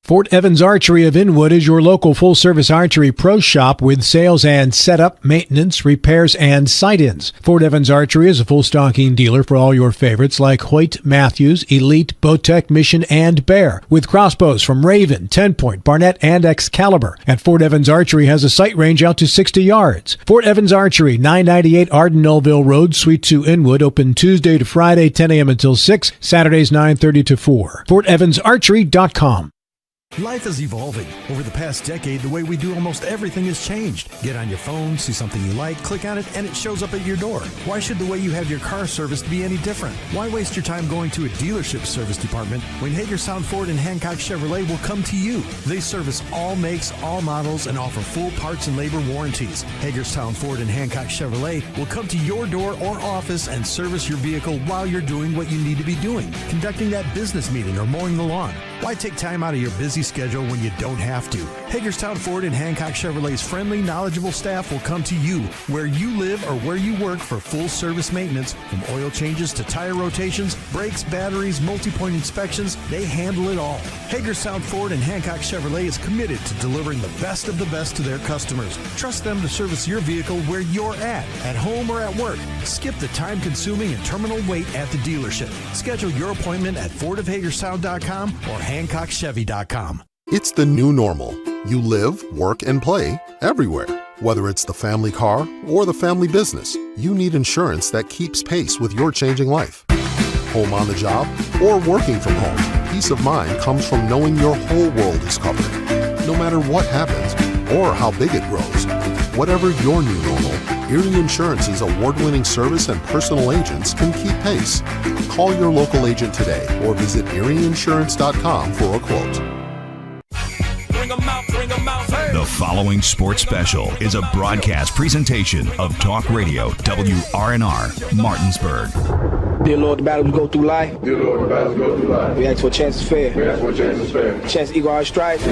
Fort Evans Archery of Inwood is your local full-service archery pro shop with sales and setup, maintenance, repairs, and sight-ins. Fort Evans Archery is a full stocking dealer for all your favorites like Hoyt, Matthews, Elite, Bowtech, Mission, and Bear, with crossbows from Raven, 10-point, Barnett, and Excalibur. And Fort Evans Archery has a sight range out to 60 yards. Fort Evans Archery, 998 Arden-Nullville Road, Suite 2, Inwood, open Tuesday to Friday, 10 a.m. until 6, Saturdays 9:30 to 4. FortEvansArchery.com. Life is evolving. Over the past decade, the way we do almost everything has changed. Get on your phone, see something you like, click on it, and it shows up at your door. Why should the way you have your car serviced be any different? Why waste your time going to a dealership service department when Hagerstown Ford and Hancock Chevrolet will come to you? They service all makes, all models, and offer full parts and labor warranties. Hagerstown Ford and Hancock Chevrolet will come to your door or office and service your vehicle while you're doing what you need to be doing, conducting that business meeting or mowing the lawn. Why take time out of your busy schedule when you don't have to? Hagerstown Ford and Hancock Chevrolet's friendly, knowledgeable staff will come to you where you live or where you work for full service maintenance, from oil changes to tire rotations, brakes, batteries, multi-point inspections. They handle it all. Hagerstown Ford and Hancock Chevrolet is committed to delivering the best of the best to their customers. Trust them to service your vehicle where you're at home or at work. Skip the time-consuming and terminal wait at the dealership. Schedule your appointment at fordofhagerstown.com or hancockchevy.com. It's the new normal. You live, work, and play everywhere. Whether it's the family car or the family business, you need insurance that keeps pace with your changing life. Home on the job or working from home, peace of mind comes from knowing your whole world is covered. No matter what happens or how big it grows, whatever your new normal, Erie Insurance's award-winning service and personal agents can keep pace. Call your local agent today or visit erieinsurance.com for a quote. The following sports special is a broadcast presentation of Talk Radio WRNR Martinsburg. Dear Lord, the battles we go through life. Dear Lord, the battles we go through life. We ask for a chance is fair. We ask for a chance is fair. Chance to equal our strife.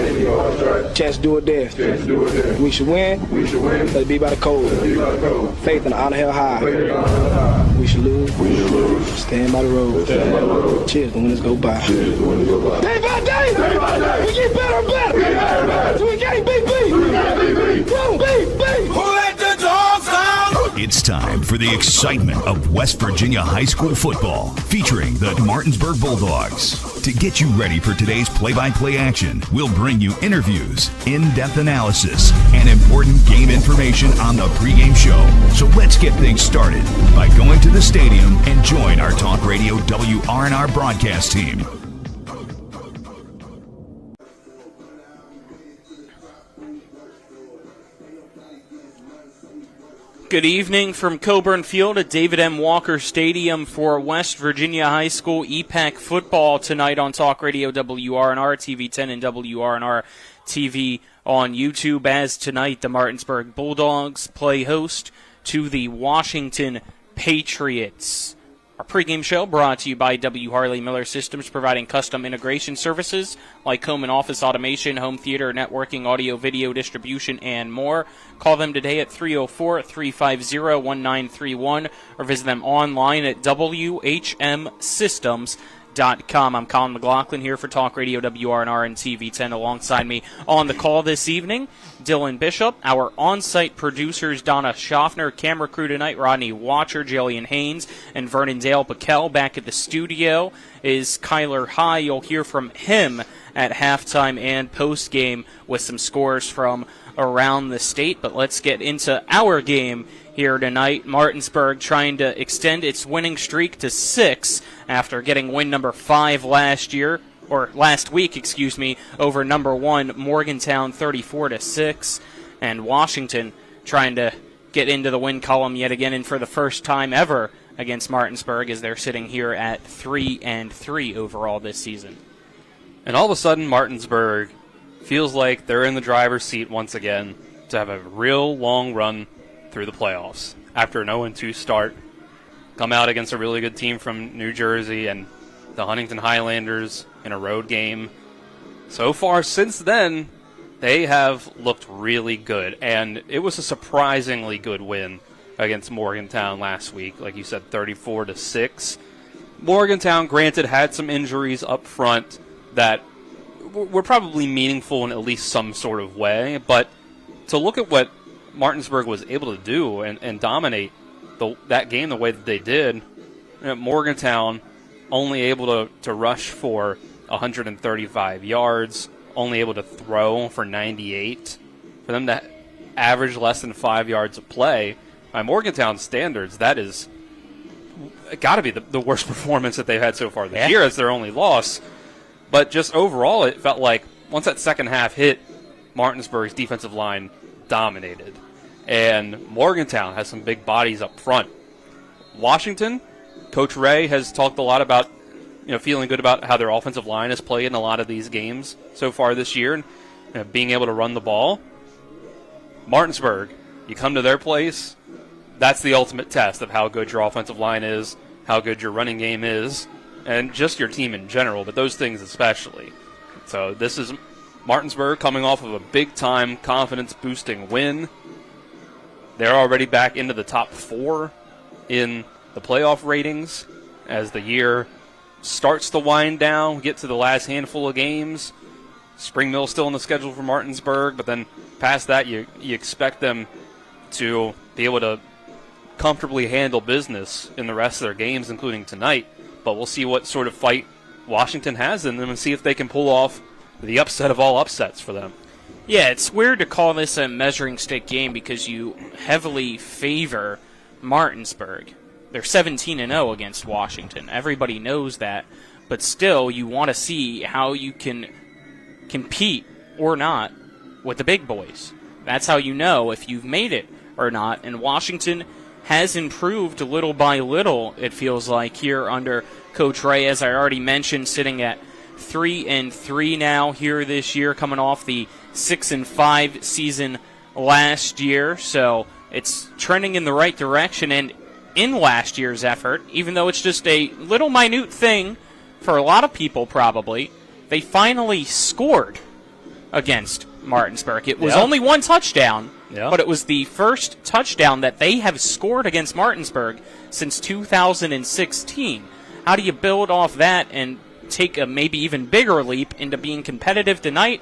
Chance to do it there. Chance to do it there. We should win. We should win. Let it be by the code. Let it be by the code. Faith and honor held high. Faith and honor held high. We should lose. We should lose. Stand by the road. Stand by the road. Cheers, the winners go by. Cheers, the winners go by. Day by day. Day by day. We get better and better. We get better and better. So we can't beat beat. We can't beat beat. Woo, beat, beat. Who let the dogs out? It's time for the excitement of West Virginia high school football, featuring the Martinsburg Bulldogs. To get you ready for today's play-by-play action, we'll bring you interviews, in-depth analysis, and important game information on the pregame show. So let's get things started by going to the stadium and join our Talk Radio WRNR broadcast team. Good evening from Coburn Field at David M. Walker Stadium for West Virginia High School EPAC football tonight on Talk Radio WRNR TV 10 and WRNR TV on YouTube. As tonight, the Martinsburg Bulldogs play host to the Washington Patriots. Our pregame show brought to you by W. Harley Miller Systems, providing custom integration services like home and office automation, home theater, networking, audio, video distribution, and more. Call them today at 304-350-1931 or visit them online at whmsystems.com. I'm Colin McLaughlin here for Talk Radio WRNR and TV 10. Alongside me on the call this evening, Dylan Bishop, our on-site producers, Donna Schaffner, camera crew tonight, Rodney Watcher, Jillian Haynes, and Vernon Dale Paquel. Back at the studio is Kyler High. You'll hear from him at halftime and postgame with some scores from around the state. But let's get into our game here tonight. Martinsburg trying to extend its winning streak to 6 after getting win number 5 last week, over number 1 Morgantown 34-6, and Washington trying to get into the win column yet again, and for the first time ever against Martinsburg, as they're sitting here at 3-3 overall this season. And all of a sudden, Martinsburg feels like they're in the driver's seat once again to have a real long run through the playoffs. After an 0-2 start, come out against a really good team from New Jersey and the Huntington Highlanders in a road game. So far since then, they have looked really good, and it was a surprisingly good win against Morgantown last week. Like you said, 34-6. Morgantown, granted, had some injuries up front that were probably meaningful in at least some sort of way. But to look at what Martinsburg was able to do and dominate that game the way that they did, Morgantown only able to rush for 135 yards, only able to throw for 98. For them to average less than 5 yards of play, by Morgantown standards, that is got to be the worst performance that they've had so far this year. It's their only loss. But just overall, it felt like once that second half hit, Martinsburg's defensive line dominated. And Morgantown has some big bodies up front. Washington, Coach Ray has talked a lot about feeling good about how their offensive line has played in a lot of these games so far this year and being able to run the ball. Martinsburg, you come to their place, that's the ultimate test of how good your offensive line is, how good your running game is, and just your team in general, but those things especially. So this is Martinsburg coming off of a big-time confidence-boosting win. They're already back into the top 4 in the playoff ratings as the year starts to wind down, get to the last handful of games. Spring Mill's still on the schedule for Martinsburg, but then past that you expect them to be able to comfortably handle business in the rest of their games, including tonight. But we'll see what sort of fight Washington has in them and see if they can pull off the upset of all upsets for them. Yeah, it's weird to call this a measuring stick game because you heavily favor Martinsburg. They're 17-0 against Washington. Everybody knows that. But still, you want to see how you can compete or not with the big boys. That's how you know if you've made it or not. And Washington has improved little by little, it feels like, here under Coach Ray, as I already mentioned, sitting at 3-3 now here this year, coming off the 6-5 season last year. So it's trending in the right direction. And in last year's effort, even though it's just a little minute thing for a lot of people probably, they finally scored against Martinsburg. It was only one touchdown, but it was the first touchdown that they have scored against Martinsburg since 2016. How do you build off that and take a maybe even bigger leap into being competitive tonight?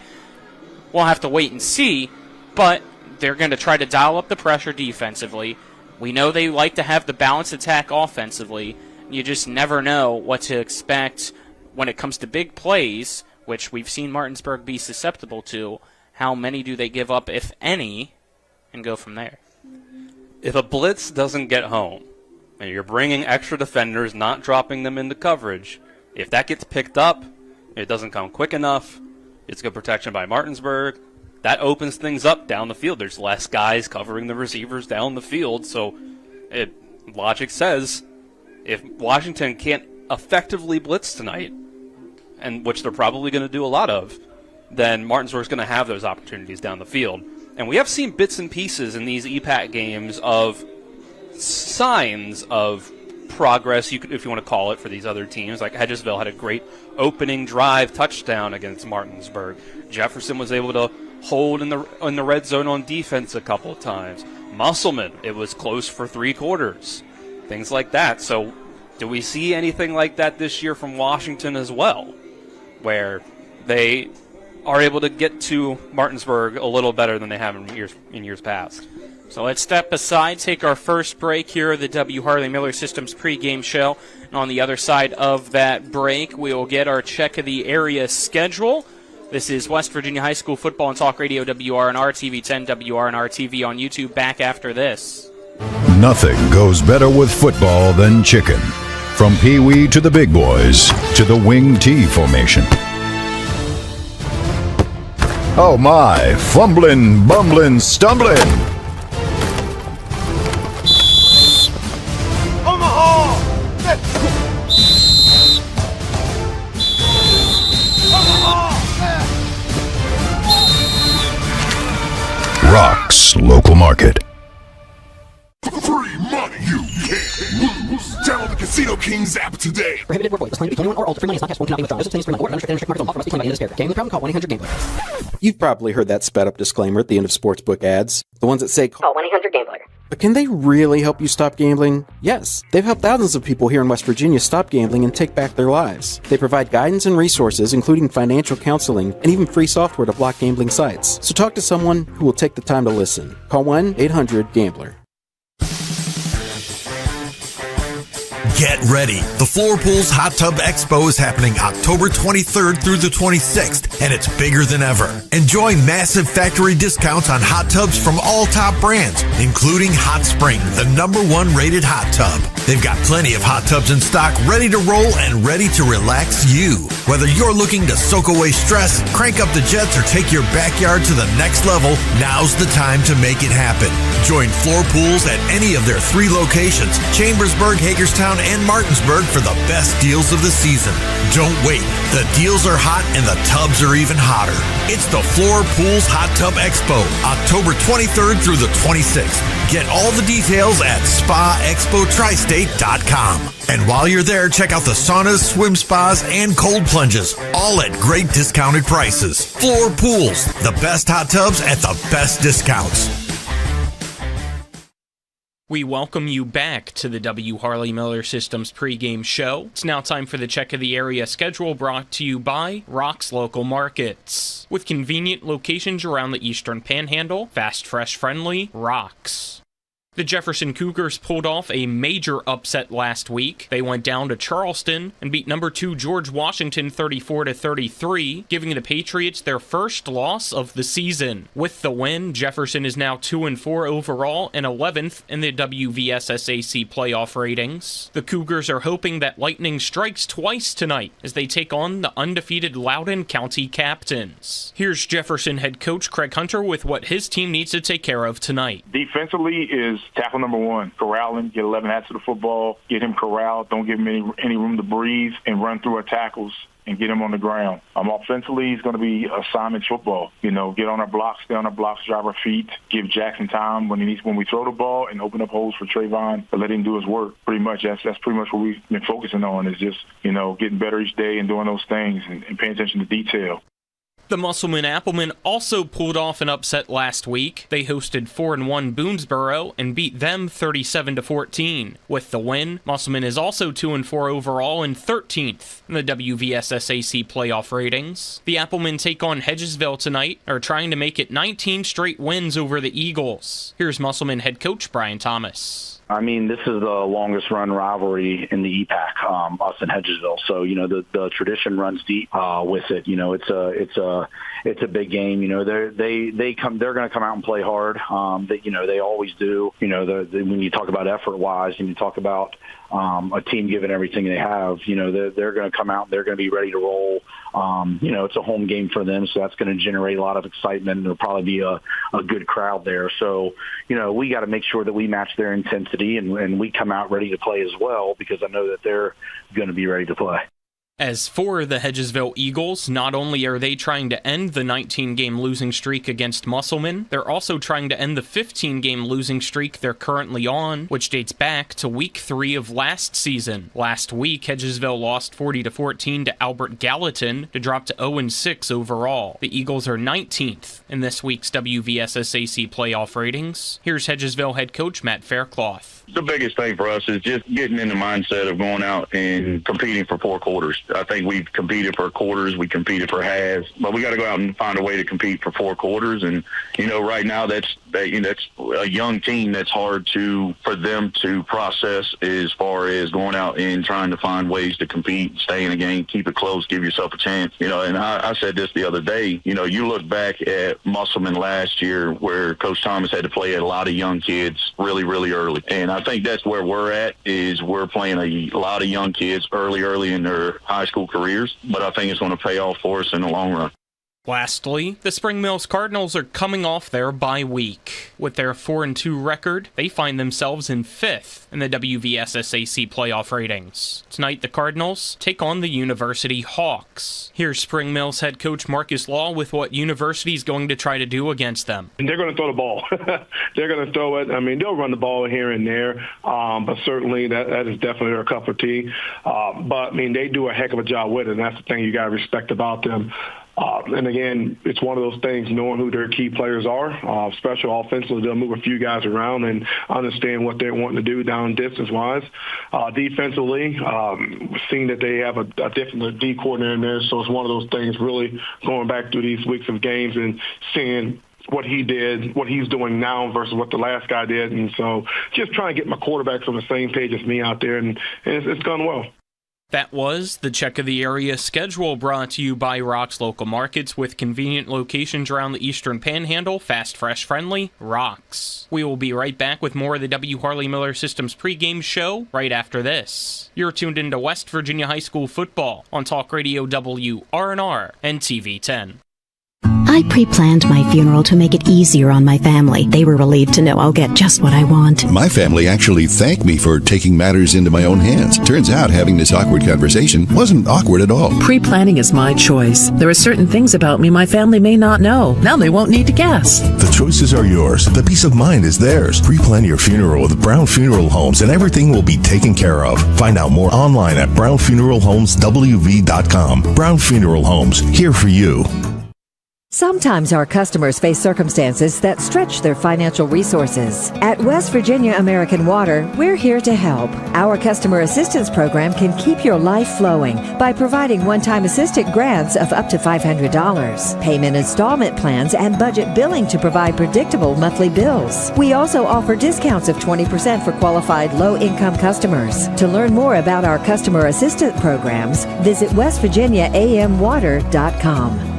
We'll have to wait and see, but they're going to try to dial up the pressure defensively. We know they like to have the balanced attack offensively. You just never know what to expect when it comes to big plays, which we've seen Martinsburg be susceptible to. How many do they give up, if any, and go from there? If a blitz doesn't get home, and you're bringing extra defenders, not dropping them into coverage, if that gets picked up, it doesn't come quick enough, it's good protection by Martinsburg, that opens things up down the field. There's less guys covering the receivers down the field, so logic says if Washington can't effectively blitz tonight, and which they're probably going to do a lot of, then Martinsburg's going to have those opportunities down the field. And we have seen bits and pieces in these EPAC games of signs of progress, if you want to call it, for these other teams. Like Hedgesville had a great opening drive touchdown against Martinsburg. Jefferson was able to hold in the red zone on defense a couple of times. Musselman, it was close for 3 quarters. Things like that. So do we see anything like that this year from Washington as well, where they are able to get to Martinsburg a little better than they have in years past? So let's step aside, take our first break here of the W. Harley Miller Systems pregame show. And on the other side of that break, we will get our check of the area schedule. This is West Virginia High School Football and Talk Radio, WRNR TV 10, WRNR TV on YouTube. Back after this. Nothing goes better with football than chicken. From Pee Wee to the big boys to the wing T formation. Oh my, fumbling, bumbling, stumbling. Rock's local market. Free money you can't lose. Download the Casino Kings app today. Prohibited word void. Must claim to be 21 or older. Free money is not cash. One cannot be withdrawn. This obtains free money or unrestricted and strict markets on offer. Must be claimed by the end of this period. Game the problem. Call 1-800-GAMBLER. You've probably heard that sped up disclaimer at the end of sportsbook ads. The ones that say call 1-800-GAMBLER. But can they really help you stop gambling? Yes, they've helped thousands of people here in West Virginia stop gambling and take back their lives. They provide guidance and resources, including financial counseling and even free software to block gambling sites. So talk to someone who will take the time to listen. Call 1-800-GAMBLER. Get ready. The Floor Pools Hot Tub Expo is happening October 23rd through the 26th, and it's bigger than ever. Enjoy massive factory discounts on hot tubs from all top brands, including Hot Spring, the #1 rated hot tub. They've got plenty of hot tubs in stock ready to roll and ready to relax you. Whether you're looking to soak away stress, crank up the jets, or take your backyard to the next level, now's the time to make it happen. Join Floor Pools at any of their 3 locations, Chambersburg, Hagerstown, and Martinsburg, for the best deals of the season. Don't wait. The deals are hot and the tubs are even hotter. It's the Floor Pools Hot Tub Expo, October 23rd through the 26th. Get all the details at SpaExpoTristate.com. And while you're there, check out the saunas, swim spas, and cold plunges, all at great discounted prices. Floor Pools, the best hot tubs at the best discounts. We welcome you back to the W. Harley Miller Systems pregame show. It's now time for the check of the area schedule, brought to you by Rock's Local Markets. With convenient locations around the Eastern Panhandle, fast, fresh, friendly, Rock's. The Jefferson Cougars pulled off a major upset last week. They went down to Charleston and beat number 2 George Washington 34-33, giving the Patriots their first loss of the season. With the win, Jefferson is now 2-4 overall and 11th in the WVSSAC playoff ratings. The Cougars are hoping that lightning strikes twice tonight as they take on the undefeated Loudoun County Captains. Here's Jefferson head coach Craig Hunter with what his team needs to take care of tonight. Defensively is tackle number 1. Corral him, get 11 hats to the football, get him corralled, don't give him any room to breathe, and run through our tackles and get him on the ground. Offensively, it's going to be assignment football. Get on our blocks, stay on our blocks, drive our feet, give Jackson time when we throw the ball, and open up holes for Trayvon to let him do his work. Pretty much, that's pretty much what we've been focusing on, is just, getting better each day and doing those things and paying attention to detail. The Musselman-Applemen also pulled off an upset last week. They hosted 4-1 Boonesboro and beat them 37-14. With the win, Musselman is also 2-4 overall and 13th in the WVSSAC playoff ratings. The Applemen take on Hedgesville tonight, are trying to make it 19 straight wins over the Eagles. Here's Musselman head coach Brian Thomas. This is the longest run rivalry in the EPAC, us and Hedgesville. So, the tradition runs deep with it. It's a big game. They're going to come out and play hard. They always do. When you talk about effort wise and you talk about a team giving everything they have, they're going to come out and they're going to be ready to roll. It's a home game for them, so that's going to generate a lot of excitement, and there'll probably be a good crowd there. So, we got to make sure that we match their intensity and we come out ready to play as well, because I know that they're going to be ready to play. As for the Hedgesville Eagles, not only are they trying to end the 19-game losing streak against Musselman, they're also trying to end the 15-game losing streak they're currently on, which dates back to Week 3 of last season. Last week, Hedgesville lost 40-14 to Albert Gallatin to drop to 0-6 overall. The Eagles are 19th in this week's WVSSAC playoff ratings. Here's Hedgesville head coach Matt Faircloth. The biggest thing for us is just getting in the mindset of going out and competing for 4 quarters. I think we've competed for quarters, we competed for halves, but we got to go out and find a way to compete for 4 quarters. And right now that's a young team that's hard for them to process as far as going out and trying to find ways to compete, stay in the game, keep it close, give yourself a chance. And I said this the other day. You look back at Musselman last year, where Coach Thomas had to play a lot of young kids really, really early, and I think that's where we're at. Is we're playing a lot of young kids early in their high school careers, but I think it's going to pay off for us in the long run. Lastly, the Spring Mills Cardinals are coming off their bye week. With their 4-2 record, they find themselves in 5th in the WVSSAC playoff ratings. Tonight, the Cardinals take on the University Hawks. Here's Spring Mills head coach Marcus Law with what University is going to try to do against them. And they're going to throw the ball. They're going to throw it. They'll run the ball here and there, but certainly that is definitely their cup of tea. But they do a heck of a job with it, and that's the thing you got to respect about them. And again, it's one of those things, knowing who their key players are. Special offensively, they'll move a few guys around and understand what they're wanting to do down distance-wise. Defensively, seeing that they have a different D coordinator in there, so it's one of those things really going back through these weeks of games and seeing what he did, what he's doing now versus what the last guy did. And so just trying to get my quarterbacks on the same page as me out there, and it's gone well. That was the Check of the Area schedule, brought to you by Rock's Local Markets, with convenient locations around the Eastern Panhandle. Fast, fresh, friendly. Rock's. We will be right back with more of the W. Harley Miller Systems pregame show right after this. You're tuned into West Virginia High School football on Talk Radio WRNR and TV 10. I pre-planned my funeral to make it easier on my family. They were relieved to know I'll get just what I want. My family actually thanked me for taking matters into my own hands. Turns out having this awkward conversation wasn't awkward at all. Pre-planning is my choice. There are certain things about me my family may not know. Now they won't need to guess. The choices are yours. The peace of mind is theirs. Pre-plan your funeral with Brown Funeral Homes and everything will be taken care of. Find out more online at brownfuneralhomeswv.com. Brown Funeral Homes, here for you. Sometimes our customers face circumstances that stretch their financial resources. At West Virginia American Water, we're here to help. Our customer assistance program can keep your life flowing by providing one-time assistant grants of up to $500, payment installment plans, and budget billing to provide predictable monthly bills. We also offer discounts of 20% for qualified low-income customers. To learn more about our customer assistance programs, visit westvirginiaamwater.com.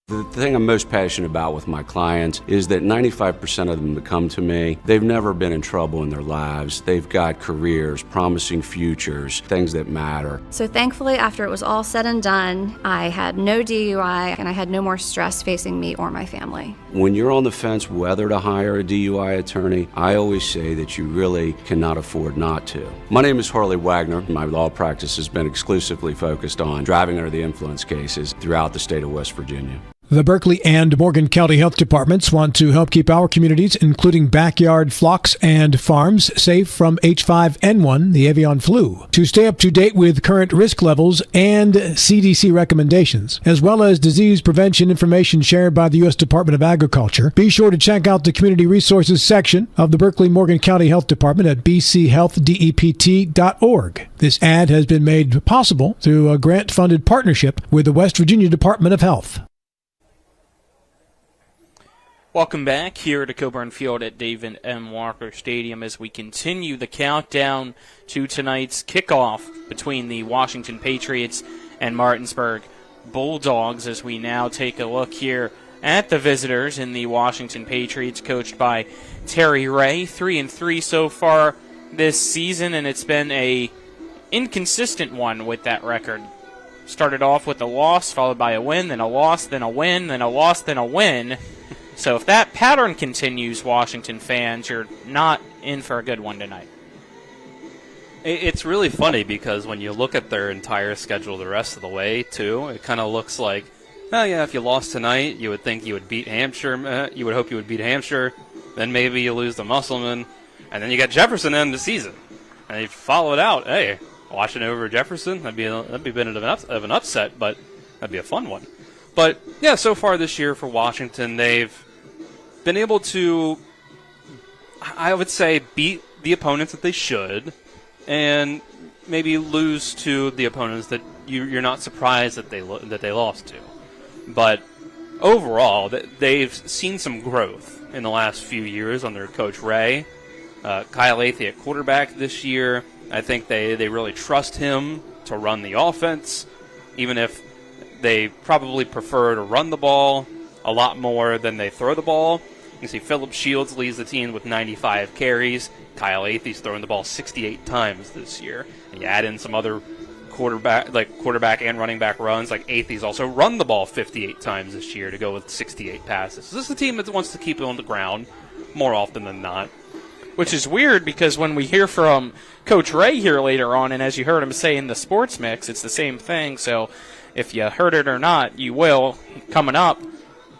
The thing I'm most passionate about with my clients is that 95% of them that come to me, they've never been in trouble in their lives. They've got careers, promising futures, things that matter. So thankfully, after it was all said and done, I had no DUI and I had no more stress facing me or my family. When you're on the fence whether to hire a DUI attorney, I always say that you really cannot afford not to. My name is Harley Wagner. My law practice has been exclusively focused on driving under the influence cases throughout the state of West Virginia. The Berkeley and Morgan County Health Departments want to help keep our communities, including backyard flocks and farms, safe from H5N1, the avian flu. To stay up to date with current risk levels and CDC recommendations, as well as disease prevention information shared by the U.S. Department of Agriculture, be sure to check out the Community Resources section of the Berkeley-Morgan County Health Department at bchealthdept.org. This ad has been made possible through a grant-funded partnership with the West Virginia Department of Health. Welcome back here to Coburn Field at David M. Walker Stadium as we continue the countdown to tonight's kickoff between the Washington Patriots and Martinsburg Bulldogs, as we now take a look here at the visitors in the Washington Patriots, coached by Terry Ray. 3-3 so far this season, and it's been a inconsistent one with that record. Started off with a loss, followed by a win, then a loss, then a win, then a loss, then a win. So if that pattern continues, Washington fans, you're not in for a good one tonight. It's really funny because when you look at their entire schedule the rest of the way, too, it kind of looks like, oh, yeah, if you lost tonight, you would think you would beat Hampshire. You would hope you would beat Hampshire. Then maybe you lose to Musselman. And then you got Jefferson end the season. And you follow it out. Hey, Washington over Jefferson, that'd be a bit of an upset, but that'd be a fun one. But, yeah, so far this year for Washington, they've been able to, I would say, beat the opponents that they should and maybe lose to the opponents that you're not surprised that they lost to. But overall, they've seen some growth in the last few years under Coach Ray. Kyle Athey at quarterback this year. I think they really trust him to run the offense, even if they probably prefer to run the ball a lot more than they throw the ball. You can see Philip Shields leads the team with 95 carries. Kyle Athey's thrown the ball 68 times this year. And you add in some other quarterback and running back runs, like Athey's also run the ball 58 times this year to go with 68 passes. So this is a team that wants to keep it on the ground more often than not. Which is weird because when we hear from Coach Ray here later on, and as you heard him say in the Sports Mix, it's the same thing. So if you heard it or not, you will. Coming up,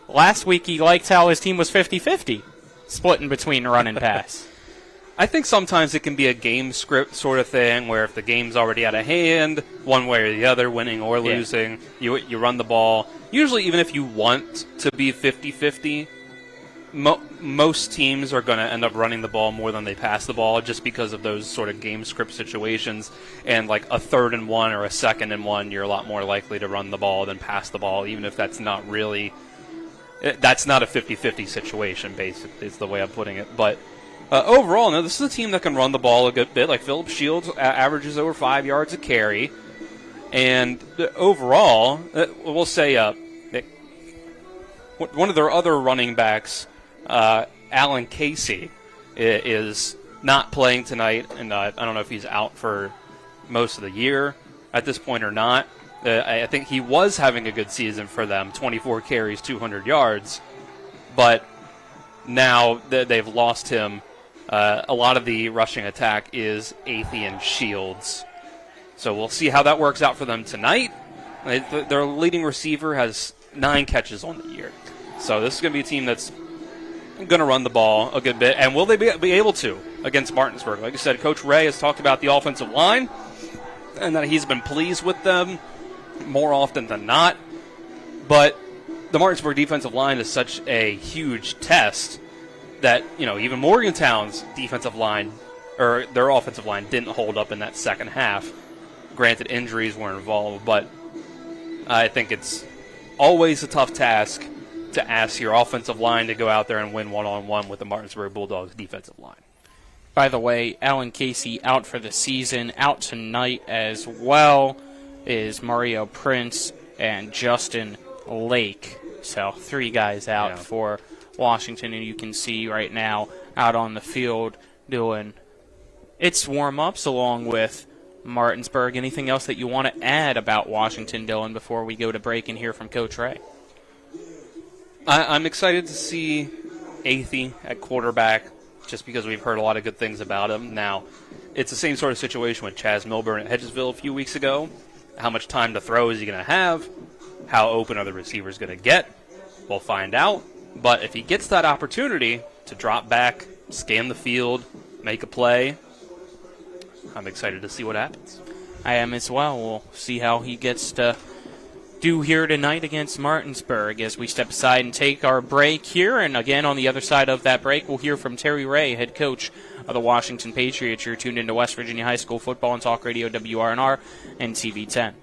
last week he liked how his team was 50-50, splitting between run and pass. I think sometimes it can be a game script sort of thing where if the game's already out of hand, one way or the other, winning or losing, you run the ball. Usually, even if you want to be 50-50, most teams are going to end up running the ball more than they pass the ball just because of those sort of game script situations. And like a 3rd and 1 or a 2nd and 1, you're a lot more likely to run the ball than pass the ball, even if that's not really... That's not a 50-50 situation, basically, is the way I'm putting it. But overall, no, this is a team that can run the ball a good bit. Like Philip Shields averages over 5 yards a carry. And overall, we'll say one of their other running backs, Alan Casey, is not playing tonight. And I don't know if he's out for most of the year at this point or not. I think he was having a good season for them, 24 carries, 200 yards. But now that they've lost him, a lot of the rushing attack is Athey and Shields. So we'll see how that works out for them tonight. Their leading receiver has 9 catches on the year. So this is going to be a team that's going to run the ball a good bit. And will they be able to against Martinsburg? Like I said, Coach Ray has talked about the offensive line and that he's been pleased with them more often than not. But the Martinsburg defensive line is such a huge test that, even Morgantown's defensive line, or their offensive line, didn't hold up in that second half. Granted, injuries were involved, but I think it's always a tough task to ask your offensive line to go out there and win one-on-one with the Martinsburg Bulldogs defensive line. By the way, Alan Casey out for the season. Out tonight as well is Mario Prince and Justin Lake. So 3 guys out for Washington, and you can see right now out on the field doing its warm-ups along with Martinsburg. Anything else that you want to add about Washington, Dylan, before we go to break and hear from Coach Ray? I'm excited to see Athey at quarterback just because we've heard a lot of good things about him. Now, it's the same sort of situation with Chaz Milburn at Hedgesville a few weeks ago. How much time to throw is he going to have? How open are the receivers going to get? We'll find out. But if he gets that opportunity to drop back, scan the field, make a play, I'm excited to see what happens. I am as well. We'll see how he gets to do here tonight against Martinsburg as we step aside and take our break here. And again, on the other side of that break, we'll hear from Terry Ray, head coach of the Washington Patriots. You're tuned into West Virginia High School football on Talk Radio WRNR and TV 10.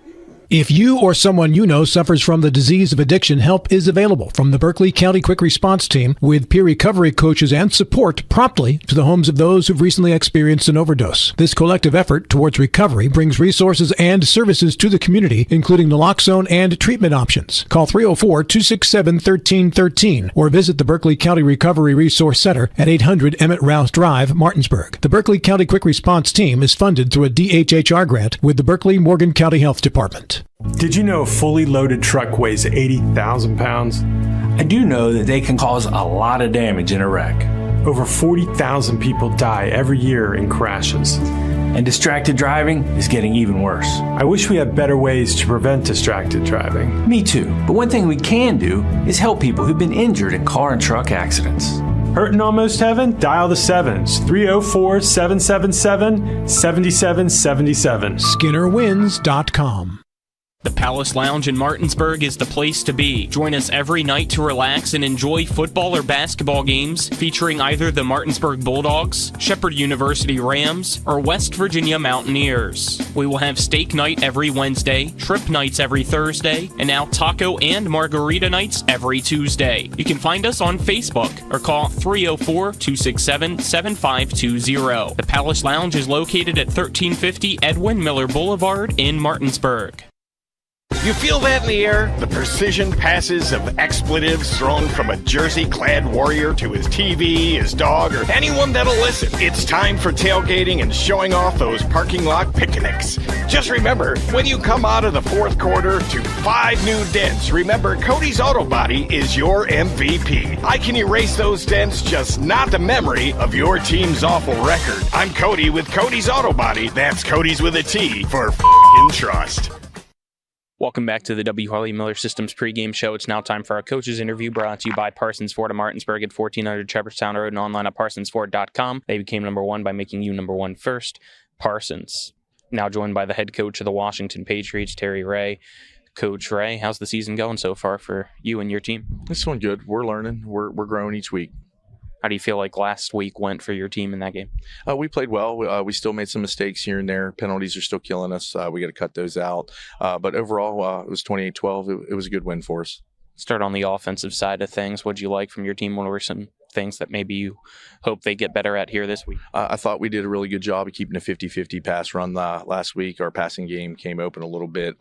If you or someone you know suffers from the disease of addiction, help is available from the Berkeley County Quick Response Team with peer recovery coaches and support promptly to the homes of those who've recently experienced an overdose. This collective effort towards recovery brings resources and services to the community, including naloxone and treatment options. Call 304-267-1313 or visit the Berkeley County Recovery Resource Center at 800 Emmett Rouse Drive, Martinsburg. The Berkeley County Quick Response Team is funded through a DHHR grant with the Berkeley-Morgan County Health Department. Did you know a fully loaded truck weighs 80,000 pounds? I do know that they can cause a lot of damage in a wreck. Over 40,000 people die every year in crashes. And distracted driving is getting even worse. I wish we had better ways to prevent distracted driving. Me too. But one thing we can do is help people who've been injured in car and truck accidents. Hurting almost heaven? Dial the 7s. 304-777-7777. SkinnerWins.com. The Palace Lounge in Martinsburg is the place to be. Join us every night to relax and enjoy football or basketball games featuring either the Martinsburg Bulldogs, Shepherd University Rams, or West Virginia Mountaineers. We will have steak night every Wednesday, trip nights every Thursday, and now taco and margarita nights every Tuesday. You can find us on Facebook or call 304-267-7520. The Palace Lounge is located at 1350 Edwin Miller Boulevard in Martinsburg. You feel that in the air? The precision passes of expletives thrown from a jersey-clad warrior to his TV, his dog, or anyone that'll listen. It's time for tailgating and showing off those parking lot picnics. Just remember, when you come out of the fourth quarter to 5 new dents, remember Cody's Auto Body is your MVP. I can erase those dents, just not the memory of your team's awful record. I'm Cody with Cody's Auto Body. That's Cody's with a T for f***ing trust. Welcome back to the W. Harley Miller Systems pregame show. It's now time for our coaches interview, brought to you by Parsons Ford of Martinsburg at 1400 Shepherdstown Road and online at parsonsford.com. They became number one by making you number one first. Parsons. Now joined by the head coach of the Washington Patriots, Terry Ray. Coach Ray, how's the season going so far for you and your team? It's going good. We're learning. We're growing each week. How do you feel like last week went for your team in that game? We played well. We still made some mistakes here and there. Penalties are still killing us. We got to cut those out. But overall, it was 28-12. It was a good win for us. Start on the offensive side of things. What did you like from your team? What were some things that maybe you hope they get better at here this week? I thought we did a really good job of keeping a 50-50 pass run last week. Our passing game came open a little bit.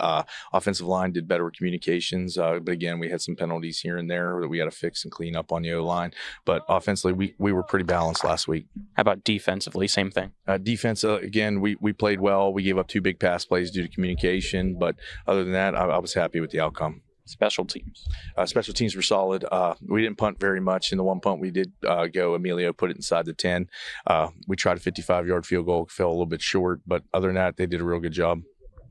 Offensive line did better with communications. But again, we had some penalties here and there that we got to fix and clean up on the O-line. But offensively, we were pretty balanced last week. How about defensively? Same thing. Defense, again, we played well. We gave up 2 big pass plays due to communication. But other than that, I was happy with the outcome. Special teams. Special teams were solid. We didn't punt very much. In the one punt we did go, Emilio put it inside the 10. We tried a 55-yard field goal, fell a little bit short, but other than that, they did a real good job.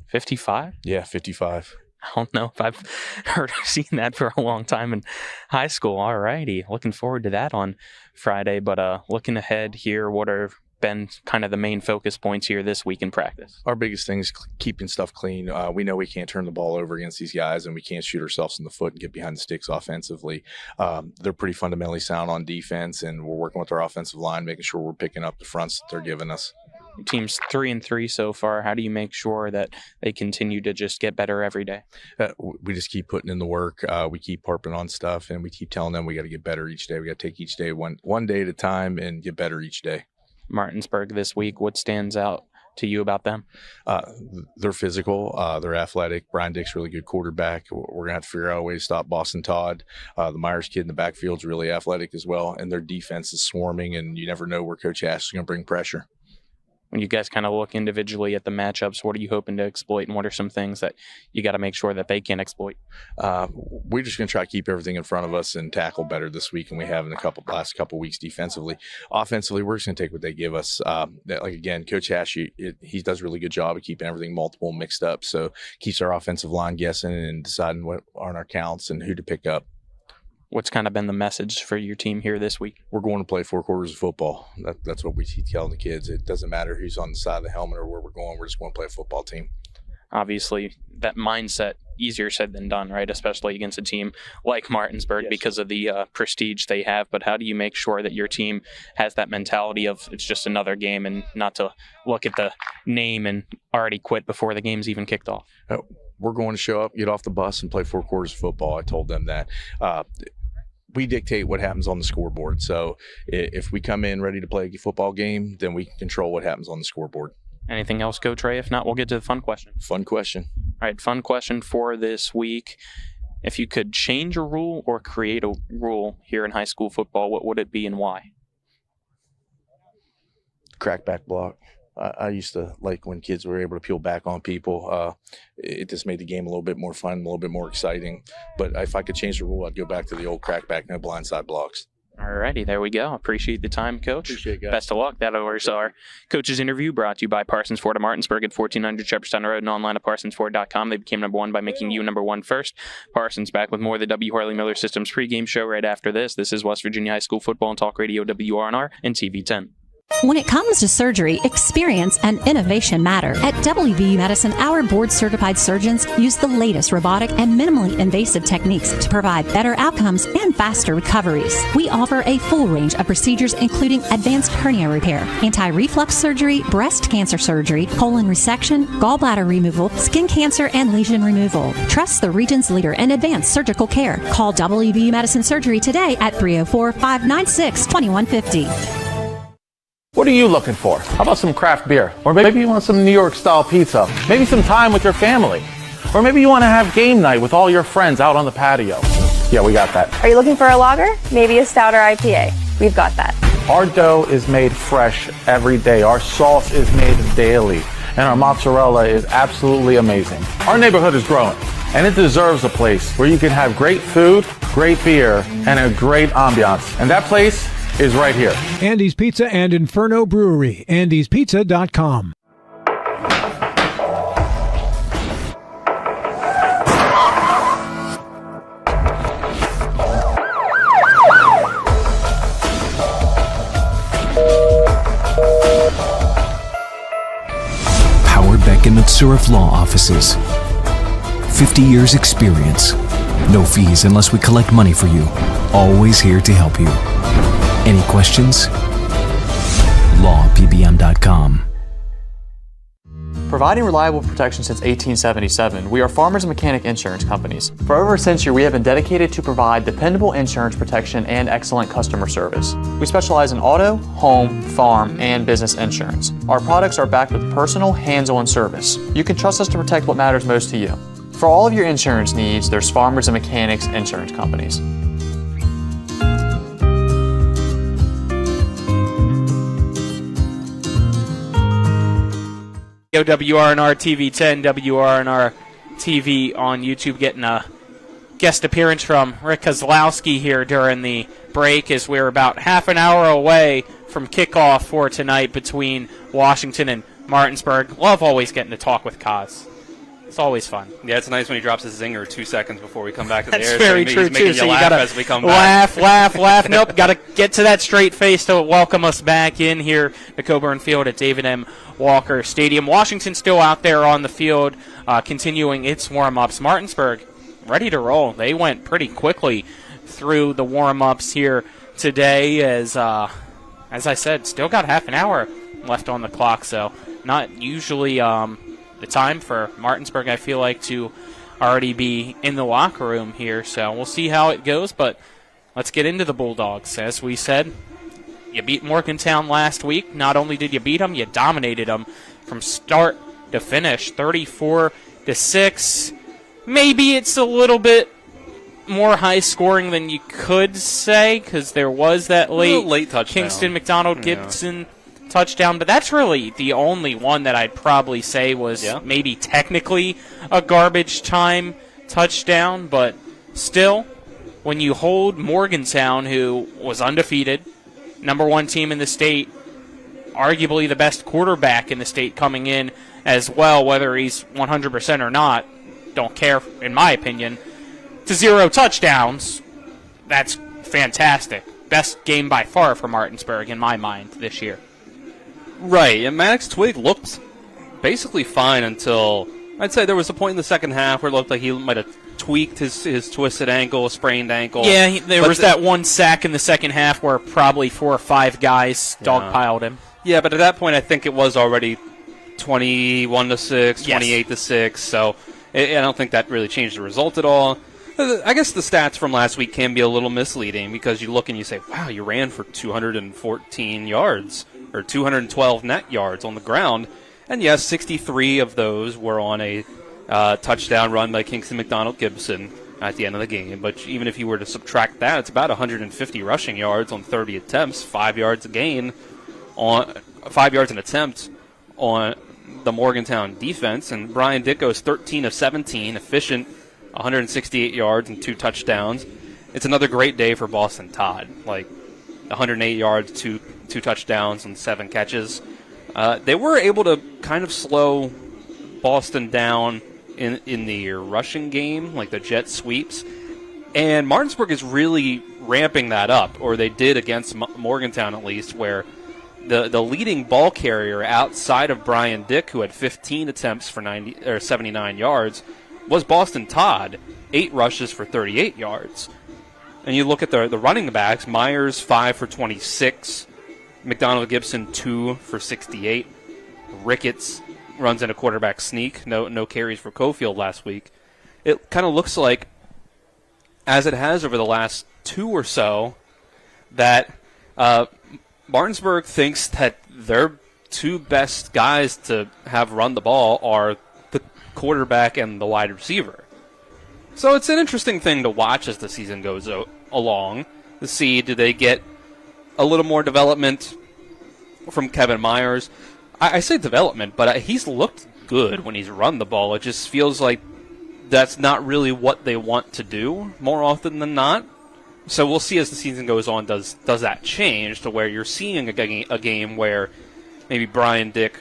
55? Yeah, 55. I don't know if I've heard or seen that for a long time in high school. All righty. Looking forward to that on Friday. But looking ahead here, what are been kind of the main focus points here this week in practice? Our biggest thing is keeping stuff clean. We know we can't turn the ball over against these guys, and we can't shoot ourselves in the foot and get behind the sticks offensively. They're pretty fundamentally sound on defense, and we're working with our offensive line, making sure we're picking up the fronts that they're giving us. Your team's 3-3 so far. How do you make sure that they continue to just get better every day? We just keep putting in the work. We keep harping on stuff, and we keep telling them we got to get better each day. We got to take each day one day at a time and get better each day. Martinsburg this week, what stands out to you about them? They're physical. They're athletic. Brian Dick's really good quarterback. We're going to have to figure out a way to stop Boston Todd. The Myers kid in the backfield's really athletic as well, and their defense is swarming, and you never know where Coach Ash is going to bring pressure. When you guys kind of look individually at the matchups, what are you hoping to exploit, and what are some things that you got to make sure that they can exploit? We're just going to try to keep everything in front of us and tackle better this week than we have in the last couple weeks defensively. Offensively, we're just going to take what they give us. Again, Coach Ash, he does a really good job of keeping everything multiple and mixed up, so keeps our offensive line guessing and deciding what are our counts and who to pick up. What's kind of been the message for your team here this week? We're going to play 4 quarters of football. That's what we keep telling the kids. It doesn't matter who's on the side of the helmet or where we're going. We're just going to play a football team. Obviously, that mindset, easier said than done, right? Especially against a team like Martinsburg, yes, because of the prestige they have. But how do you make sure that your team has that mentality of it's just another game and not to look at the name and already quit before the game's even kicked off? We're going to show up, get off the bus, and play 4 quarters of football. I told them that. We dictate what happens on the scoreboard. So if we come in ready to play a football game, then we can control what happens on the scoreboard. Anything else, Coach Ray? If not, we'll get to the fun question. Fun question. All right, fun question for this week. If you could change a rule or create a rule here in high school football, what would it be and why? Crackback block. I used to like when kids were able to peel back on people. It just made the game a little bit more fun, a little bit more exciting. But if I could change the rule, I'd go back to the old crackback, no blindside blocks. All righty, there we go. Appreciate the time, Coach. Appreciate it, guys. Best of luck. That was our coach's interview brought to you by Parsons Ford of Martinsburg at 1400 Shepherdstown Road and online at parsonsford.com. They became number one by making you number one first. Parsons back with more of the W. Harley Miller Systems pregame show right after this. This is West Virginia High School Football and Talk Radio WRNR and TV 10. When it comes to surgery, experience and innovation matter. At WVU Medicine, our board-certified surgeons use the latest robotic and minimally invasive techniques to provide better outcomes and faster recoveries. We offer a full range of procedures including advanced hernia repair, anti-reflux surgery, breast cancer surgery, colon resection, gallbladder removal, skin cancer, and lesion removal. Trust the region's leader in advanced surgical care. Call WVU Medicine Surgery today at 304-596-2150. What are you looking for? How about some craft beer? Or maybe you want some New York style pizza? Maybe some time with your family? Or maybe you want to have game night with all your friends out on the patio? Yeah, we got that. Are you looking for a lager? Maybe a stout or IPA? We've got that. Our dough is made fresh every day. Our sauce is made daily. And our mozzarella is absolutely amazing. Our neighborhood is growing, and it deserves a place where you can have great food, great beer, and a great ambiance. And that place is right here. Andy's Pizza and Inferno Brewery. AndysPizza.com. EPAC and Mutsurif law offices. 50 years experience. No fees unless we collect money for you. Always here to help you. Any questions? lawpbm.com. Providing reliable protection since 1877, we are Farmers and Mechanic Insurance Companies. For over a century, we have been dedicated to provide dependable insurance protection and excellent customer service. We specialize in auto, home, farm, and business insurance. Our products are backed with personal, hands-on service. You can trust us to protect what matters most to you. For all of your insurance needs, there's Farmers and Mechanics Insurance Companies. WRNR TV 10, WRNR TV on YouTube, getting a guest appearance from Rick Kozlowski here during the break as we're about half an hour away from kickoff for tonight between Washington and Martinsburg. Love always getting to talk with Koz. It's always fun. Yeah, it's nice when he drops his zinger 2 seconds before we come back to the That's air. very true, too. So you got as we come to back. laugh. Nope, got to get to that straight face to welcome us back in here to Coburn Field at David M. Walker Stadium. Washington still out there on the field, continuing its warm-ups. Martinsburg ready to roll. They went pretty quickly through the warm-ups here today as I said, still got half an hour left on the clock, so not usually the time for Martinsburg, I feel like, to already be in the locker room here. So we'll see how it goes, but let's get into the Bulldogs. As we said, you beat Morgantown last week. Not only did you beat them, you dominated them from start to finish, 34-6. Maybe it's a little bit more high scoring than you could say because there was that late touchdown. Kingston McDonald Gibson touchdown, but that's really the only one that I'd probably say was maybe technically a garbage time touchdown, but still, when you hold Morgantown, who was undefeated, number one team in the state, arguably the best quarterback in the state coming in as well, whether he's 100% or not, don't care, in my opinion, to 0 touchdowns, that's fantastic. Best game by far for Martinsburg in my mind this year. Right, and Maddox Twig looked basically fine until, I'd say there was a point in the second half where it looked like he might have tweaked his twisted ankle, sprained ankle. Yeah, there was that one sack in the second half where probably 4 or 5 guys dogpiled him. Yeah, but at that point I think it was already 21-6, 28-6, so I don't think that really changed the result at all. I guess the stats from last week can be a little misleading because you look and you say, wow, you ran for 214 yards. Or 212 net yards on the ground. And yes, 63 of those were on a touchdown run by Kingston McDonald Gibson at the end of the game. But even if you were to subtract that, it's about 150 rushing yards on 30 attempts, 5 yards a gain on 5 yards an attempt on the Morgantown defense. And Brian Dick goes 13 of 17, efficient, 168 yards and 2 touchdowns. It's another great day for Boston Todd. 108 yards, two touchdowns and 7 catches. They were able to kind of slow Boston down in the rushing game, like the jet sweeps. And Martinsburg is really ramping that up, or they did against Morgantown at least, where the leading ball carrier outside of Brian Dick, who had 15 attempts for 79 yards, was Boston Todd, 8 rushes for 38 yards. And you look at the running backs, Myers 5 for 26, McDonald Gibson 2 for 68, Ricketts runs in a quarterback sneak, no carries for Cofield last week. It kind of looks like, as it has over the last 2 or so, that Martinsburg thinks that their 2 best guys to have run the ball are the quarterback and the wide receiver. So it's an interesting thing to watch as the season goes along, to see, do they get a little more development from Kevin Myers? I say development, but he's looked good when he's run the ball. It just feels like that's not really what they want to do more often than not. So we'll see as the season goes on, does that change to where you're seeing a game where maybe Brian Dick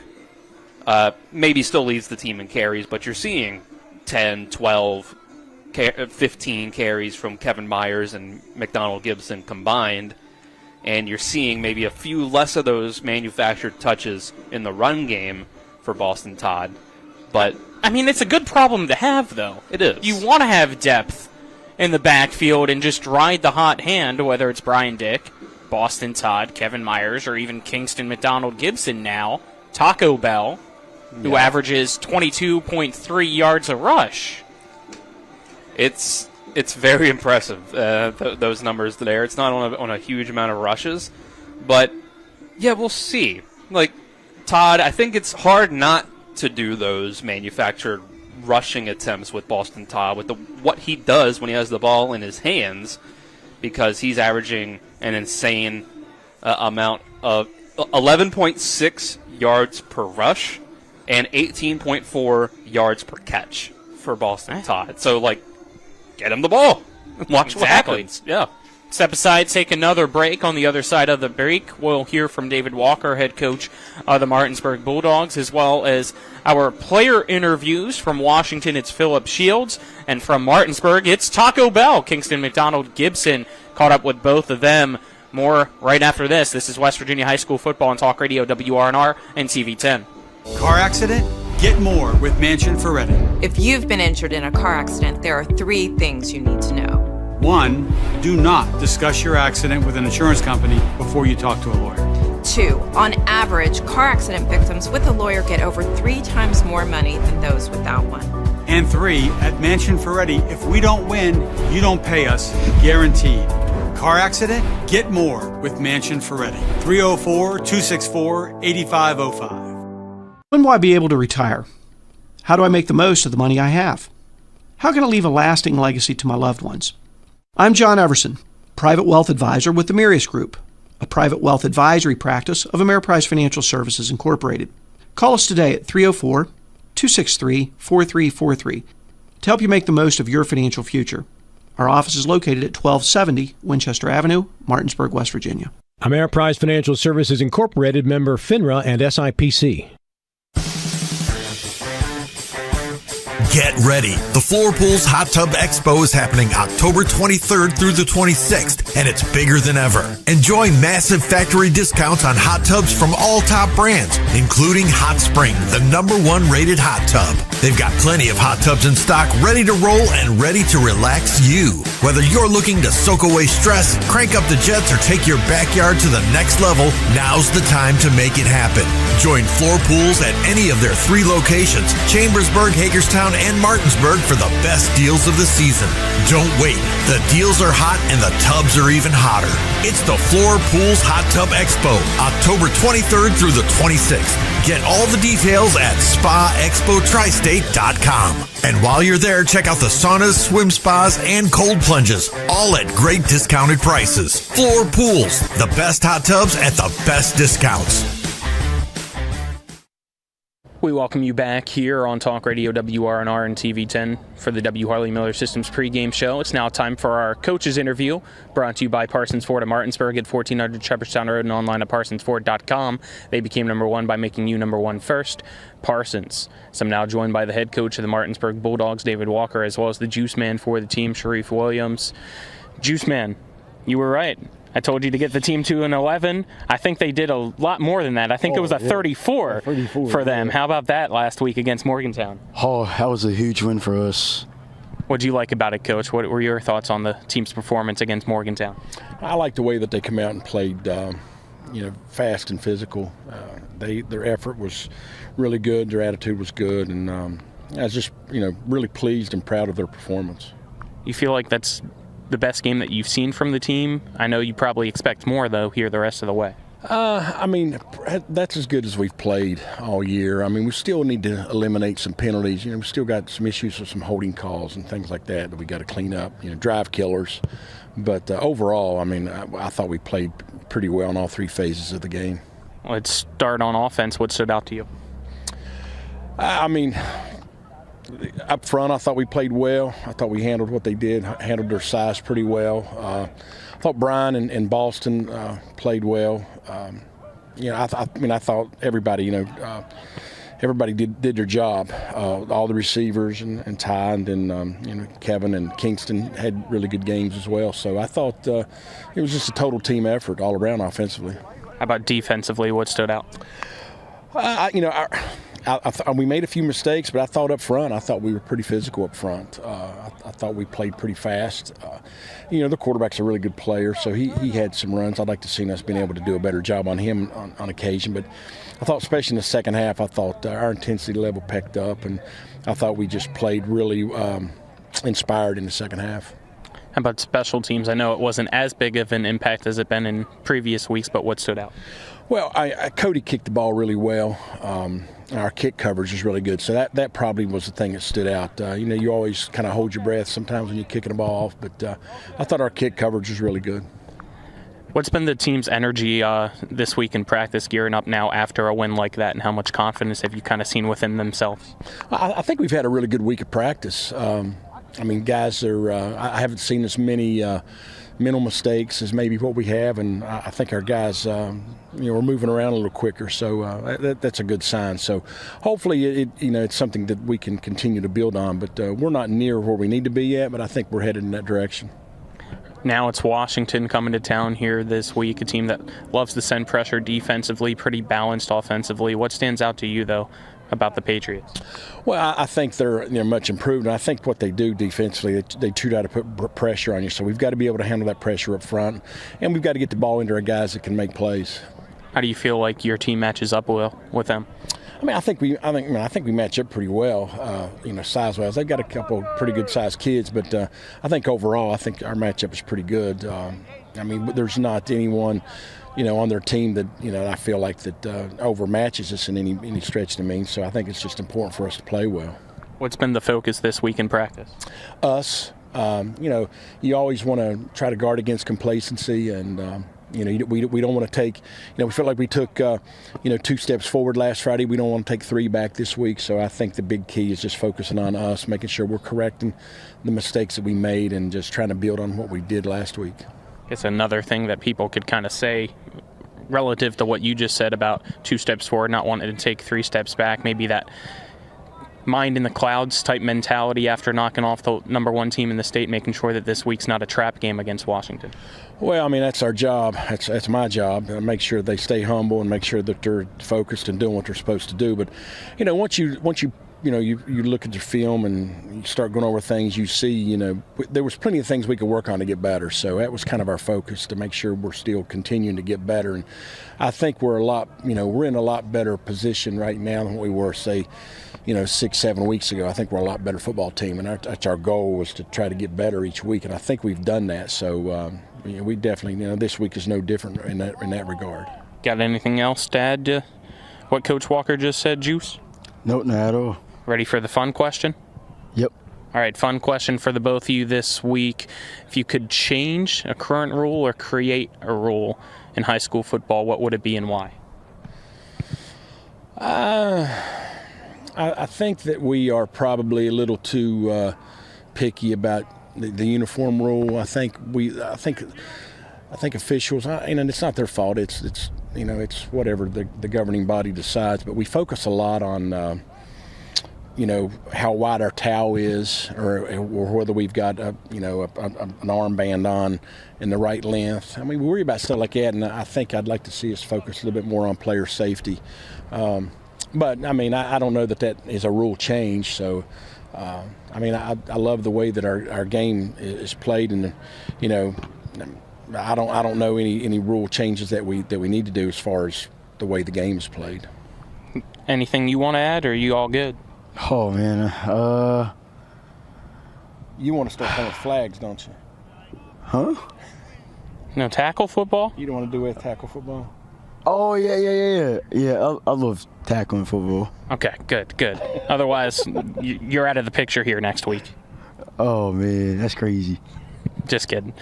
maybe still leads the team in carries, but you're seeing 10, 12, 15 carries from Kevin Myers and McDonald Gibson combined, and you're seeing maybe a few less of those manufactured touches in the run game for Boston Todd. But I mean, it's a good problem to have, though. It is. You want to have depth in the backfield and just ride the hot hand, whether it's Brian Dick, Boston Todd, Kevin Myers, or even Kingston McDonald Gibson now, Taco Bell, who averages 22.3 yards a rush. It's very impressive, those numbers there. It's not on a huge amount of rushes, but yeah, we'll see. Like Todd, I think it's hard not to do those manufactured rushing attempts with Boston Todd, with what he does when he has the ball in his hands, because he's averaging an insane amount of 11.6 yards per rush and 18.4 yards per catch for Boston Todd. So, like, get him the ball. Watch what happens. Yeah. Step aside, take another break. On the other side of the break, we'll hear from David Walker, head coach of the Martinsburg Bulldogs, as well as our player interviews. From Washington, it's Philip Shields, and from Martinsburg, it's Taco Bell. Kingston McDonald Gibson caught up with both of them. More right after this. This is West Virginia High School football on Talk Radio WRNR and TV10. Car accident? Get more with Mansion Ferretti. If you've been injured in a car accident, there are 3 things you need to know. 1, do not discuss your accident with an insurance company before you talk to a lawyer. 2, on average, car accident victims with a lawyer get over 3 times more money than those without one. And 3, at Mansion Ferretti, if we don't win, you don't pay us, guaranteed. Car accident? Get more with Mansion Ferretti. 304-264-8505. When will I be able to retire? How do I make the most of the money I have? How can I leave a lasting legacy to my loved ones? I'm John Everson, Private Wealth Advisor with the Mirius Group, a private wealth advisory practice of Ameriprise Financial Services Incorporated. Call us today at 304-263-4343 to help you make the most of your financial future. Our office is located at 1270 Winchester Avenue, Martinsburg, West Virginia. Ameriprise Financial Services Incorporated, member FINRA and SIPC. Get ready. The Floor Pools Hot Tub Expo is happening October 23rd through the 26th, and it's bigger than ever. Enjoy massive factory discounts on hot tubs from all top brands, including Hot Spring, the #1 rated hot tub. They've got plenty of hot tubs in stock, ready to roll and ready to relax you. Whether you're looking to soak away stress, crank up the jets, or take your backyard to the next level, now's the time to make it happen. Join Floor Pools at any of their 3 locations, Chambersburg, Hagerstown, and Martinsburg, for the best deals of the season. Don't wait. The deals are hot and the tubs are even hotter. It's the Floor Pools Hot Tub Expo, October 23rd through the 26th. Get all the details at SpaExpoTristate.com. And while you're there, check out the saunas, swim spas, and cold plunges, all at great discounted prices. Floor Pools, the best hot tubs at the best discounts. We welcome you back here on Talk Radio WRNR and TV10 for the W. Harley Miller Systems pregame show. It's now time for our coaches interview, brought to you by Parsons Ford of Martinsburg at 1400 Shepherdstown Road and online at parsonsford.com. They became #1 by making you #1 first, Parsons. So I'm now joined by the head coach of the Martinsburg Bulldogs, David Walker, as well as the juice man for the team, Sharif Williams. Juice man, you were right. I told you to get the team to an 11. I think they did a lot more than that. I think it was a 34 for them. How about that last week against Morgantown? Oh, that was a huge win for us. What did you like about it, Coach? What were your thoughts on the team's performance against Morgantown? I like the way that they come out and played, fast and physical. Their effort was really good. Their attitude was good, and I was just, really pleased and proud of their performance. You feel like that's the best game that you've seen from the team? I know you probably expect more, though, here the rest of the way. That's as good as we've played all year. We still need to eliminate some penalties. We still got some issues with some holding calls and things like that we got to clean up, drive killers. But overall, I thought we played pretty well in all 3 phases of the game. Let's start on offense. What stood out to you? Up front, I thought we played well. I thought we handled what they did, handled their size pretty well. I thought Brian and Boston played well. I thought everybody, everybody did their job. All the receivers and Ty and then Kevin and Kingston had really good games as well. So I thought it was just a total team effort all around offensively. How about defensively? What stood out? we made a few mistakes, but I thought up front, I thought we were pretty physical up front. I thought we played pretty fast. The quarterback's a really good player, so he had some runs. I'd like to see us being able to do a better job on him on occasion. But I thought, especially in the second half, I thought our intensity level picked up, and I thought we just played really inspired in the second half. How about special teams? I know it wasn't as big of an impact as it been in previous weeks, but what stood out? Well, Cody kicked the ball really well. Our kick coverage is really good, so that probably was the thing that stood out. You always kind of hold your breath sometimes when you're kicking the ball off, but I thought our kick coverage was really good. What's been the team's energy this week in practice, gearing up now after a win like that, and how much confidence have you kind of seen within themselves? I think we've had a really good week of practice. Guys are. I haven't seen as many mental mistakes as maybe what we have, and I think our guys, we're moving around a little quicker, so that's a good sign. So hopefully, it's something that we can continue to build on. But we're not near where we need to be yet, but I think we're headed in that direction. Now it's Washington coming to town here this week, a team that loves to send pressure defensively, pretty balanced offensively. What stands out to you, though, about the Patriots? Well, I think they're much improved, and I think what they do defensively, they try to put pressure on you. So we've got to be able to handle that pressure up front, and we've got to get the ball into our guys that can make plays. How do you feel like your team matches up well with them? I think we match up pretty well, size-wise. They've got a couple pretty good-sized kids, but I think overall, I think our matchup is pretty good. There's not anyone, on their team that I feel like that overmatches us in any stretch to me. So I think it's just important for us to play well. What's been the focus this week in practice? Us. You always want to try to guard against complacency, and we don't want to take. We felt like we took 2 steps forward last Friday. We don't want to take 3 back this week. So I think the big key is just focusing on us, making sure we're correcting the mistakes that we made, and just trying to build on what we did last week. It's another thing that people could kind of say relative to what you just said about 2 steps forward, not wanting to take 3 steps back. Maybe that mind in the clouds type mentality after knocking off the number 1 team in the state, making sure that this week's not a trap game against Washington. Well, that's our job. That's my job. Make sure they stay humble and make sure that they're focused and doing what they're supposed to do. But once you look at your film and you start going over things, you see, there was plenty of things we could work on to get better. So that was kind of our focus, to make sure we're still continuing to get better. And I think we're in a lot better position right now than what we were, say, 6-7 weeks ago. I think we're a lot better football team, and that's our goal, was to try to get better each week. And I think we've done that. So we definitely, this week is no different in that regard. Got anything else to add to what Coach Walker just said, Juice? Nope, not at all. Ready for the fun question? Yep. All right, fun question for the both of you this week. If you could change a current rule or create a rule in high school football, what would it be and why? I think that we are probably a little too picky about the uniform rule. I think officials, and it's not their fault. It's whatever the governing body decides. But we focus a lot on how wide our towel is, or whether we've got an armband on in the right length. We worry about stuff like that, and I think I'd like to see us focus a little bit more on player safety. But I don't know that is a rule change. So, I love the way that our game is played, and I don't know any rule changes that we need to do as far as the way the game is played. Anything you want to add, or are you all good? Oh man, you want to start playing flags, don't you? Huh? No tackle football? You don't want to do with tackle football? Oh yeah. I love tackling football. Okay, good. Otherwise, you're out of the picture here next week. Oh man, that's crazy. Just kidding.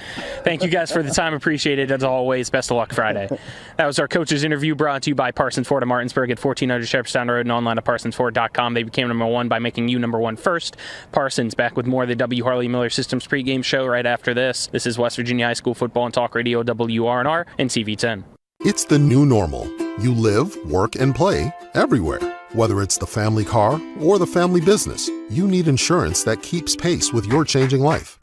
Thank you guys for the time. Appreciate it as always. Best of luck Friday. That was our coaches interview, brought to you by Parsons Ford of Martinsburg at 1400 Shepherdstown Road and online at parsonsford.com. They became number 1 by making you number 1 first. Parsons back with more of the W. Harley Miller Systems pregame show right after this. This is West Virginia High School Football and Talk Radio, WRNR and TV10. It's the new normal. You live, work, and play everywhere. Whether it's the family car or the family business, you need insurance that keeps pace with your changing life.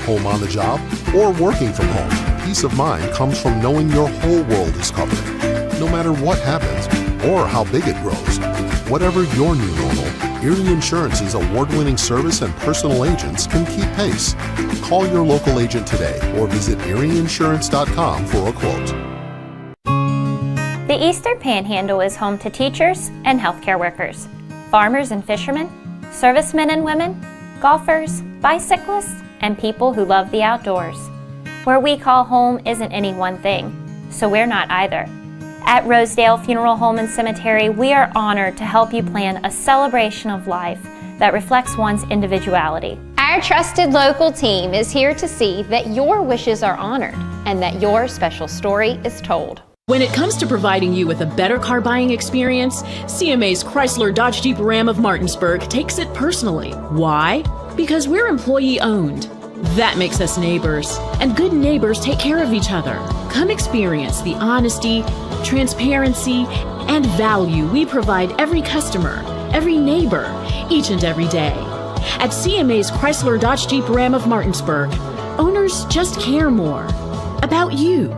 Home on the job or working from home, peace of mind comes from knowing your whole world is covered, no matter what happens or how big it grows. Whatever your new normal, Erie Insurance's award-winning service and personal agents can keep pace. Call your local agent today or visit erieinsurance.com for a quote. The Eastern Panhandle is home to teachers and healthcare workers, farmers and fishermen, servicemen and women, golfers, bicyclists, and people who love the outdoors. Where we call home isn't any one thing, so we're not either. At Rosedale Funeral Home and Cemetery, we are honored to help you plan a celebration of life that reflects one's individuality. Our trusted local team is here to see that your wishes are honored and that your special story is told. When it comes to providing you with a better car buying experience, CMA's Chrysler Dodge Jeep Ram of Martinsburg takes it personally. Why? Because we're employee owned. That makes us neighbors, and good neighbors take care of each other. Come experience the honesty, transparency, and value we provide every customer, every neighbor, each and every day. At CMA's Chrysler Dodge Jeep Ram of Martinsburg, owners just care more about you.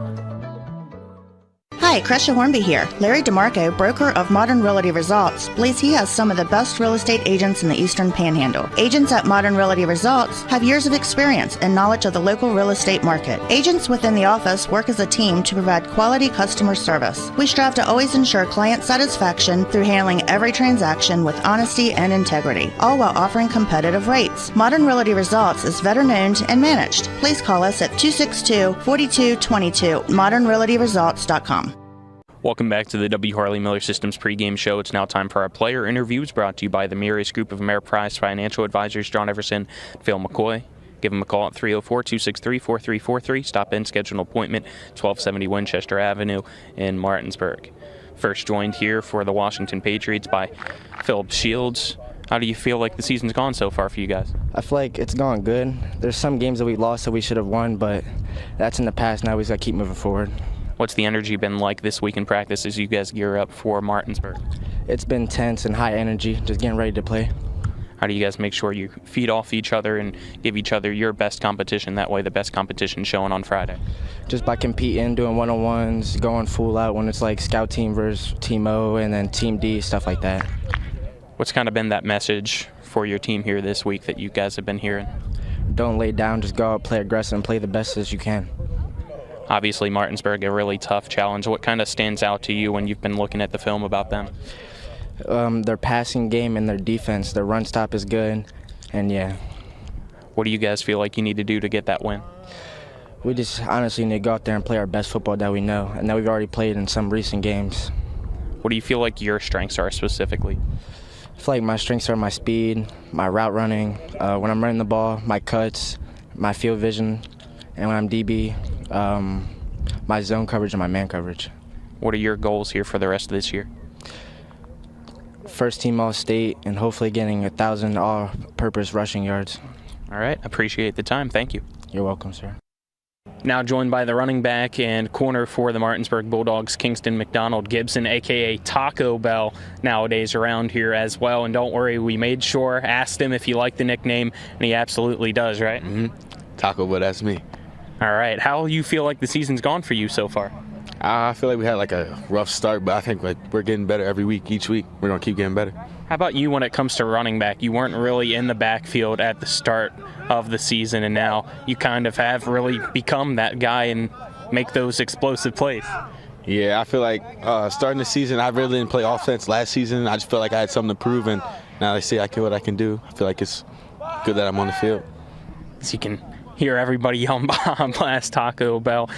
Hi, Crescia Hornby here. Larry DeMarco, broker of Modern Realty Results, believes he has some of the best real estate agents in the Eastern Panhandle. Agents at Modern Realty Results have years of experience and knowledge of the local real estate market. Agents within the office work as a team to provide quality customer service. We strive to always ensure client satisfaction through handling every transaction with honesty and integrity, all while offering competitive rates. Modern Realty Results is veteran-owned and managed. Please call us at 262-4222, modernrealtyresults.com. Welcome back to the W. Harley Miller Systems pregame show. It's now time for our player interviews, brought to you by the Mirius Group of Ameriprise Financial Advisors, John Everson, Phil McCoy. Give them a call at 304-263-4343. Stop in, schedule an appointment, 1270 Winchester Avenue in Martinsburg. First joined here for the Washington Patriots by Philip Shields. How do you feel like the season's gone so far for you guys? I feel like it's gone good. There's some games that we lost that we should have won, but that's in the past. Now we just got to keep moving forward. What's the energy been like this week in practice as you guys gear up for Martinsburg? It's been tense and high energy, just getting ready to play. How do you guys make sure you feed off each other and give each other your best competition? That way the best competition showing on Friday. Just by competing, doing one-on-ones, going full out when it's like scout team versus Team O and then Team D, stuff like that. What's kind of been that message for your team here this week that you guys have been hearing? Don't lay down, just go out, play aggressive, and play the best as you can. Obviously, Martinsburg, a really tough challenge. What kind of stands out to you when you've been looking at the film about them? Their passing game and their defense. Their run stop is good, and yeah. What do you guys feel like you need to do to get that win? We just honestly need to go out there and play our best football that we know, and that we've already played in some recent games. What do you feel like your strengths are specifically? I feel like my strengths are my speed, my route running, when I'm running the ball, my cuts, my field vision, and when I'm DB, my zone coverage and my man coverage. What are your goals here for the rest of this year? First team All-State and hopefully getting 1,000 all-purpose rushing yards. All right, appreciate the time. Thank you. You're welcome, sir. Now joined by the running back and corner for the Martinsburg Bulldogs, Kingston McDonald Gibson, a.k.a. Taco Bell, nowadays around here as well. And don't worry, we made sure, asked him if he liked the nickname, and he absolutely does, right? Mm-hmm. Taco Bell, that's me. All right. How do you feel like the season's gone for you so far? I feel like we had like a rough start, but I think like we're getting better every week, each week. We're going to keep getting better. How about you when it comes to running back? You weren't really in the backfield at the start of the season, and now you kind of have really become that guy and make those explosive plays. Yeah, I feel like starting the season, I really didn't play offense last season. I just felt like I had something to prove, and now they see I can what I can do. I feel like it's good that I'm on the field. So you can hear everybody yelling behind blast Taco Bell.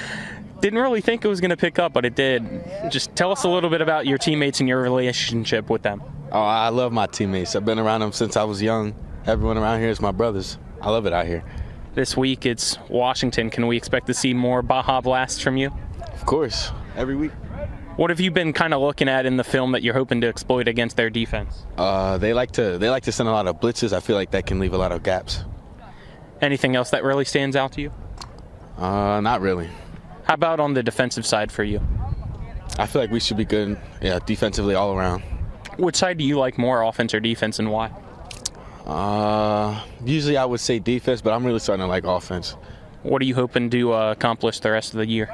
Didn't really think it was going to pick up, but it did. Just tell us a little bit about your teammates and your relationship with them. Oh, I love my teammates. I've been around them since I was young. Everyone around here is my brothers. I love it out here. This week it's Washington. Can we expect to see more Baja Blasts from you? Of course, every week. What have you been kind of looking at in the film that you're hoping to exploit against their defense? They like to send a lot of blitzes. I feel like that can leave a lot of gaps. Anything else that really stands out to you? Not really. How about on the defensive side for you? I feel like we should be good, defensively all around. Which side do you like more, offense or defense, and why? Usually I would say defense, but I'm really starting to like offense. What are you hoping to accomplish the rest of the year?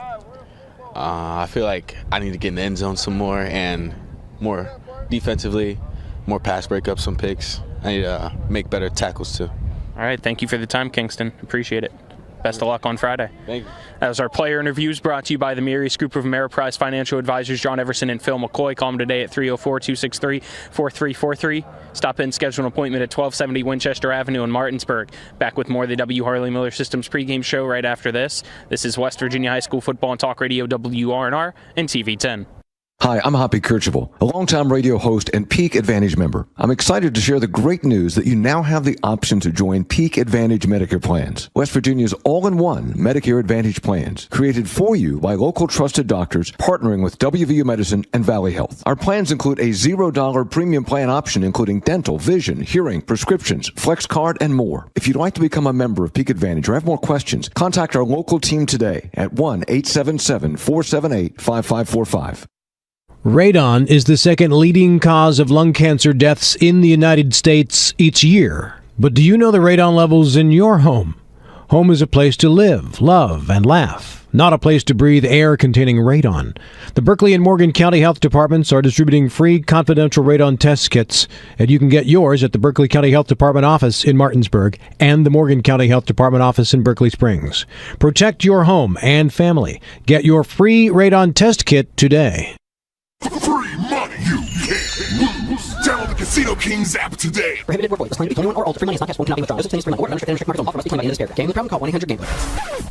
I feel like I need to get in the end zone some more and more defensively. more pass breakups, some picks. I need to make better tackles too. All right, thank you for the time, Kingston. Appreciate it. Best of luck on Friday. Thank you. As our player interviews brought to you by the Mirius Group of Ameriprise Financial Advisors, John Everson and Phil McCoy. Call them today at 304-263-4343. Stop in, schedule an appointment at 1270 Winchester Avenue in Martinsburg. Back with more of the W. Harley Miller Systems pregame show right after this. This is West Virginia High School Football and Talk Radio WRNR and TV 10. Hi, I'm Hoppy Kirchhoff, a longtime radio host and Peak Advantage member. I'm excited to share the great news that you now have the option to join Peak Advantage Medicare plans, West Virginia's all-in-one Medicare Advantage plans, created for you by local trusted doctors partnering with WVU Medicine and Valley Health. Our plans include a $0 premium plan option including dental, vision, hearing, prescriptions, flex card, and more. If you'd like to become a member of Peak Advantage or have more questions, contact our local team today at 1-877-478-5545. Radon is the second leading cause of lung cancer deaths in the United States each year. But do you know the radon levels in your home? Home is a place to live, love, and laugh, not a place to breathe air containing radon. The Berkeley and Morgan County Health Departments are distributing free confidential radon test kits, and you can get yours at the Berkeley County Health Department office in Martinsburg and the Morgan County Health Department office in Berkeley Springs. Protect your home and family. Get your free radon test kit today. Free money you can't lose. Download the Casino Kings app today. Prohibited word play. Must claim to be 21 or older. Free money is not cash. Will cannot be withdrawn. This obtains free money or unrestricted market on authorized markets on. Gambling problem? Call 1-800-GAMBLER.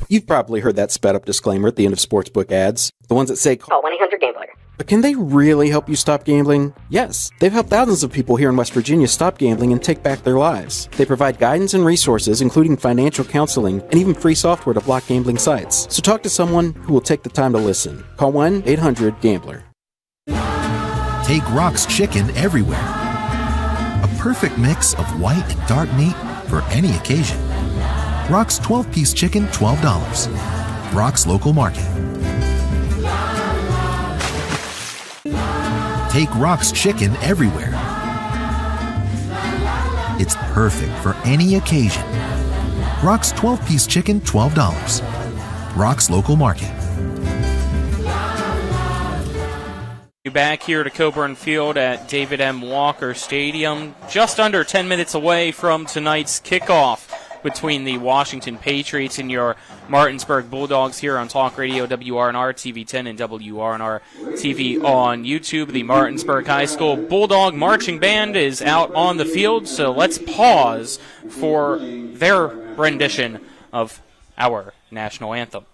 You've probably heard that sped up disclaimer at the end of sportsbook ads. The ones that say, call 1-800-GAMBLER. But can they really help you stop gambling? Yes. They've helped thousands of people here in West Virginia stop gambling and take back their lives. They provide guidance and resources, including financial counseling and even free software to block gambling sites. So talk to someone who will take the time to listen. Call 1-800-GAMBLER. Take Rock's Chicken everywhere. A perfect mix of white and dark meat for any occasion. Rock's 12-piece chicken, $12. Rock's Local Market. Take Rock's Chicken everywhere. It's perfect for any occasion. Rock's 12-piece chicken, $12. Rock's Local Market. Back here to Coburn Field at David M. Walker Stadium, just under 10 minutes away from tonight's kickoff between the Washington Patriots and your Martinsburg Bulldogs here on Talk Radio WRNR TV 10 and WRNR TV on YouTube. The Martinsburg High School Bulldog Marching Band is out on the field, so let's pause for their rendition of our national anthem.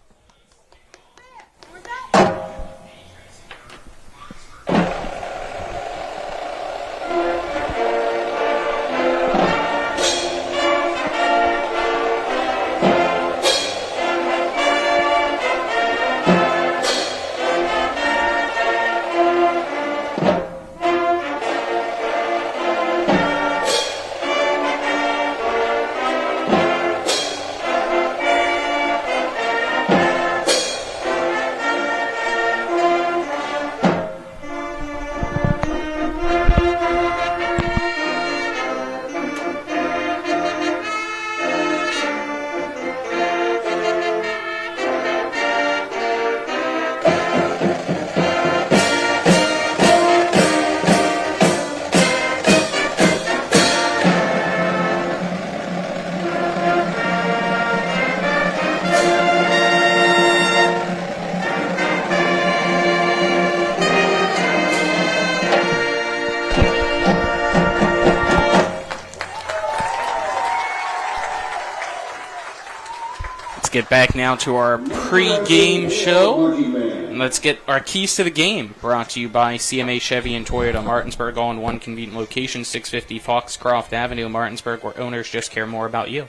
Get back now to our pre-game show. And let's get our keys to the game brought to you by CMA Chevy and Toyota Martinsburg, all in one convenient location, 650 Foxcroft Avenue, Martinsburg, where owners just care more about you.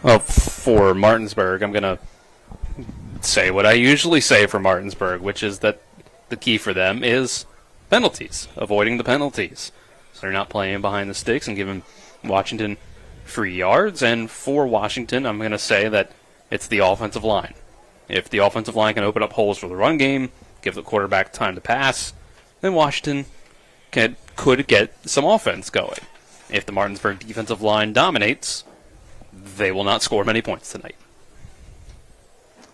Well, for Martinsburg, I'm going to say what I usually say for Martinsburg, which is that the key for them is penalties, avoiding the penalties. So they're not playing behind the sticks and giving Washington free yards. And for Washington, I'm going to say that it's the offensive line. If the offensive line can open up holes for the run game, give the quarterback time to pass, then Washington could get some offense going. If the Martinsburg defensive line dominates, they will not score many points tonight.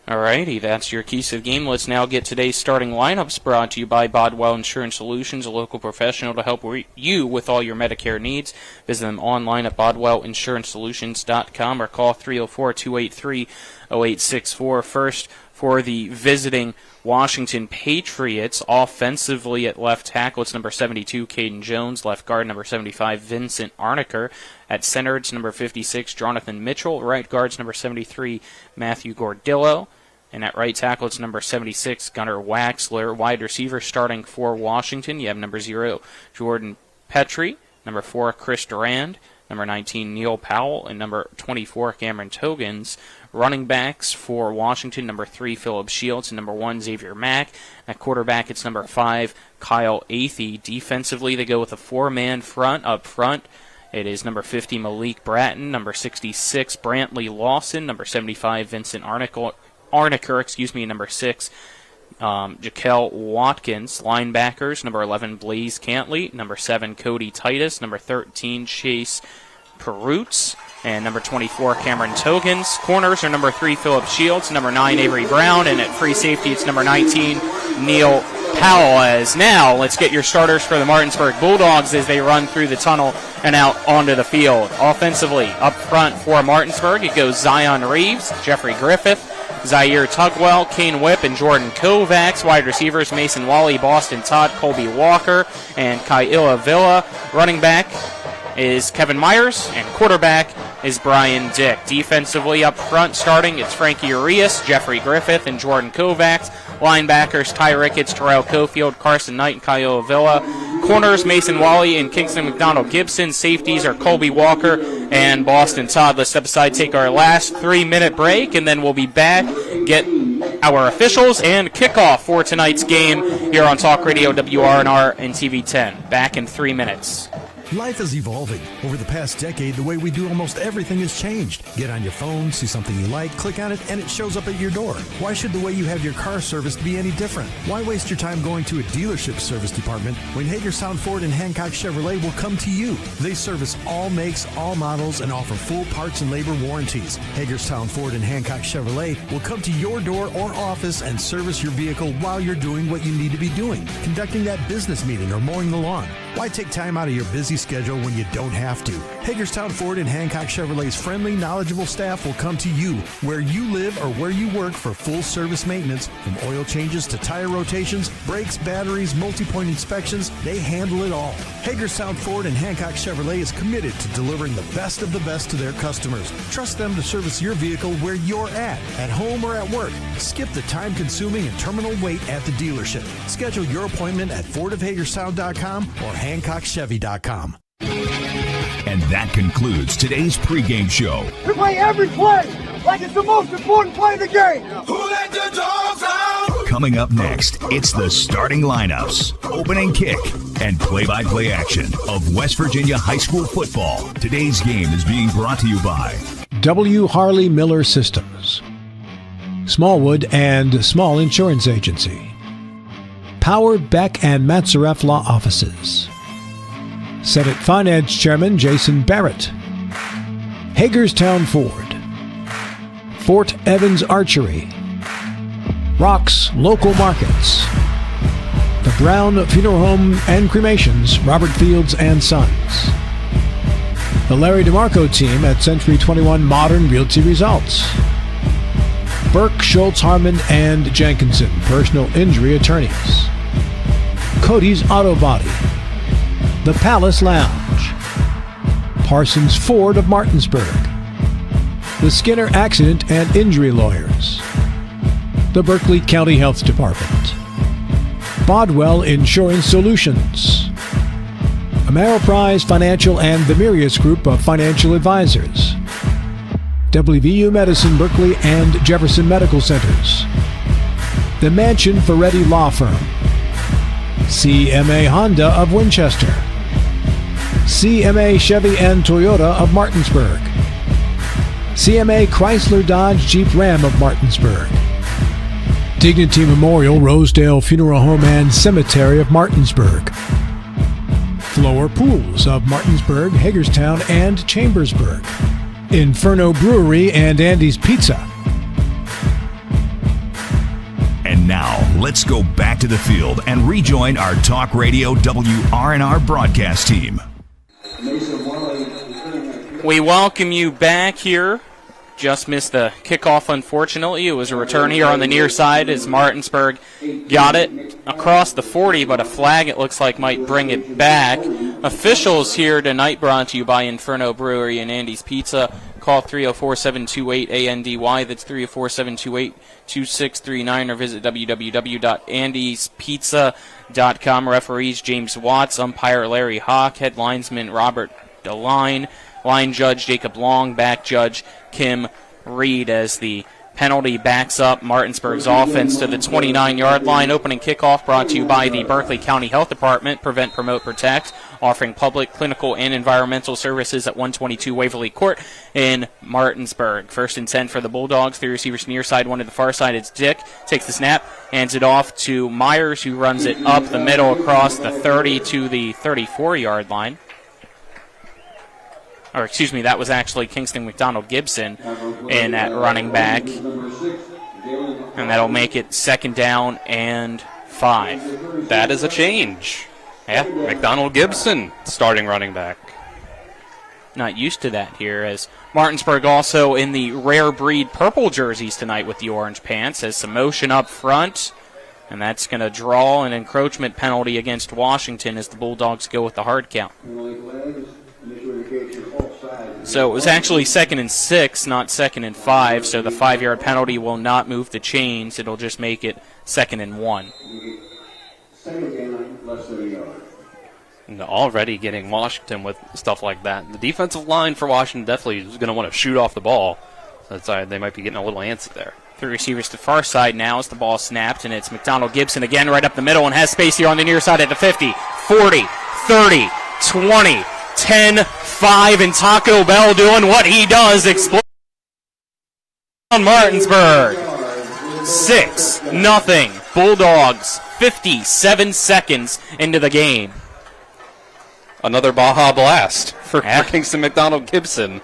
Alrighty, that's your keys to the game. Let's now get today's starting lineups, brought to you by Bodwell Insurance Solutions, a local professional to help you with all your Medicare needs. Visit them online at bodwellinsurancesolutions.com or call 304-283-0864. First, for the visiting Washington Patriots, offensively at left tackle, it's number 72, Caden Jones. Left guard, number 75, Vincent Arniker. At center, it's number 56, Jonathan Mitchell. Right guard's number 73, Matthew Gordillo. And at right tackle, it's number 76, Gunnar Waxler. Wide receiver starting for Washington, you have number 0, Jordan Petrie. Number 4, Chris Durand. Number 19, Neil Powell. And number 24, Cameron Togans. Running backs for Washington, number 3, Philip Shields. And number 1, Xavier Mack. At quarterback, it's number 5, Kyle Athey. Defensively, they go with a 4-man front up front. It is number 50, Malik Bratton. Number 66, Brantley Lawson. Number 75, Vincent Arniker, number 6, Jaquel Watkins. Linebackers, number 11, Blaze Cantley. Number 7, Cody Titus. Number 13, Chase Perutz. And number 24, Cameron Togans. Corners are number 3, Philip Shields. Number 9, Avery Brown. And at free safety, it's number 19, Neil Powell. As now, let's get your starters for the Martinsburg Bulldogs as they run through the tunnel and out onto the field. Offensively, up front for Martinsburg, it goes Zion Reeves, Jeffrey Griffith, Zaire Tugwell, Kane Whipp, and Jordan Kovacs. Wide receivers, Mason Wally, Boston Todd, Colby Walker, and Kaila Villa. Running back is Kevin Myers, and quarterback is Brian Dick. Defensively up front starting, it's Frankie Arias, Jeffrey Griffith, and Jordan Kovacs. Linebackers, Ty Ricketts, Terrell Cofield, Carson Knight, and Kaila Villa. Corners, Mason Wally and Kingston McDonald Gibson. Safeties are Colby Walker and Boston Todd. Let's step aside, take our last 3-minute break, and then we'll be back, get our officials, and kickoff for tonight's game here on Talk Radio WRNR and TV 10. Back in 3 minutes. Life is evolving. Over the past decade, the way we do almost everything has changed. Get on your phone, see something you like, click on it, and it shows up at your door. Why should the way you have your car serviced be any different? Why waste your time going to a dealership service department when Hagerstown Ford and Hancock Chevrolet will come to you? They service all makes, all models, and offer full parts and labor warranties. Hagerstown Ford and Hancock Chevrolet will come to your door or office and service your vehicle while you're doing what you need to be doing, conducting that business meeting or mowing the lawn. Why take time out of your busy schedule when you don't have to? Hagerstown Ford and Hancock Chevrolet's friendly, knowledgeable staff will come to you where you live or where you work for full service maintenance, from oil changes to tire rotations, brakes, batteries, multi-point inspections. They handle it all. Hagerstown Ford and Hancock Chevrolet is committed to delivering the best of the best to their customers. Trust them to service your vehicle where you're at home or at work. Skip the time-consuming and terminal wait at the dealership. Schedule your appointment at FordofHagerstown.com or HancockChevy.com. And that concludes today's pregame show. We play every play like it's the most important play of the game. Who let the dogs out? Coming up next, it's the starting lineups, opening kick, and play-by-play action of West Virginia high school football. Today's game is being brought to you by W. Harley Miller Systems, Smallwood and Small Insurance Agency, Power, Beck, and Matzaref Law Offices, Senate Finance Chairman Jason Barrett, Hagerstown Ford, Fort Evans Archery, Rocks Local Markets, the Brown Funeral Home and Cremations, Robert Fields and Sons, the Larry DeMarco team at Century 21 Modern Realty Results, Burke, Schultz, Harmon, and Jenkinson, personal injury attorneys, Cody's Auto Body, the Palace Lounge, Parsons Ford of Martinsburg, the Skinner Accident and Injury Lawyers, the Berkeley County Health Department, Bodwell Insurance Solutions, Ameriprise Financial and the Mirius Group of Financial Advisors, WVU Medicine Berkeley and Jefferson Medical Centers, the Mansion Ferretti Law Firm, CMA Honda of Winchester, CMA Chevy and Toyota of Martinsburg, CMA Chrysler Dodge Jeep Ram of Martinsburg, Dignity Memorial Rosedale Funeral Home and Cemetery of Martinsburg, Floor Pools of Martinsburg, Hagerstown, and Chambersburg, Inferno Brewery and Andy's Pizza, Let's go back to the field and rejoin our Talk Radio WRNR broadcast team. We welcome you back here. Just missed the kickoff, unfortunately. It was a return here on the near side as Martinsburg got it across the 40, but a flag, it looks like, might bring it back. Officials here tonight brought to you by Inferno Brewery and Andy's Pizza. Call 304-728-ANDY. That's 304-728-2639, or visit www.andyspizza.com. Referees James Watts, umpire Larry Hawk, head linesman Robert DeLine, line judge Jacob Long, back judge Kim Reed, as the penalty backs up Martinsburg's offense to the 29-yard line. Opening kickoff brought to you by the Berkeley County Health Department. Prevent, Promote, Protect, offering public, clinical, and environmental services at 122 Waverly Court in Martinsburg. 1st and 10 for the Bulldogs. 3 receivers near side, 1 to the far side. It's Dick. Takes the snap, hands it off to Myers, who runs it up the middle across the 30 to the 34-yard line. Or excuse me, that was actually Kingston McDonald Gibson in at running back. And that'll make it 2nd down and 5. That is a change. Yeah, McDonald Gibson starting running back. Not used to that here, as Martinsburg also in the rare breed purple jerseys tonight with the orange pants. Has some motion up front, and that's going to draw an encroachment penalty against Washington as the Bulldogs go with the hard count. So it was actually 2nd and 6, not 2nd and 5, so the 5-yard penalty will not move the chains. It'll just make it 2nd and 1. And already getting Washington with stuff like that. The defensive line for Washington definitely is going to want to shoot off the ball. So they might be getting a little antsy there. 3 receivers to the far side now as the ball snapped, and it's McDonald Gibson again right up the middle and has space here on the near side at the 50, 40, 30, 20, 10, 5, and Taco Bell doing what he does, explode on Martinsburg. 6-0. Bulldogs, 57 seconds into the game. Another Baja Blast for Kingston McDonald Gibson.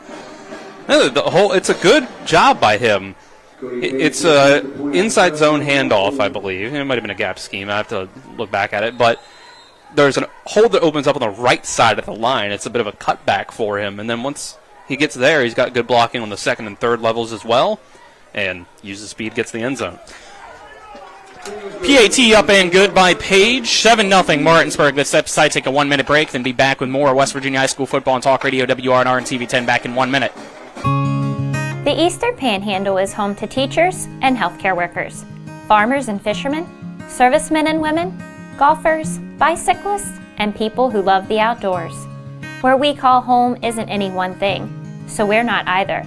It's a good job by him. It's a inside zone handoff, I believe. It might have been a gap scheme. I have to look back at it, but there's a hole that opens up on the right side of the line. It's a bit of a cutback for him. And then once he gets there, he's got good blocking on the 2nd and 3rd levels as well. And uses speed, gets the end zone. PAT up and good by Page. 7-0 Martinsburg. Let's step aside, take a 1-minute break, then be back with more West Virginia High School football on Talk Radio WRNR and TV10 back in 1 minute. The Eastern Panhandle is home to teachers and healthcare workers, farmers and fishermen, servicemen and women, golfers, bicyclists, and people who love the outdoors. Where we call home isn't any one thing, so we're not either.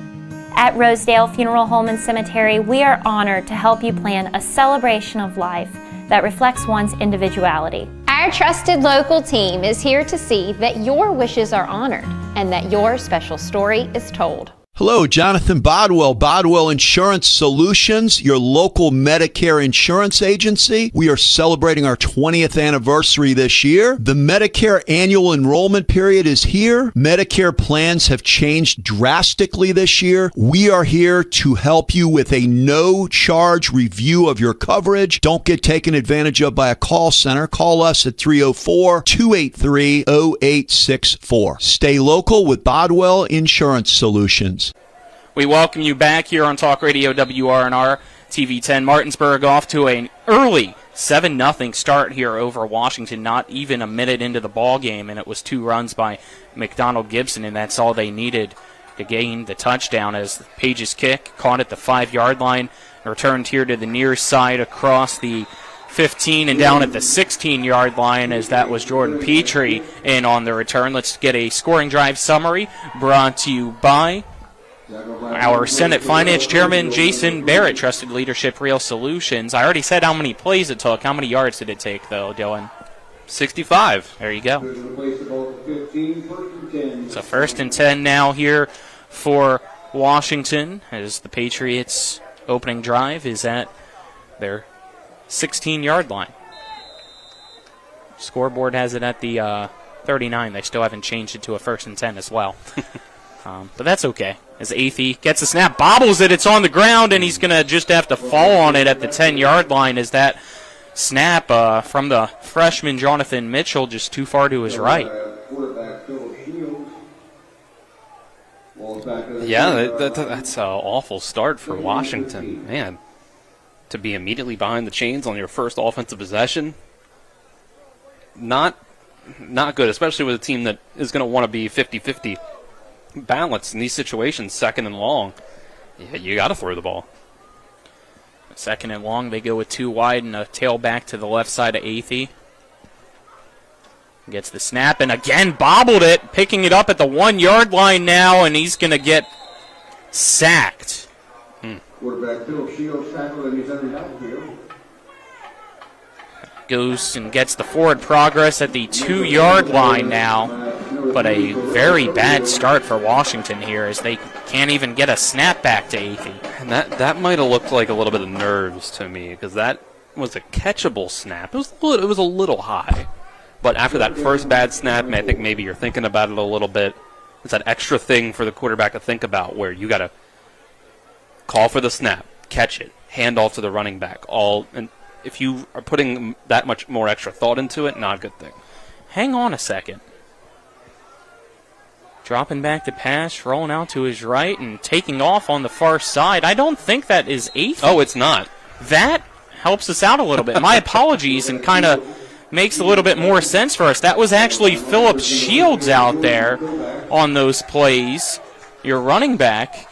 At Rosedale Funeral Home and Cemetery, we are honored to help you plan a celebration of life that reflects one's individuality. Our trusted local team is here to see that your wishes are honored and that your special story is told. Hello, Jonathan Bodwell, Bodwell Insurance Solutions, your local Medicare insurance agency. We are celebrating our 20th anniversary this year. The Medicare annual enrollment period is here. Medicare plans have changed drastically this year. We are here to help you with a no-charge review of your coverage. Don't get taken advantage of by a call center. Call us at 304-283-0864. Stay local with Bodwell Insurance Solutions. We welcome you back here on Talk Radio WRNR TV10. Martinsburg off to an early 7-0 start here over Washington, not even a minute into the ball game, and it was 2 runs by McDonald Gibson, and that's all they needed to gain the touchdown as Page's kick caught at the 5-yard line, returned here to the near side across the 15 and down at the 16-yard line as that was Jordan Petrie in on the return. Let's get a scoring drive summary brought to you by our Senate Finance Chairman, Jason Barrett, Trusted Leadership Real Solutions. I already said how many plays it took. How many yards did it take, though, Dylan? 65. There you go. So 1st and 10 now here for Washington as the Patriots' opening drive is at their 16-yard line. Scoreboard has it at the 39. They still haven't changed it to a 1st and 10 as well. But that's okay. As Athey gets the snap, bobbles it, it's on the ground, and he's going to just have to fall on it at the 10-yard line as that snap from the freshman Jonathan Mitchell, just too far to his right. Yeah, that's an awful start for Washington. Man, to be immediately behind the chains on your first offensive possession, not good, especially with a team that is going to want to be 50-50 balanced in these situations, second and long. Yeah, you got to throw the ball. Second and long, they go with 2 wide and a tailback to the left side of Athey. Gets the snap and again bobbled it, picking it up at the 1 yard line now, and he's going to get sacked. Quarterback Phil Shields tackled and he's under downfield. Goes and gets the forward progress at the 2 yard line now, but a very bad start for Washington here as they can't even get a snap back to Athey. And that might have looked like a little bit of nerves to me, because that was a catchable snap. It was a little high. But after that first bad snap, I think maybe you're thinking about it a little bit. It's that extra thing for the quarterback to think about where you got to call for the snap, catch it, hand off to the running back. And if you are putting that much more extra thought into it, not a good thing. Hang on a second. Dropping back to pass, rolling out to his right, and taking off on the far side. I don't think that is Athey. Oh, it's not. That helps us out a little bit. My apologies, and kind of makes a little bit more sense for us. That was actually Philip Shields out there on those plays. Your running back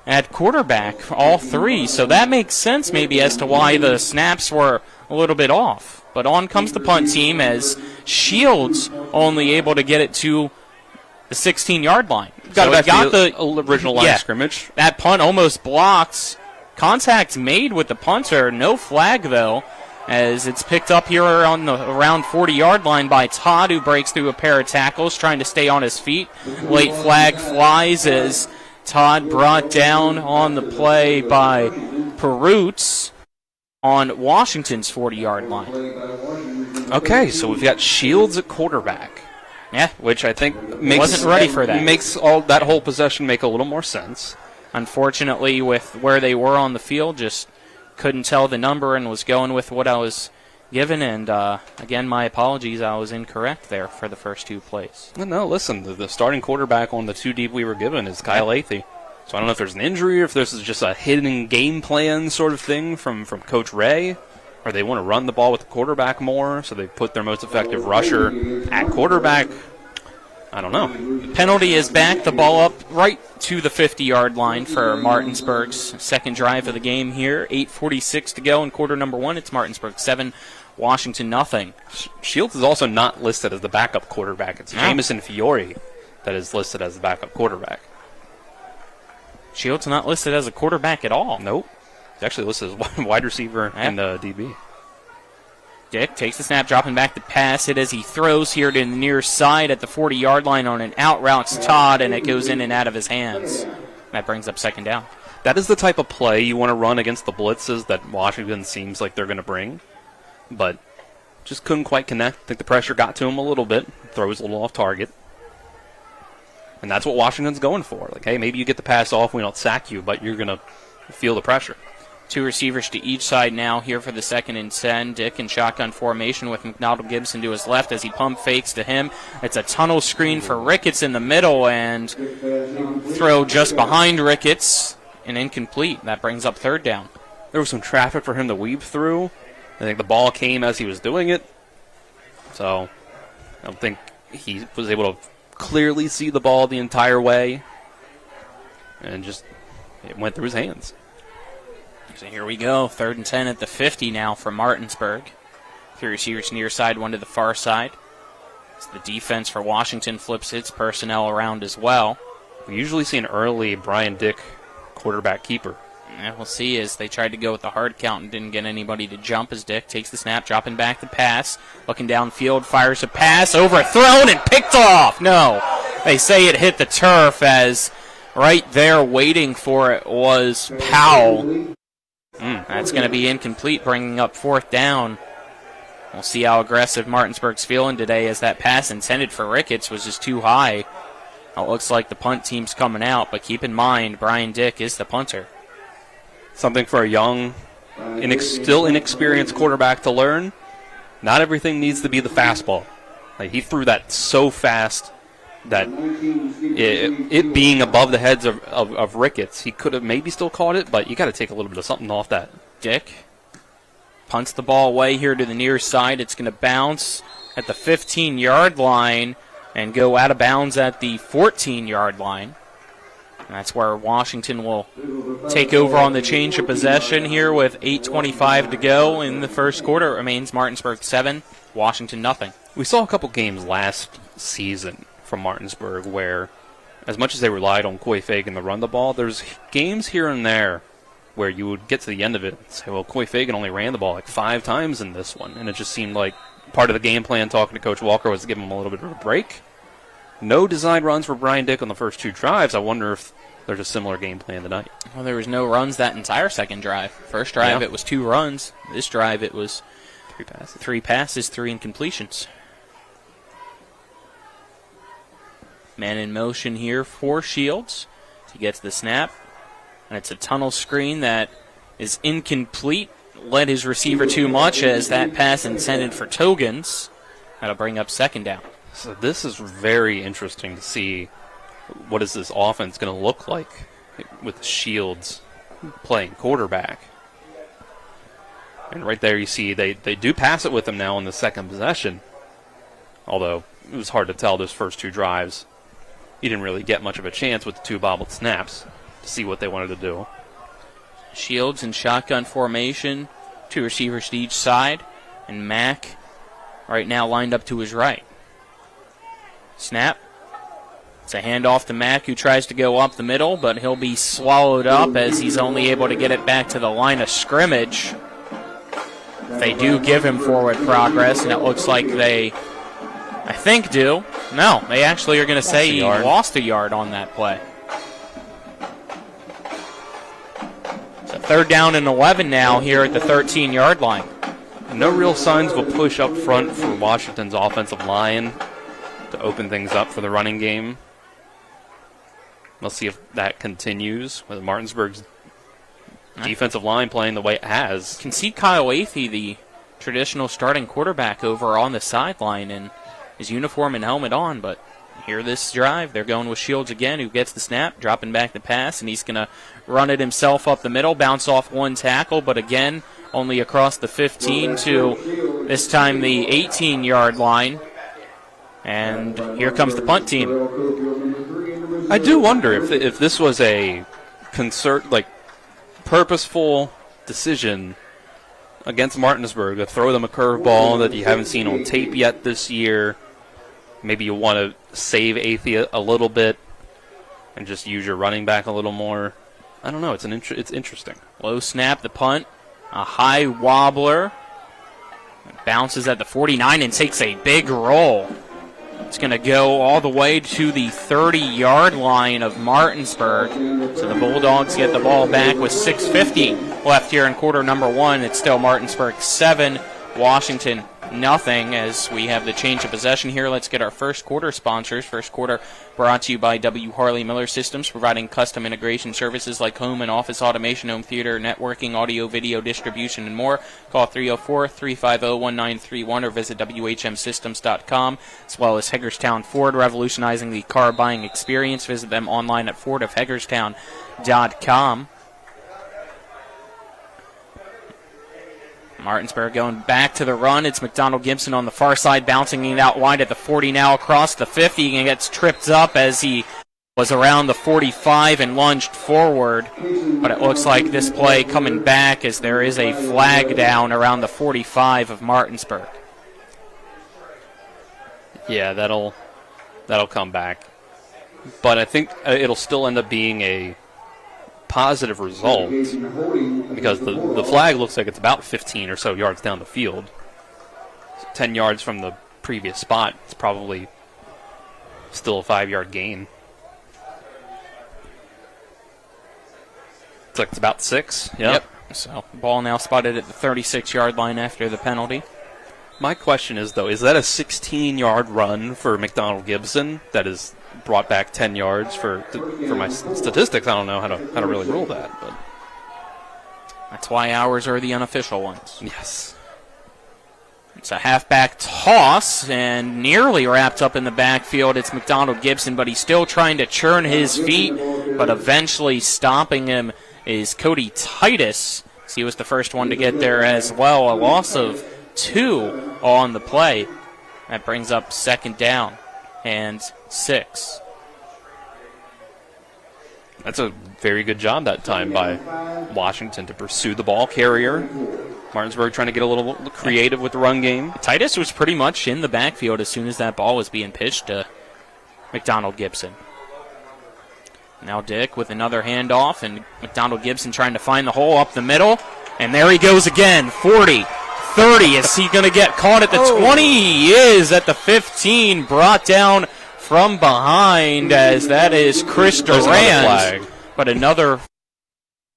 at quarterback, all 3. So that makes sense maybe as to why the snaps were a little bit off. But on comes the punt team as Shields only able to get it to the 16-yard line. Got the original line of scrimmage. That punt almost blocked. Contact made with the punter. No flag, though, as it's picked up here on the around 40-yard line by Todd, who breaks through a pair of tackles, trying to stay on his feet. Late flag flies as Todd brought down on the play by Patriots on Washington's 40-yard line. Okay, so we've got Shields at quarterback. Yeah, which I think wasn't ready for that. Makes all that whole possession make a little more sense. Unfortunately, with where they were on the field, just couldn't tell the number and was going with what I was given. And again, my apologies, I was incorrect there for the first 2 plays. No, listen, the starting quarterback on the 2 deep we were given is Kyle Athey. So I don't know if there's an injury or if this is just a hidden game plan sort of thing from Coach Ray, or they want to run the ball with the quarterback more, so they put their most effective rusher at quarterback. I don't know. Penalty is back. The ball up right to the 50-yard line for Martinsburg's second drive of the game here. 8:46 to go in quarter number 1. It's Martinsburg 7, Washington nothing. Shields is also not listed as the backup quarterback. It's Jamison Fiore that is listed as the backup quarterback. Shields not listed as a quarterback at all. Nope. He's actually listed as wide receiver and DB. Dick takes the snap, dropping back to pass it as he throws here to the near side at the 40-yard line on an out route to Todd, and it goes in and out of his hands. That brings up second down. That is the type of play you want to run against the blitzes that Washington seems like they're going to bring, but just couldn't quite connect. I think the pressure got to him a little bit. Throws a little off target. And that's what Washington's going for. Like, hey, maybe you get the pass off, we don't sack you, but you're going to feel the pressure. 2 receivers to each side now here for the 2nd and 10. Dick in shotgun formation with McDonald Gibson to his left as he pump fakes to him. It's a tunnel screen for Ricketts in the middle, and throw just behind Ricketts and incomplete. That brings up third down. There was some traffic for him to weave through. I think the ball came as he was doing it. So I don't think he was able to clearly see the ball the entire way. And just it went through his hands. So here we go, 3rd and 10 at the 50 now for Martinsburg. 3 receivers near side, 1 to the far side. As the defense for Washington flips its personnel around as well. We usually see an early Brian Dick quarterback keeper. Yeah, we'll see as they tried to go with the hard count and didn't get anybody to jump as Dick takes the snap, dropping back the pass. Looking downfield, fires a pass, overthrown and picked off. No, they say it hit the turf as right there waiting for it was Powell. That's going to be incomplete, bringing up 4th down. We'll see how aggressive Martinsburg's feeling today as that pass intended for Ricketts was just too high. It looks like the punt team's coming out, but keep in mind, Brian Dick is the punter. Something for a young still inexperienced quarterback to learn. Not everything needs to be the fastball. Like, he threw that so fast that it being above the heads of Ricketts, he could have maybe still caught it, but you got to take a little bit of something off that. Dick punts the ball away here to the near side. It's going to bounce at the 15-yard line and go out of bounds at the 14-yard line. And that's where Washington will take over on the change of possession here with 8:25 to go in the first quarter. It remains Martinsburg 7, Washington nothing. We saw a couple games last season from Martinsburg where, as much as they relied on Coy Fagan to run the ball, there's games here and there where you would get to the end of it and say, well, Coy Fagan only ran the ball like 5 times in this one. And it just seemed like part of the game plan talking to Coach Walker was to give him a little bit of a break. No design runs for Brian Dick on the first 2 drives. I wonder if there's a similar game plan tonight. Well, there was no runs that entire second drive. First drive, It was 2 runs. This drive, it was 3 passes, 3 incompletions. Man in motion here for Shields. He gets the snap, and it's a tunnel screen that is incomplete. Led his receiver too much as that pass intended for Togans. That'll bring up second down. So this is very interesting to see what is this offense going to look like with Shields playing quarterback. And right there you see they do pass it with him now in the second possession. Although it was hard to tell those first 2 drives. He didn't really get much of a chance with the 2 bobbled snaps to see what they wanted to do. Shields in shotgun formation, 2 receivers to each side, and Mack right now lined up to his right. Snap. It's a handoff to Mack, who tries to go up the middle, but he'll be swallowed up as he's only able to get it back to the line of scrimmage. They do give him forward progress, and it looks like they, I think, do. No, they actually are going to say he lost a yard on that play. So 3rd down and 11 now here at the 13-yard line. No real signs of a push up front for Washington's offensive line to open things up for the running game. We'll see if that continues with Martinsburg's defensive line playing the way it has. Can see Kyle Athey, the traditional starting quarterback, over on the sideline in his uniform and helmet on, but here this drive, they're going with Shields again, who gets the snap, dropping back the pass, and he's going to run it himself up the middle, bounce off 1 tackle, but again, only across the 15 to this time the 18-yard line. And here comes the punt team. I do wonder if this was a purposeful decision against Martinsburg to throw them a curveball that you haven't seen on tape yet this year. Maybe you want to save Athey a little bit and just use your running back a little more. I don't know. It's interesting. Low snap, the punt, a high wobbler. It bounces at the 49 and takes a big roll. It's going to go all the way to the 30-yard line of Martinsburg. So the Bulldogs get the ball back with 6:50 left here in quarter number 1. It's still Martinsburg 7, Washington nothing, as we have the change of possession here. Let's get our first quarter sponsors. First quarter brought to you by W. Harley Miller Systems, providing custom integration services like home and office automation, home theater, networking, audio, video distribution, and more. Call 304-350-1931 or visit WHMsystems.com, as well as Hagerstown Ford, revolutionizing the car buying experience. Visit them online at fordofhagerstown.com. Martinsburg going back to the run. It's McDonald Gibson on the far side, bouncing it out wide at the 40 now across the 50, and gets tripped up as he was around the 45 and lunged forward. But it looks like this play coming back as there is a flag down around the 45 of Martinsburg. Yeah, that'll come back. But I think it'll still end up being a positive result because the flag looks like it's about 15 or so yards down the field. So 10 yards from the previous spot. It's probably still a 5-yard gain. It's like it's about 6. Yep. So ball now spotted at the 36-yard line after the penalty. My question is, though, is that a 16-yard run for McDonald Gibson that is brought back 10 yards for my statistics? I don't know how to really rule that. But That's why ours are the unofficial ones. Yes. It's a halfback toss and nearly wrapped up in the backfield. It's McDonald Gibson, but he's still trying to churn his feet, but eventually stopping him is Cody Titus. So he was the first one to get there as well. A loss of 2 on the play. That brings up 2nd down and 6. That's a very good job that time by Washington to pursue the ball carrier. Martinsburg trying to get a little creative with the run game. Titus was pretty much in the backfield as soon as that ball was being pitched to McDonald Gibson. Now Dick with another handoff, and McDonald Gibson trying to find the hole up the middle. And there he goes again, 40, 30. Is he going to get caught at the 20? He is at the 15, brought down from behind, as that is Chris Durant. But another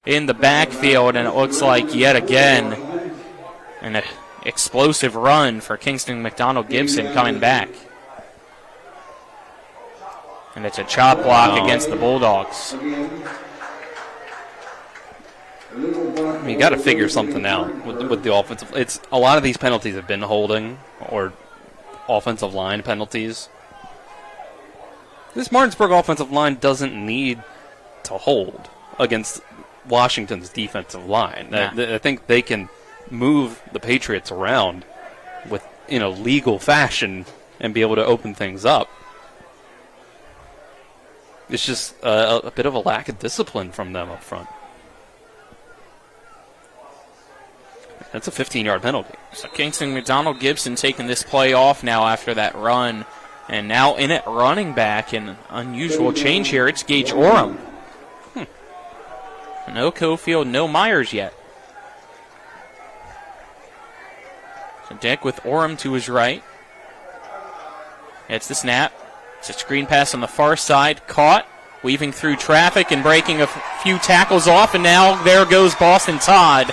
in the backfield, and it looks like yet again an explosive run for Kingston McDonald Gibson coming back. And it's a chop block against the Bulldogs. You got to figure something out with the offensive. It's a lot of these penalties have been holding or offensive line penalties. This Martinsburg offensive line doesn't need to hold against Washington's defensive line. Nah. I think they can move the Patriots around with legal fashion and be able to open things up. It's just a bit of a lack of discipline from them up front. That's a 15-yard penalty. So Kingston McDonald Gibson taking this play off now after that run. And now in it, running back, an unusual change here. It's Gage Orem. No Cofield, no Myers yet. So Dick with Orem to his right. It's the snap. It's a screen pass on the far side. Caught, weaving through traffic and breaking a few tackles off. And now there goes Boston Todd.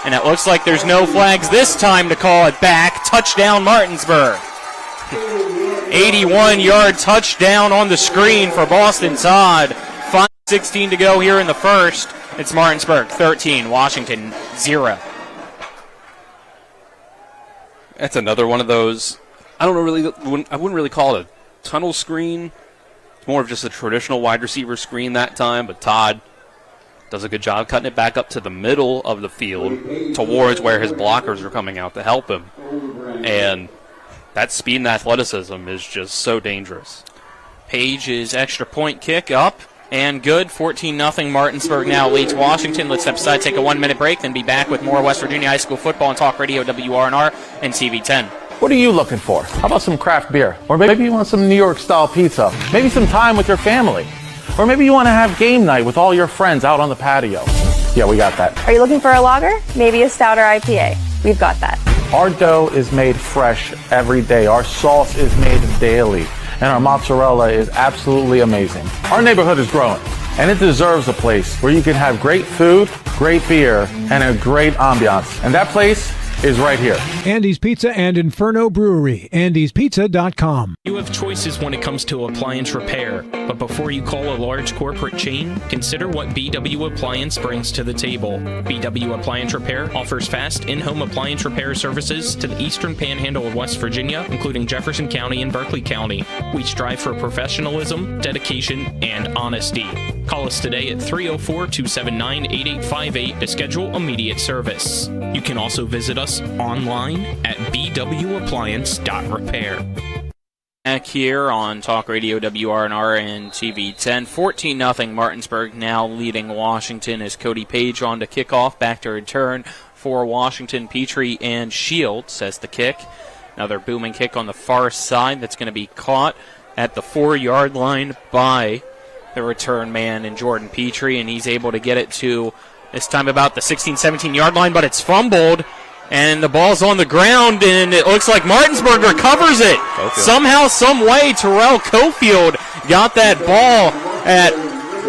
And it looks like there's no flags this time to call it back. Touchdown Martinsburg. 81-yard touchdown on the screen for Boston Todd. 5:16 to go here in the first. It's Martinsburg 13, Washington 0. That's another one of those. I wouldn't really call it a tunnel screen. It's more of just a traditional wide receiver screen that time. But Todd does a good job cutting it back up to the middle of the field towards where his blockers are coming out to help him. And that speed and athleticism is just so dangerous. Page's extra point kick up and good. 14-0. Martinsburg now leads Washington. Let's step aside, take a 1-minute break, then be back with more West Virginia High School football on Talk Radio WRNR and TV 10. What are you looking for? How about some craft beer? Or maybe you want some New York-style pizza. Maybe some time with your family. Or maybe you want to have game night with all your friends out on the patio. Yeah, we got that. Are you looking for a lager? Maybe a stout or IPA. We've got that. Our dough is made fresh every day. Our sauce is made daily. And our mozzarella is absolutely amazing. Our neighborhood is growing, and it deserves a place where you can have great food, great beer, and a great ambiance. And that place is right here. Andy's Pizza and Inferno Brewery. Andy'sPizza.com. You have choices when it comes to appliance repair, but before you call a large corporate chain, consider what BW Appliance brings to the table. BW Appliance Repair offers fast in-home appliance repair services to the eastern panhandle of West Virginia, including Jefferson County and Berkeley County. We strive for professionalism, dedication, and honesty. Call us today at 304-279-8858 to schedule immediate service. You can also visit us online at bwappliance.repair. Back here on Talk Radio WRNR and TV 10. 14-0 Martinsburg now leading Washington as Cody Page on to kickoff. Back to return for Washington. Petrie and Shields as the kick. Another booming kick on the far side that's going to be caught at the 4-yard line by the return man in Jordan Petrie, and he's able to get it to this time about the 16-17 yard line, but it's fumbled. And the ball's on the ground, and it looks like Martinsburg recovers it. Somehow, some way, Terrell Cofield got that ball at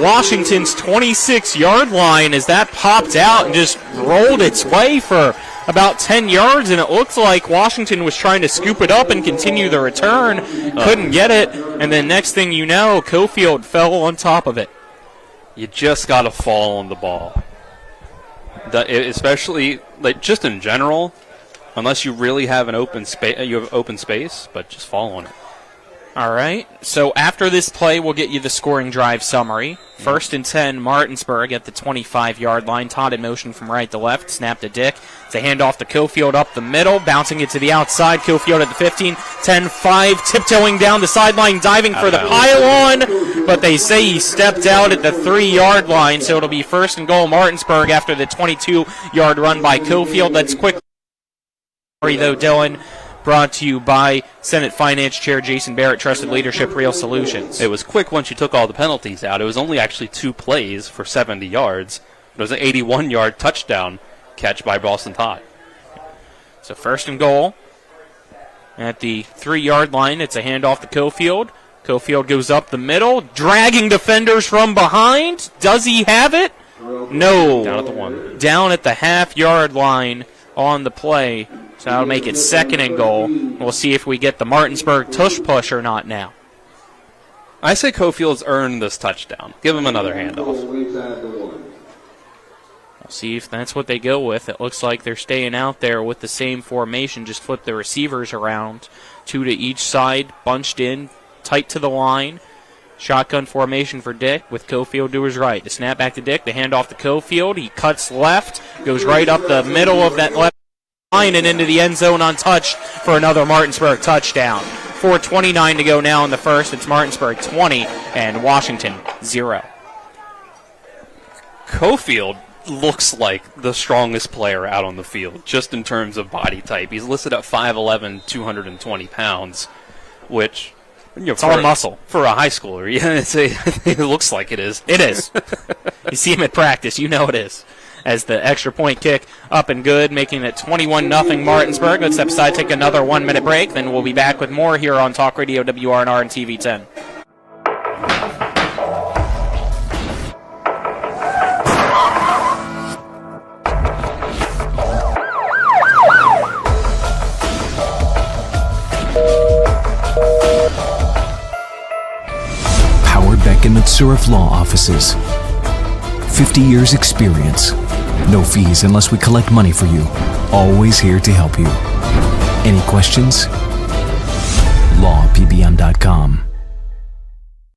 Washington's 26-yard line as that popped out and just rolled its way for about 10 yards, and it looks like Washington was trying to scoop it up and continue the return. Couldn't get it, and then next thing you know, Cofield fell on top of it. You just got to fall on the ball. Especially, like, just in general, unless you really have an open space, you have open space, but just following it. All right, so after this play, we'll get you the scoring drive summary. 1st and 10, Martinsburg at the 25-yard line. Todd in motion from right to left, snap to Dick. It's a handoff to Cofield up the middle, bouncing it to the outside. Cofield at the 15, 10-5, tiptoeing down the sideline, diving for the pylon, but they say he stepped out at the 3-yard line, so it'll be 1st and goal Martinsburg after the 22-yard run by Cofield. That's quick, though, Dylan. Brought to you by Senate Finance Chair Jason Barrett, Trusted Leadership, Real Solutions. It was quick once you took all the penalties out. It was only actually 2 plays for 70 yards. It was an 81-yard touchdown catch by Boston Todd. So 1st and goal at the 3-yard line. It's a handoff to Cofield. Cofield goes up the middle, dragging defenders from behind. Does he have it? No. Down at the 1. Down at the half-yard line on the play. So that'll make it 2nd and goal. We'll see if we get the Martinsburg tush push or not now. I say Cofield's earned this touchdown. Give him another handoff. We'll see if that's what they go with. It looks like they're staying out there with the same formation. Just flip the receivers around. 2 to each side, bunched in, tight to the line. Shotgun formation for Dick with Cofield to his right. The snap back to Dick, the handoff to Cofield. He cuts left, goes right up the middle of that left line and into the end zone untouched for another Martinsburg touchdown. 4:29 to go now in the first. It's Martinsburg 20 and Washington 0. Cofield looks like the strongest player out on the field, just in terms of body type. He's listed at 5'11", 220 pounds, which... it's all muscle. For a high schooler, yeah, it looks like it is. It is. You see him at practice, you know it is. As the extra point kick up and good, making it 21-0 Martinsburg. Let's step aside, take another 1-minute break, then we'll be back with more here on Talk Radio WRNR and TV 10. Beck and Matsurif Law Offices. 50 years experience. No fees unless we collect money for you. Always here to help you. Any questions? lawpbm.com.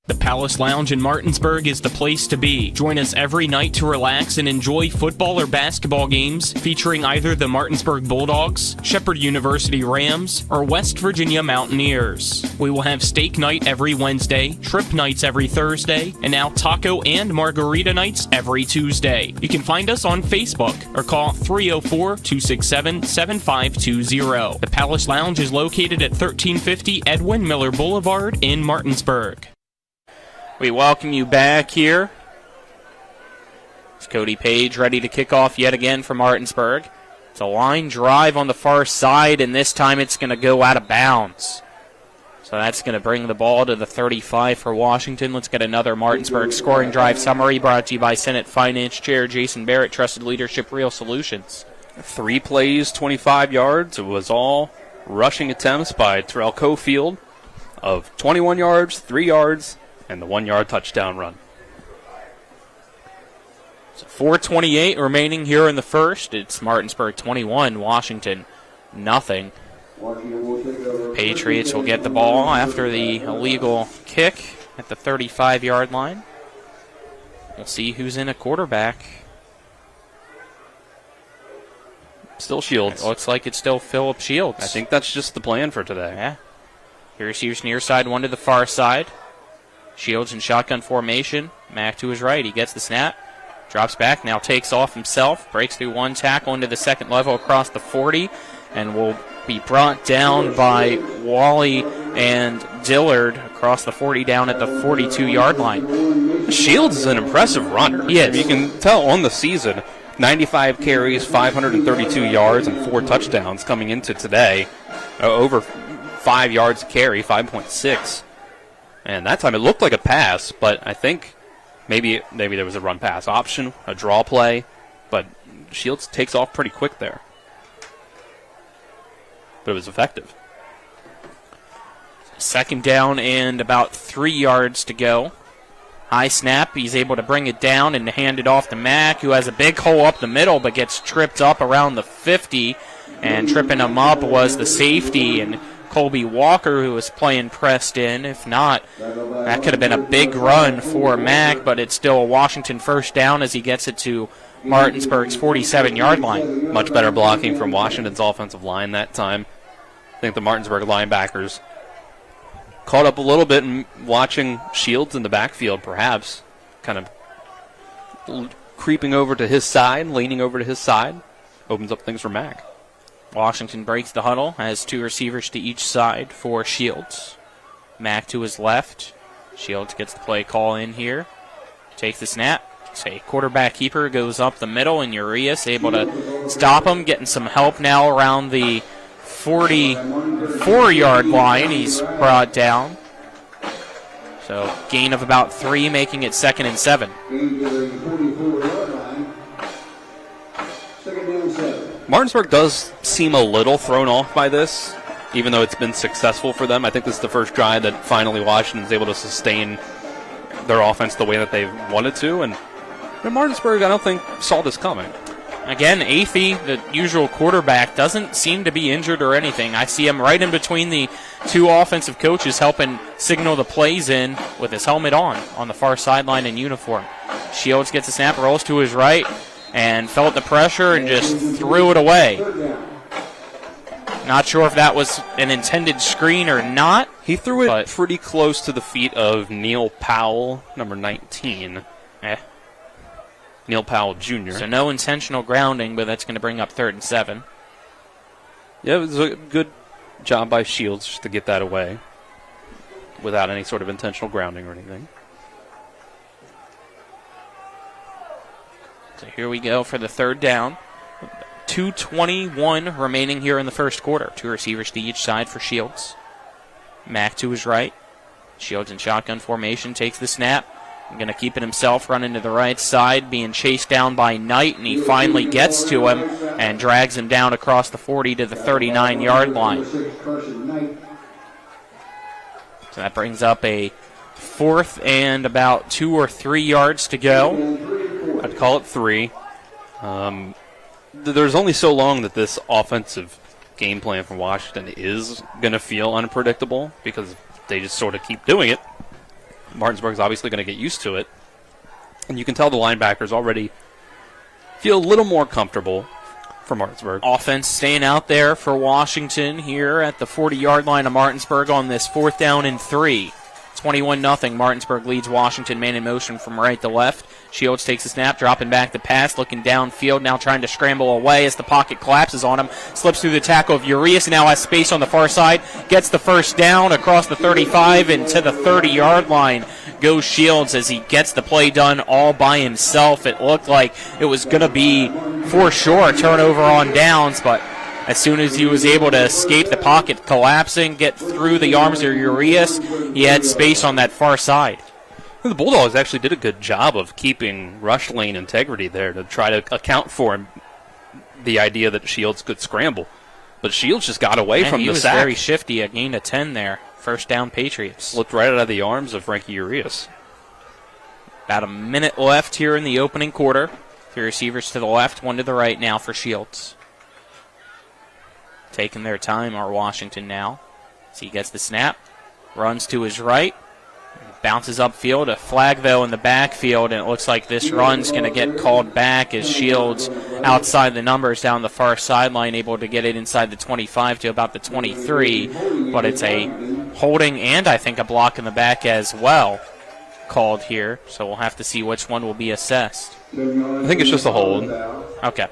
The Palace Lounge in Martinsburg is the place to be. Join us every night to relax and enjoy football or basketball games featuring either the Martinsburg Bulldogs, Shepherd University Rams, or West Virginia Mountaineers. We will have steak night every Wednesday, trip nights every Thursday, and now taco and margarita nights every Tuesday. You can find us on Facebook or call 304-267-7520. The Palace Lounge is located at 1350 Edwin Miller Boulevard in Martinsburg. We welcome you back here. It's Cody Page ready to kick off yet again for Martinsburg. It's a line drive on the far side, and this time it's going to go out of bounds. So that's going to bring the ball to the 35 for Washington. Let's get another Martinsburg scoring drive summary brought to you by Senate Finance Chair Jason Barrett, Trusted Leadership, Real Solutions. 3 plays, 25 yards. It was all rushing attempts by Terrell Cofield of 21 yards, 3 yards, and the 1-yard touchdown run. So 4:28 remaining here in the first. It's Martinsburg 21, Washington nothing. Patriots will get the ball after the illegal kick at the 35-yard line. We'll see who's in a quarterback. Still Shields. It looks like it's still Phillip Shields. I think that's just the plan for today. Yeah. Here's Hughes near side, one to the far side. Shields in shotgun formation. Mack to his right. He gets the snap. Drops back. Now takes off himself. Breaks through one tackle into the second level across the 40. And will be brought down by Wally and Dillard across the 40 down at the 42-yard line. Shields is an impressive runner. He is. You can tell on the season, 95 carries, 532 yards, and 4 touchdowns coming into today. Over 5 yards a carry, 5.6. And that time it looked like a pass, but I think maybe there was a run-pass option, a draw play, but Shields takes off pretty quick there. But it was effective. Second down and about 3 yards to go. High snap. He's able to bring it down and hand it off to Mack, who has a big hole up the middle but gets tripped up around the 50. And tripping him up was the safety and Colby Walker, who was playing pressed in. If not, that could have been a big run for Mack, but it's still a Washington first down as he gets it to Martinsburg's 47-yard line. Much better blocking from Washington's offensive line that time. I think the Martinsburg linebackers caught up a little bit in watching Shields in the backfield, perhaps. Kind of creeping over to his side, leaning over to his side. Opens up things for Mack. Washington breaks the huddle, has two receivers to each side for Shields. Mack to his left. Shields gets the play call in here. Takes the snap. Say quarterback keeper goes up the middle, and Urias able to stop him, getting some help now around the 44-yard line. He's brought down. So gain of about 3, making it 2nd and 7. Martinsburg does seem a little thrown off by this, even though it's been successful for them. I think this is the first drive that finally Washington's able to sustain their offense the way that they wanted to, and Martinsburg, I don't think, saw this coming. Again, Athey, the usual quarterback, doesn't seem to be injured or anything. I see him right in between the two offensive coaches helping signal the plays in with his helmet on the far sideline in uniform. Shields gets a snap, rolls to his right, and felt the pressure and just threw it away. Not sure if that was an intended screen or not. He threw it pretty close to the feet of Neil Powell, number 19. Neil Powell Jr. So no intentional grounding, but that's going to bring up 3rd and 7. Yeah, it was a good job by Shields just to get that away without any sort of intentional grounding or anything. So here we go for the 3rd down. 2:21 remaining here in the first quarter. Two receivers to each side for Shields. Mack to his right. Shields in shotgun formation takes the snap. Going to keep it himself, running to the right side, being chased down by Knight, and he finally gets to him and drags him down across the 40 to the 39-yard line. So that brings up a 4th and about 2 or 3 yards to go. I'd call it 3. There's only so long that this offensive game plan from Washington is going to feel unpredictable because they just sort of keep doing it. Martinsburg's obviously going to get used to it. And you can tell the linebackers already feel a little more comfortable for Martinsburg. Offense staying out there for Washington here at the 40-yard line of Martinsburg on this 4th down and 3. 21-0. Martinsburg leads Washington man in motion from right to left. Shields takes a snap, dropping back the pass, looking downfield, now trying to scramble away as the pocket collapses on him. Slips through the tackle of Urias, now has space on the far side. Gets the first down across the 35 and to the 30-yard line goes Shields as he gets the play done all by himself. It looked like it was going to be, for sure, a turnover on downs, but as soon as he was able to escape the pocket collapsing, get through the arms of Urias, he had space on that far side. The Bulldogs actually did a good job of keeping rush lane integrity there to try to account for the idea that Shields could scramble. But Shields just got away from the sack. He was very shifty, a gain of 10 there. First down, Patriots. Slipped right out of the arms of Frankie Urias. About a minute left here in the opening quarter. 3 receivers to the left, 1 to the right now for Shields. Taking their time are Washington now. So he gets the snap, runs to his right, bounces upfield. A flag, though, in the backfield, and it looks like this run's going to get called back as Shields outside the numbers down the far sideline, able to get it inside the 25 to about the 23. But it's a holding and, I think, a block in the back as well called here. So we'll have to see which one will be assessed. I think it's just a hold. Okay.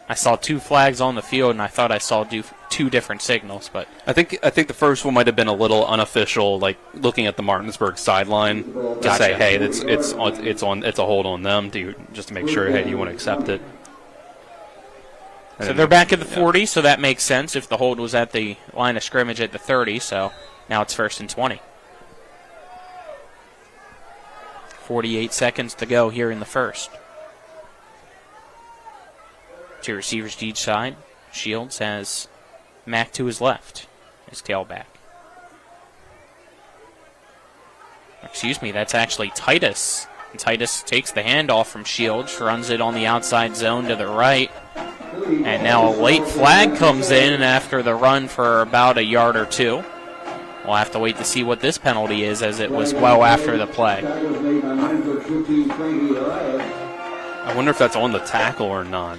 I saw 2 flags on the field, and I thought I saw 2 different signals. But I think the first one might have been a little unofficial, like looking at the Martinsburg sideline to say, hey, it's a hold on them, just to make sure, hey, do you want to accept it? So they're back at the 40, so that makes sense if the hold was at the line of scrimmage at the 30. So now it's 1st and 20. 48 seconds to go here in the first. 2 receivers to each side. Shields has Mack to his left, his tailback. Excuse me, that's actually Titus. And Titus takes the handoff from Shields, runs it on the outside zone to the right. And now a late flag comes in after the run for about a yard or two. We'll have to wait to see what this penalty is, as it was well after the play. I wonder if that's on the tackle or not.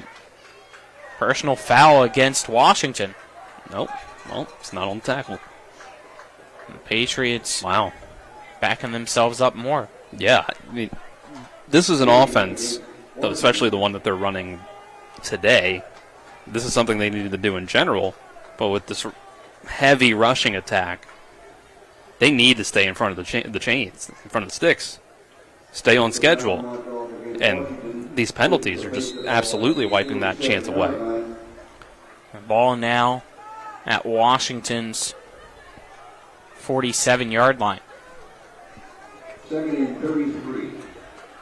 Personal foul against Washington. Nope. Well, it's not on the tackle. And the Patriots, wow, backing themselves up more. Yeah, I mean, this is an offense, especially the one that they're running today. This is something they needed to do in general, but with this heavy rushing attack, they need to stay in front of the chains, in front of the sticks, stay on schedule, and these penalties are just absolutely wiping that chance away. The ball now at Washington's 47-yard line. Second and 33.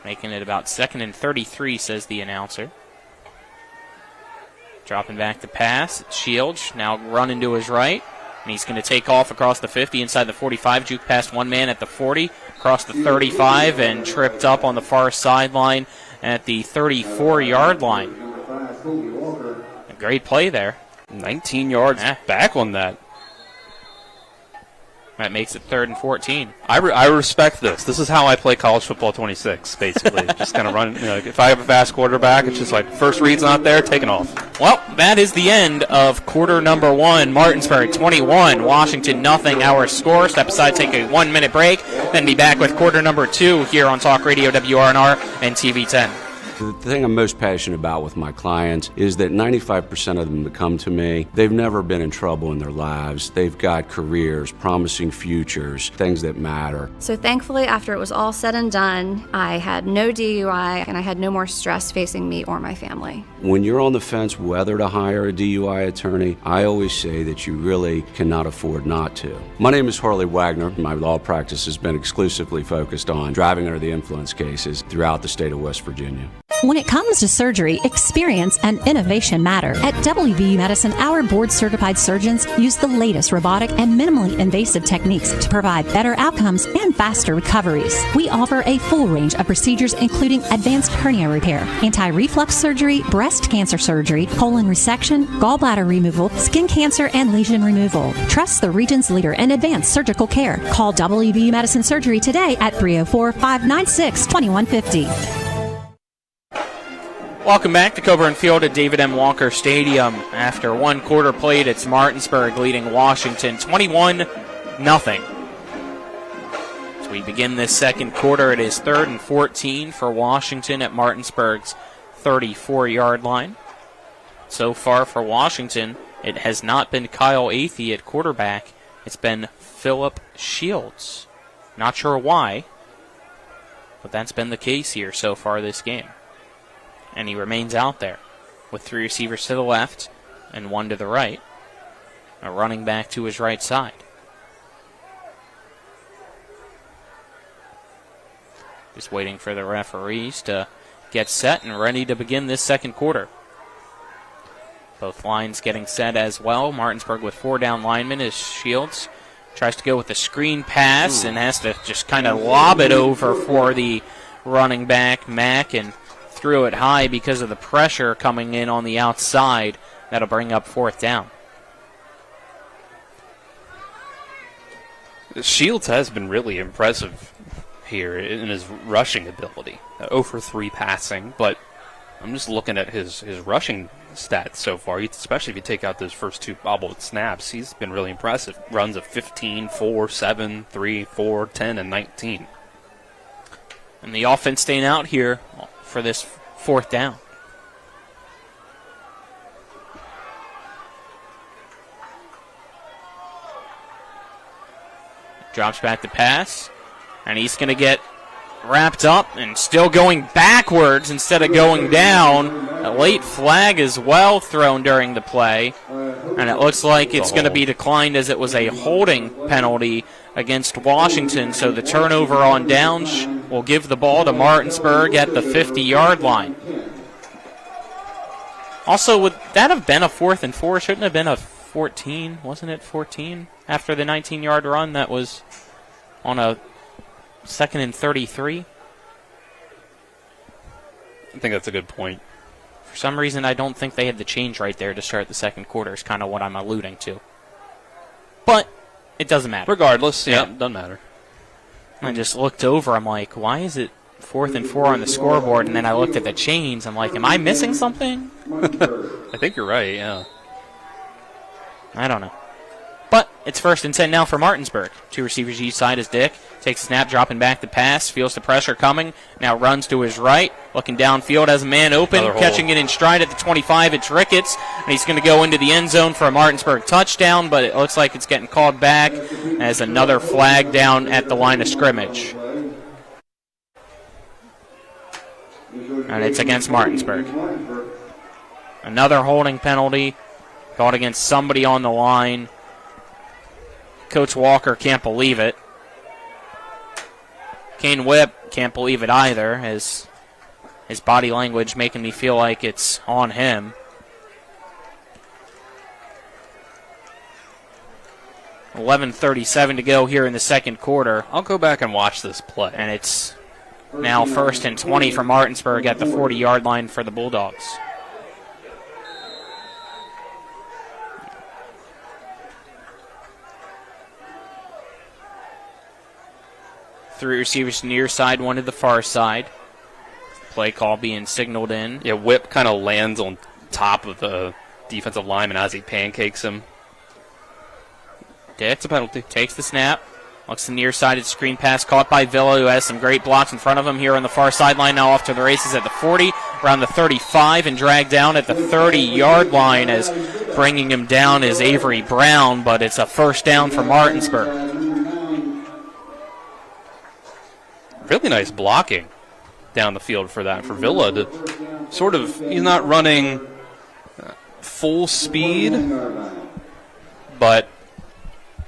Making it about 2nd and 33, says the announcer. Dropping back to pass. Shields now running to his right. And he's going to take off across the 50, inside the 45, juke past one man at the 40, across the 35, and tripped up on the far sideline at the 34-yard line. A great play there. 19 yards back on that. That makes it 3rd and 14. I respect this. This is how I play college football 26, basically. Just kind of run. You know, if I have a fast quarterback, it's just like first read's not there, taking off. Well, that is the end of quarter number 1. Martinsburg 21, Washington nothing. Our score. Step aside, take a 1-minute break, then be back with quarter number 2 here on Talk Radio WRNR and TV 10. The thing I'm most passionate about with my clients is that 95% of them that come to me, they've never been in trouble in their lives. They've got careers, promising futures, things that matter. So thankfully, after it was all said and done, I had no DUI and I had no more stress facing me or my family. When you're on the fence whether to hire a DUI attorney, I always say that you really cannot afford not to. My name is Harley Wagner. My law practice has been exclusively focused on driving under the influence cases throughout the state of West Virginia. When it comes to surgery, experience and innovation matter. At WVU Medicine, our board-certified surgeons use the latest robotic and minimally invasive techniques to provide better outcomes and faster recoveries. We offer a full range of procedures, including advanced hernia repair, anti-reflux surgery, breast cancer surgery, colon resection, gallbladder removal, skin cancer, and lesion removal. Trust the region's leader in advanced surgical care. Call WVU Medicine Surgery today at 304-596-2150. Welcome back to Coburn Field at David M. Walker Stadium. After one quarter played, it's Martinsburg leading Washington 21-0. As we begin this second quarter, it is 3rd and 14 for Washington at Martinsburg's 34-yard line. So far for Washington, it has not been Kyle Athey at quarterback. It's been Philip Shields. Not sure why, but that's been the case here so far this game. And he remains out there with 3 receivers to the left and 1 to the right. A running back to his right side. Just waiting for the referees to get set and ready to begin this second quarter. Both lines getting set as well. Martinsburg with 4 down linemen as Shields tries to go with a screen pass and has to just kind of lob it over for the running back, Mack, and threw it high because of the pressure coming in on the outside. That'll bring up 4th down. Shields has been really impressive here in his rushing ability. 0 for 3 passing, but I'm just looking at his rushing stats so far, especially if you take out those first 2 bobbled snaps. He's been really impressive. Runs of 15, 4, 7, 3, 4, 10, and 19. And the offense staying out here for this 4th down. Drops back to pass, and he's going to get wrapped up and still going backwards instead of going down. A late flag as well thrown during the play, and it looks like it's going to be declined as it was a holding penalty against Washington, so the turnover on downs will give the ball to Martinsburg at the 50-yard line. Also, would that have been a 4th and 4? Shouldn't have been a 14, wasn't it 14? After the 19-yard run that was on a 2nd and 33. I think that's a good point. For some reason, I don't think they had the change right there to start the second quarter is kind of what I'm alluding to. But it doesn't matter. Regardless, yeah, doesn't matter. I just looked over. I'm like, why is it 4th and 4 on the scoreboard? And then I looked at the chains. I'm like, am I missing something? I think you're right, yeah. I don't know. But it's 1st and 10 now for Martinsburg. 2 receivers each side as Dick takes a snap, dropping back the pass, feels the pressure coming, now runs to his right, looking downfield, has a man open, catching it in stride at the 25. It's Ricketts, and he's going to go into the end zone for a Martinsburg touchdown, but it looks like it's getting called back as another flag down at the line of scrimmage. And it's against Martinsburg. Another holding penalty called against somebody on the line. Coach Walker can't believe it. Kane Whipp can't believe it either, as his body language making me feel like it's on him. $11:37 to go here in the second quarter. I'll go back and watch this play. And it's now 1st and 20 for Martinsburg at the 40-yard line for the Bulldogs. Three receivers near side, one to the far side. Play call being signaled in. Yeah, Whip kind of lands on top of the defensive lineman as he pancakes him. Dick, it's a penalty. Takes the snap. Looks to the near side. It's screen pass caught by Villa, who has some great blocks in front of him here on the far sideline. Now off to the races at the 40, around the 35, and dragged down at the 30-yard line as bringing him down is Avery Brown, but it's a first down for Martinsburg. Really nice blocking down the field for that, for Villa to sort of, he's not running full speed, but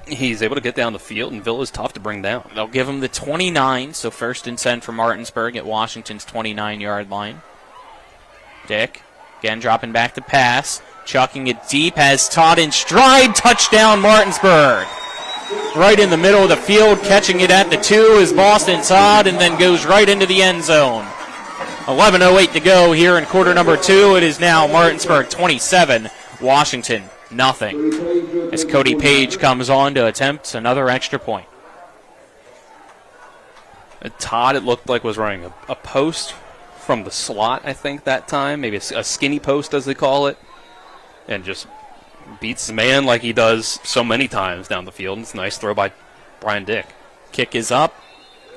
he's able to get down the field, and Villa's tough to bring down. They'll give him the 29, so 1st and 10 for Martinsburg at Washington's 29-yard line. Dick, again dropping back to pass, chucking it deep, has Todd in stride, touchdown Martinsburg. Right in the middle of the field, catching it at the 2 is Boston Todd, and then goes right into the end zone. 11:08 to go here in quarter number 2. It is now Martinsburg 27, Washington nothing. As Cody Page comes on to attempt another extra point. Todd, it looked like, was running a post from the slot, I think, that time. Maybe a skinny post, as they call it. And just beats the man like he does so many times down the field. It's a nice throw by Brian Dick. Kick is up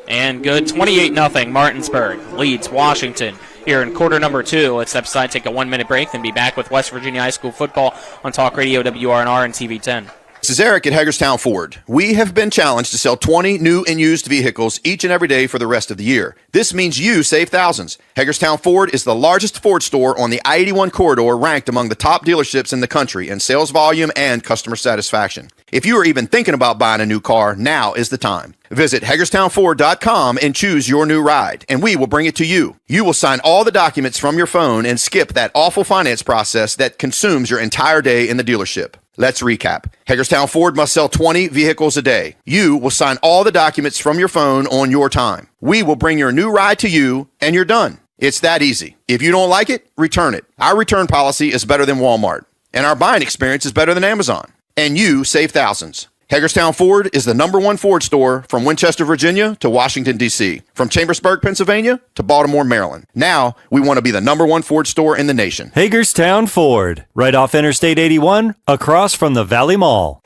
and good. 28-0. Martinsburg leads Washington here in quarter number 2. Let's step aside, take a 1-minute break, then be back with West Virginia High School football on Talk Radio WRNR and TV 10. This is Eric at Hagerstown Ford. We have been challenged to sell 20 new and used vehicles each and every day for the rest of the year. This means you save thousands. Hagerstown Ford is the largest Ford store on the I-81 corridor, ranked among the top dealerships in the country in sales volume and customer satisfaction. If you are even thinking about buying a new car, now is the time. Visit HagerstownFord.com and choose your new ride, and we will bring it to you. You will sign all the documents from your phone and skip that awful finance process that consumes your entire day in the dealership. Let's recap. Hagerstown Ford must sell 20 vehicles a day. You will sign all the documents from your phone on your time. We will bring your new ride to you, and you're done. It's that easy. If you don't like it, return it. Our return policy is better than Walmart, and our buying experience is better than Amazon. And you save thousands. Hagerstown Ford is the #1 Ford store from Winchester, Virginia to Washington, D.C., from Chambersburg, Pennsylvania to Baltimore, Maryland. Now, we want to be the #1 Ford store in the nation. Hagerstown Ford, right off Interstate 81, across from the Valley Mall.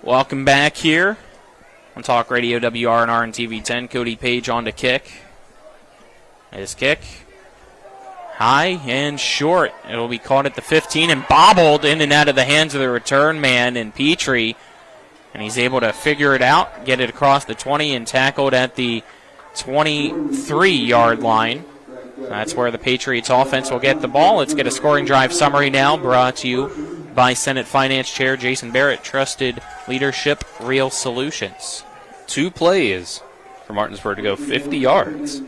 Welcome back here on Talk Radio WRNR and TV 10. Cody Page on to kick. His kick. High and short. It'll be caught at the 15 and bobbled in and out of the hands of the return man in Petrie. And he's able to figure it out, get it across the 20, and tackled at the 23-yard line. That's where the Patriots offense will get the ball. Let's get a scoring drive summary now, brought to you by Senate Finance Chair Jason Barrett, Trusted Leadership, Real Solutions. 2 plays for Martinsburg to go 50 yards.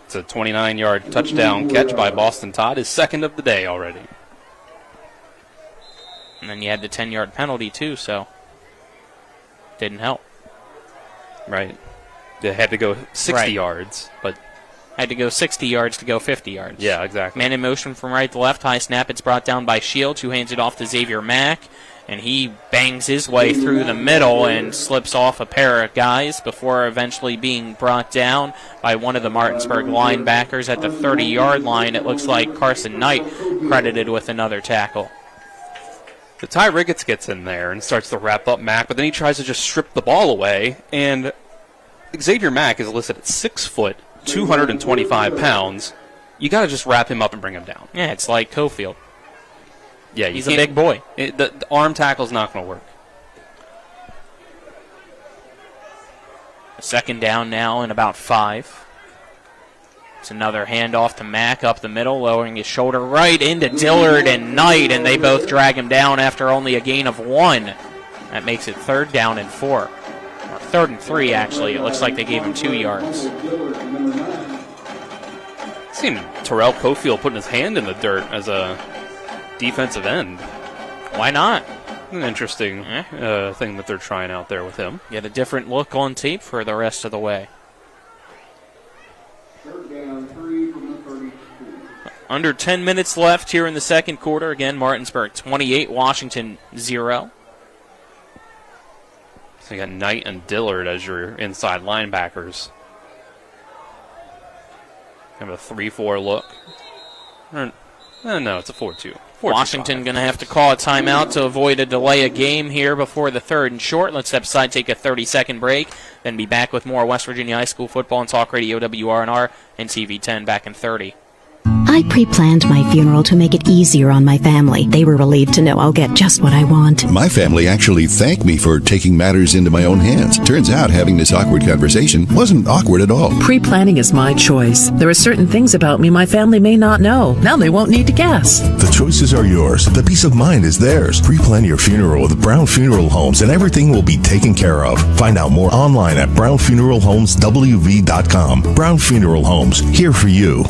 It's a 29-yard touchdown catch by Boston Todd, his second of the day already. And then you had the 10-yard penalty, too, so didn't help. Right. They had to go 60 yards, but had to go 60 yards to go 50 yards. Yeah, exactly. Man in motion from right to left. High snap. It's brought down by Shields, who hands it off to Xavier Mack. And he bangs his way through the middle and slips off a pair of guys before eventually being brought down by one of the Martinsburg linebackers at the 30-yard line. It looks like Carson Knight credited with another tackle. The Ty Ricketts gets in there and starts to wrap up Mack, but then he tries to just strip the ball away. And Xavier Mack is listed at 6 foot, 225 pounds. You got to just wrap him up and bring him down. Yeah, it's like Cofield. Yeah, he's a big boy. The arm tackle's not going to work. A second down now and about 5. It's another handoff to Mack up the middle, lowering his shoulder right into Dillard and Knight, and they both drag him down after only a gain of 1. That makes it 3rd down and 4. Or 3rd and 3, actually. It looks like they gave him 2 yards. I've seen Terrell Cofield putting his hand in the dirt as a defensive end. Why not? An interesting thing that they're trying out there with him. Get a different look on tape for the rest of the way. Under 10 minutes left here in the second quarter. Again, Martinsburg 28, Washington 0. So you got Knight and Dillard as your inside linebackers. Have a 3-4 look. No, it's a 4-2. Washington going to have to call a timeout to avoid a delay of game here before the 3rd and short. Let's step aside, take a 30-second break, then be back with more West Virginia High School football on Talk Radio WRNR and TV10 back in 30. I pre-planned my funeral to make it easier on my family. They were relieved to know I'll get just what I want. My family actually thanked me for taking matters into my own hands. Turns out having this awkward conversation wasn't awkward at all. Pre-planning is my choice. There are certain things about me my family may not know. Now they won't need to guess. The choices are yours. The peace of mind is theirs. Pre-plan your funeral with Brown Funeral Homes and everything will be taken care of. Find out more online at brownfuneralhomeswv.com. Brown Funeral Homes, here for you.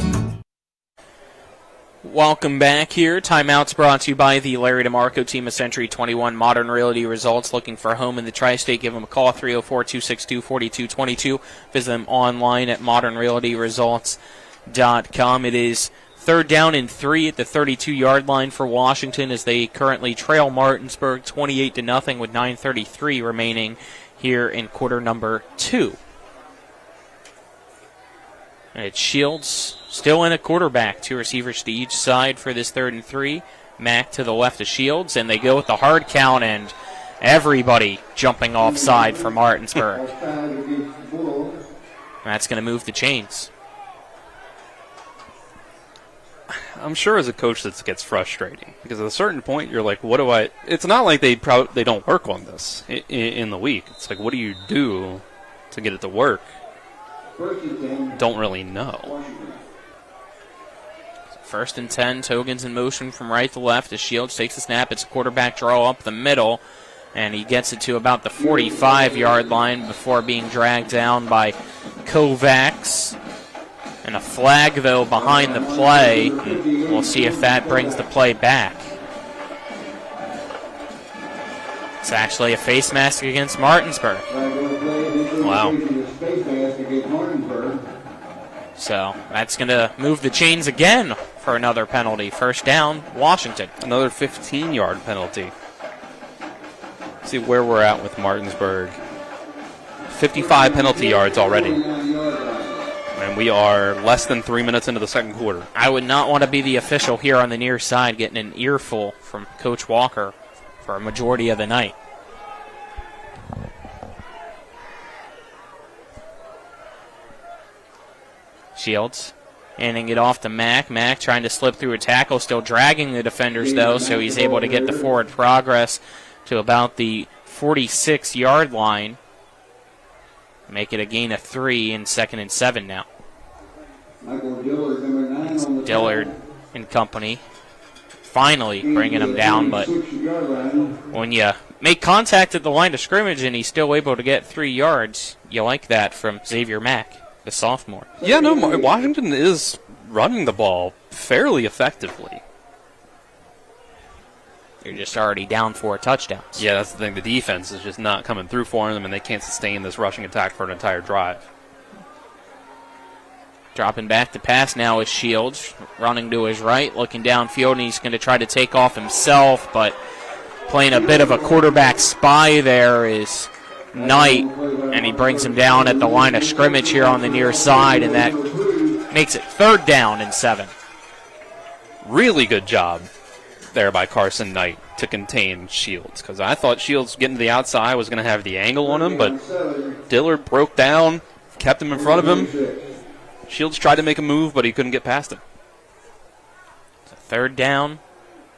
Welcome back here. Timeouts brought to you by the Larry DeMarco team of Century 21 Modern Realty Results. Looking for a home in the tri-state? Give them a call, 304-262-4222. Visit them online at modernrealtyresults.com. It is 3rd down and 3 at the 32-yard line for Washington as they currently trail Martinsburg 28-0 with 9:33 remaining here in quarter number 2. And it's Shields still in a quarterback. 2 receivers to each side for this 3rd and 3. Mack to the left of Shields, and they go with the hard count, and everybody jumping offside for Martinsburg. That's going to move the chains. I'm sure as a coach this gets frustrating because at a certain point you're like, what do I... It's not like they don't work on this in the week. It's like, what do you do to get it to work? Don't really know. 1st and 10, Togans in motion from right to left as Shields takes the snap. It's a quarterback draw up the middle, and he gets it to about the 45-yard line before being dragged down by Kovacs. And a flag, though, behind the play. We'll see if that brings the play back. It's actually a face mask against Martinsburg. Wow. So that's going to move the chains again for another penalty. 1st down, Washington. Another 15-yard penalty. See where we're at with Martinsburg. 55 penalty yards already. And we are less than 3 minutes into the second quarter. I would not want to be the official here on the near side getting an earful from Coach Walker for a majority of the night. Shields handing it off to Mack. Mack trying to slip through a tackle, still dragging the defenders, though, so he's able to get the forward progress to about the 46-yard line. Make it a gain of 3 in 2nd and 7 now. It's Dillard and company finally bringing him down, but when you make contact at the line of scrimmage and he's still able to get 3 yards, you like that from Xavier Mack, the sophomore. Yeah, no, Washington is running the ball fairly effectively. You're just already down 4 touchdowns. Yeah, that's the thing. The defense is just not coming through for them, and they can't sustain this rushing attack for an entire drive. Dropping back to pass now is Shields, running to his right, looking downfield, and he's going to try to take off himself, but playing a bit of a quarterback spy there is Knight, and he brings him down at the line of scrimmage here on the near side, and that makes it 3rd down and 7. Really good job there by Carson Knight to contain Shields, because I thought Shields getting to the outside was going to have the angle on him, but Dillard broke down, kept him in front of him. Shields tried to make a move, but he couldn't get past him. 3rd down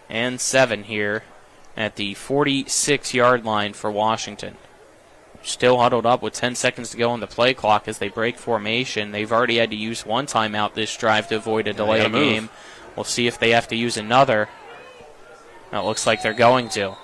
and 7 here at the 46-yard line for Washington. Still huddled up with 10 seconds to go on the play clock as they break formation. They've already had to use one timeout this drive to avoid a delay of game. We'll see if they have to use another. It looks like they're going to.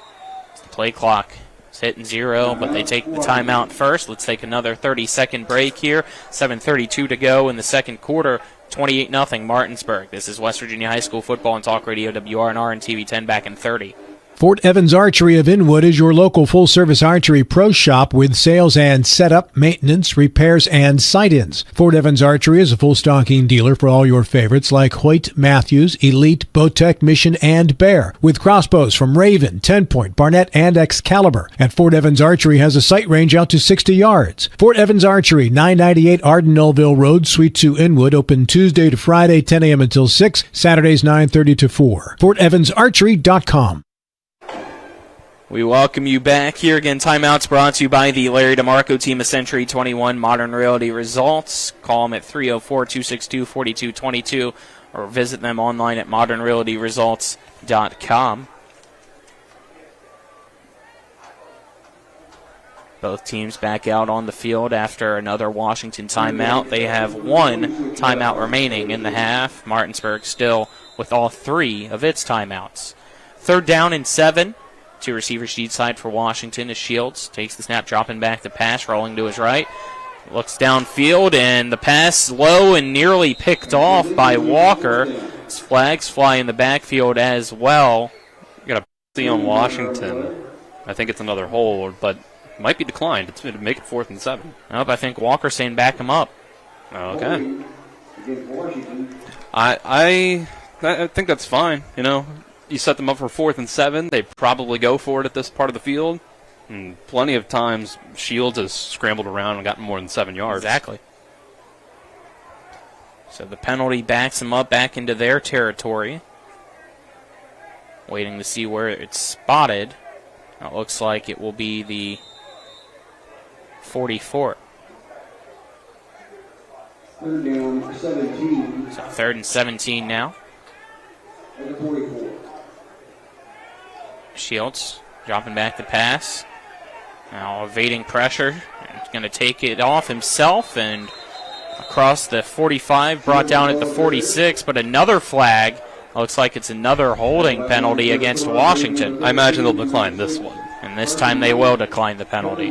The play clock is hitting 0, but they take the timeout first. Let's take another 30-second break here. 7:32 to go in the second quarter. 28-0 Martinsburg. This is West Virginia High School football on Talk Radio WRNR and TV 10 back in 30. Fort Evans Archery of Inwood is your local full-service archery pro shop with sales and setup, maintenance, repairs, and sight-ins. Fort Evans Archery is a full stocking dealer for all your favorites like Hoyt, Matthews, Elite, Bowtech, Mission, and Bear, with crossbows from Raven, 10-point, Barnett, and Excalibur. And Fort Evans Archery has a sight range out to 60 yards. Fort Evans Archery, 998 Arden Nullville Road, Suite 2, Inwood, open Tuesday to Friday, 10 a.m. until 6, Saturdays 9:30 to 4. FortEvansArchery.com. We welcome you back here again. Timeouts brought to you by the Larry DeMarco team of Century 21 Modern Realty Results. Call them at 304-262-4222 or visit them online at modernrealtyresults.com. Both teams back out on the field after another Washington timeout. They have one timeout remaining in the half. Martinsburg still with all 3 of its timeouts. 3rd down and 7. 2 receivers each side for Washington as Shields takes the snap, dropping back the pass, rolling to his right. Looks downfield, and the pass low and nearly picked off by Walker. His flags fly in the backfield as well. You got a penalty on Washington. I think it's another hold, but it might be declined. It's going to make it 4th and 7. Nope, I think Walker's saying back him up. Okay. I think that's fine, you know. You set them up for 4th and 7. They probably go for it at this part of the field. And plenty of times, Shields has scrambled around and gotten more than 7 yards. Exactly. So the penalty backs them up back into their territory. Waiting to see where it's spotted. It looks like it will be the 44. 3rd down, 17. So 3rd and 17 now. At the 44. Shields dropping back the pass. Now evading pressure. He's going to take it off himself and across the 45, brought down at the 46, but another flag. Looks like it's another holding penalty against Washington. I imagine they'll decline this one. And this time they will decline the penalty.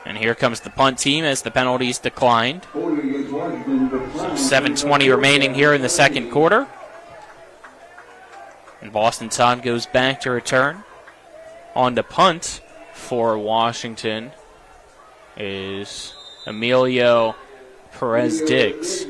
And here comes the punt team as the penalty's declined. So 7:20 remaining here in the second quarter. And Boston Todd goes back to return. On to punt for Washington is Emilio Perez-Diggs.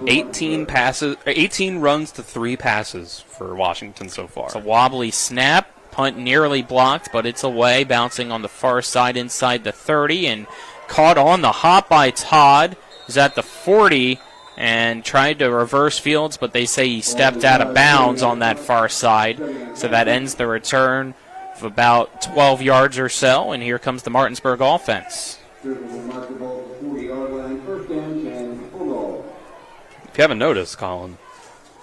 18 runs to 3 passes for Washington so far. It's a wobbly snap. Punt nearly blocked, but it's away, bouncing on the far side inside the 30, and caught on the hop by Todd. He's at the 40 and tried to reverse Fields, but they say he stepped out of bounds on that far side. So that ends the return of about 12 yards or so, and here comes the Martinsburg offense. If you haven't noticed, Colin,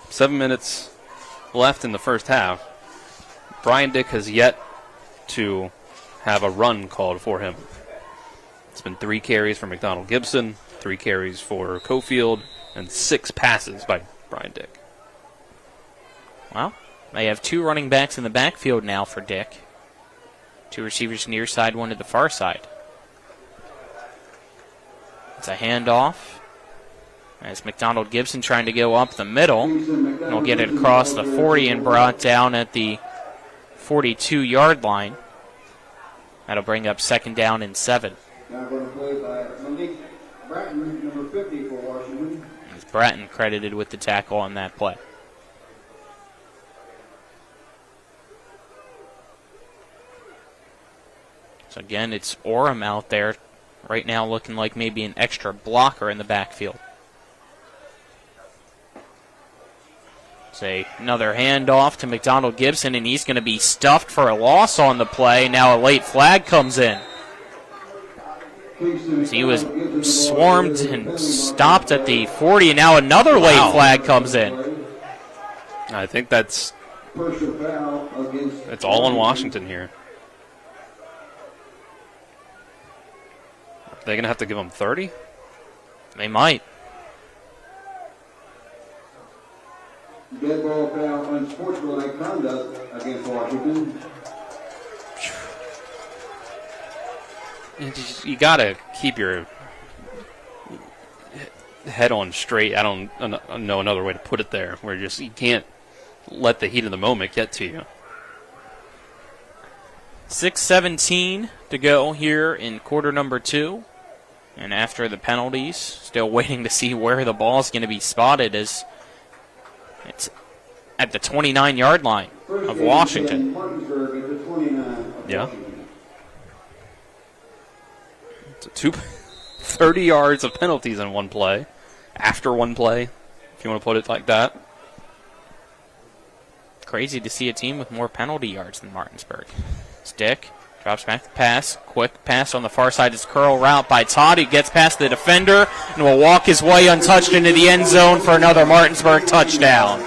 7 minutes left in the first half. Brian Dick has yet to have a run called for him. It's been 3 carries for McDonald Gibson, 3 carries for Cofield, and 6 passes by Brian Dick. Well, they have 2 running backs in the backfield now for Dick. 2 receivers near side, 1 to the far side. It's a handoff. As McDonald Gibson trying to go up the middle. And will get it across the 40 and brought down at the 42-yard line. That'll bring up 2nd down and 7. Now going to play by Malik Bratton, number 50 for Washington. As Bratton credited with the tackle on that play. So again, it's Orem out there right now looking like maybe an extra blocker in the backfield. Say another handoff to McDonald Gibson, and he's going to be stuffed for a loss on the play. Now a late flag comes in. So he was swarmed and stopped at the 40, and now another late flag comes in. I think that's all on Washington here. Are they going to have to give him 30? They might. Dead ball foul, unsportsmanlike conduct against Washington. You got to keep your head on straight. I don't know another way to put it there, where you can't let the heat of the moment get to you. 6:17 to go here in quarter number 2. And after the penalties, still waiting to see where the ball is going to be spotted, as it's at the 29-yard line of Washington. Yeah. It's 30 yards of penalties in one play. After one play, if you want to put it like that. Crazy to see a team with more penalty yards than Martinsburg. Stick. Drops back the pass. Quick pass on the far side. It's curl route by Todd. He gets past the defender and will walk his way untouched into the end zone for another Martinsburg touchdown.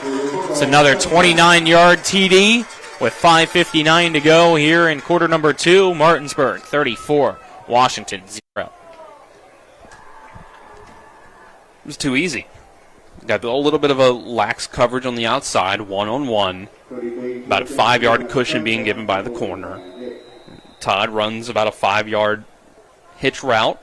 It's another 29-yard TD with 5:59 to go here in quarter number 2. Martinsburg 34, Washington 0. It was too easy. Got a little bit of a lax coverage on the outside, one-on-one. About a 5-yard cushion being given by the corner. Todd runs about a 5-yard hitch route.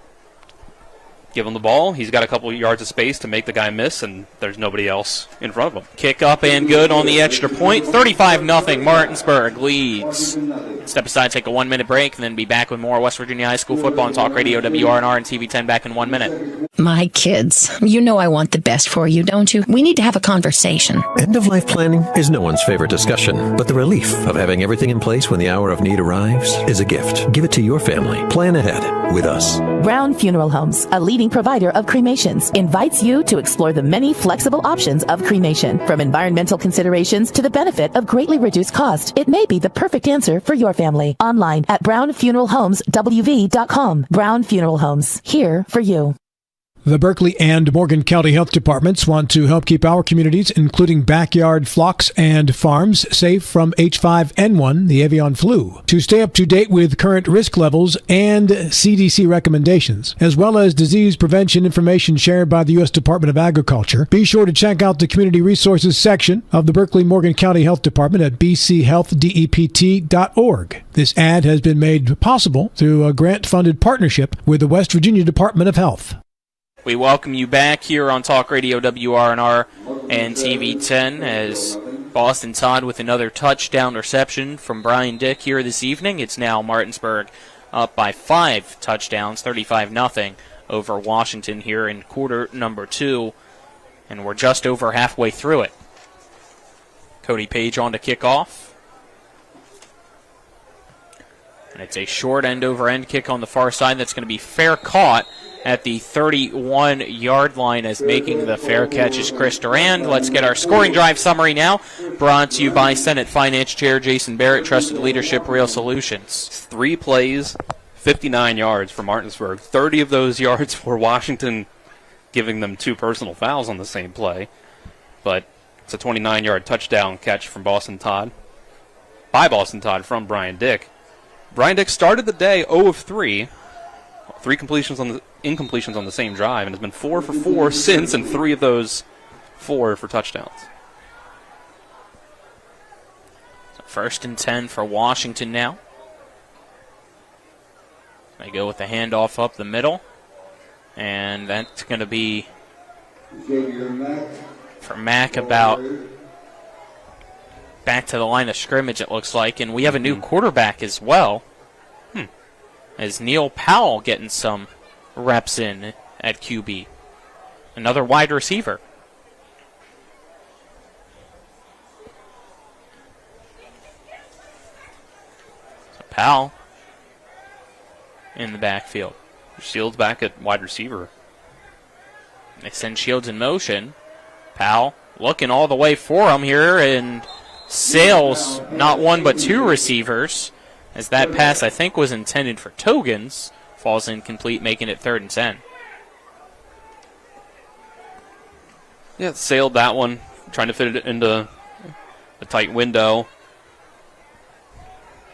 Give him the ball. He's got a couple of yards of space to make the guy miss, and there's nobody else in front of him. Kick up and good on the extra point. 35-0. Martinsburg leads. Step aside, take a 1-minute break, and then be back with more West Virginia High School football on Talk Radio WRNR and TV 10 back in 1 minute. My kids, you know I want the best for you, don't you? We need to have a conversation. End-of-life planning is no one's favorite discussion, but the relief of having everything in place when the hour of need arrives is a gift. Give it to your family. Plan ahead with us. Brown Funeral Homes, a leading provider of cremations, invites you to explore the many flexible options of cremation. From environmental considerations to the benefit of greatly reduced cost, it may be the perfect answer for your family. Online at brownfuneralhomeswv.com. Brown Funeral Homes, here for you. The Berkeley and Morgan County Health Departments want to help keep our communities, including backyard flocks and farms, safe from H5N1, the avian flu. To stay up to date with current risk levels and CDC recommendations, as well as disease prevention information shared by the U.S. Department of Agriculture, be sure to check out the Community Resources section of the Berkeley Morgan County Health Department at bchealthdept.org. This ad has been made possible through a grant-funded partnership with the West Virginia Department of Health. We welcome you back here on Talk Radio WRNR and TV 10 as Boston Todd with another touchdown reception from Brian Dick here this evening. It's now Martinsburg up by 5 touchdowns, 35-0 over Washington here in quarter number 2, and we're just over halfway through it. Cody Page on to kick off. And it's a short end-over-end kick on the far side that's going to be fair caught at the 31-yard line, as making the fair catch is Chris Durand. Let's get our scoring drive summary now, brought to you by Senate Finance Chair Jason Barrett, Trusted Leadership, Real Solutions. 3 plays, 59 yards for Martinsburg. 30 of those yards for Washington, giving them 2 personal fouls on the same play. But it's a 29-yard touchdown catch from Boston Todd, by Boston Todd from Brian Dick. Brian Dick started the day 0 of 3. 3 incompletions on the same drive, and has been 4 for 4 since, and 3 of those 4 for touchdowns. So 1st and 10 for Washington now. They go with the handoff up the middle, and that's going to be For Mack about back to the line of scrimmage, it looks like. And we have a new quarterback as well. As Neil Powell getting some reps in at QB. Another wide receiver. So Powell in the backfield. Shields back at wide receiver. They send Shields in motion. Powell looking all the way for him here and sails not one but two receivers, as that pass I think was intended for Togans. Falls incomplete, making it 3rd and 10. Yeah, sailed that one, trying to fit it into a tight window.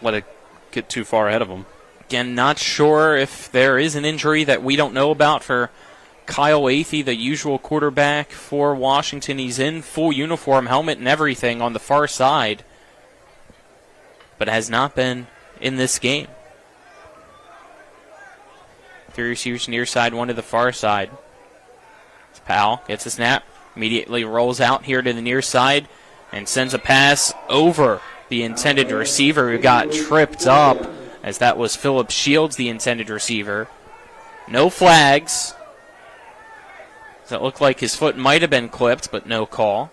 Let it get too far ahead of him. Again, not sure if there is an injury that we don't know about for Kyle Athey, the usual quarterback for Washington. He's in full uniform, helmet and everything on the far side, but has not been in this game. 3 receivers near side, 1 to the far side. Powell gets a snap, immediately rolls out here to the near side and sends a pass over the intended receiver who got tripped up, as that was Philip Shields, the intended receiver. No flags. So it looked like his foot might have been clipped, but no call.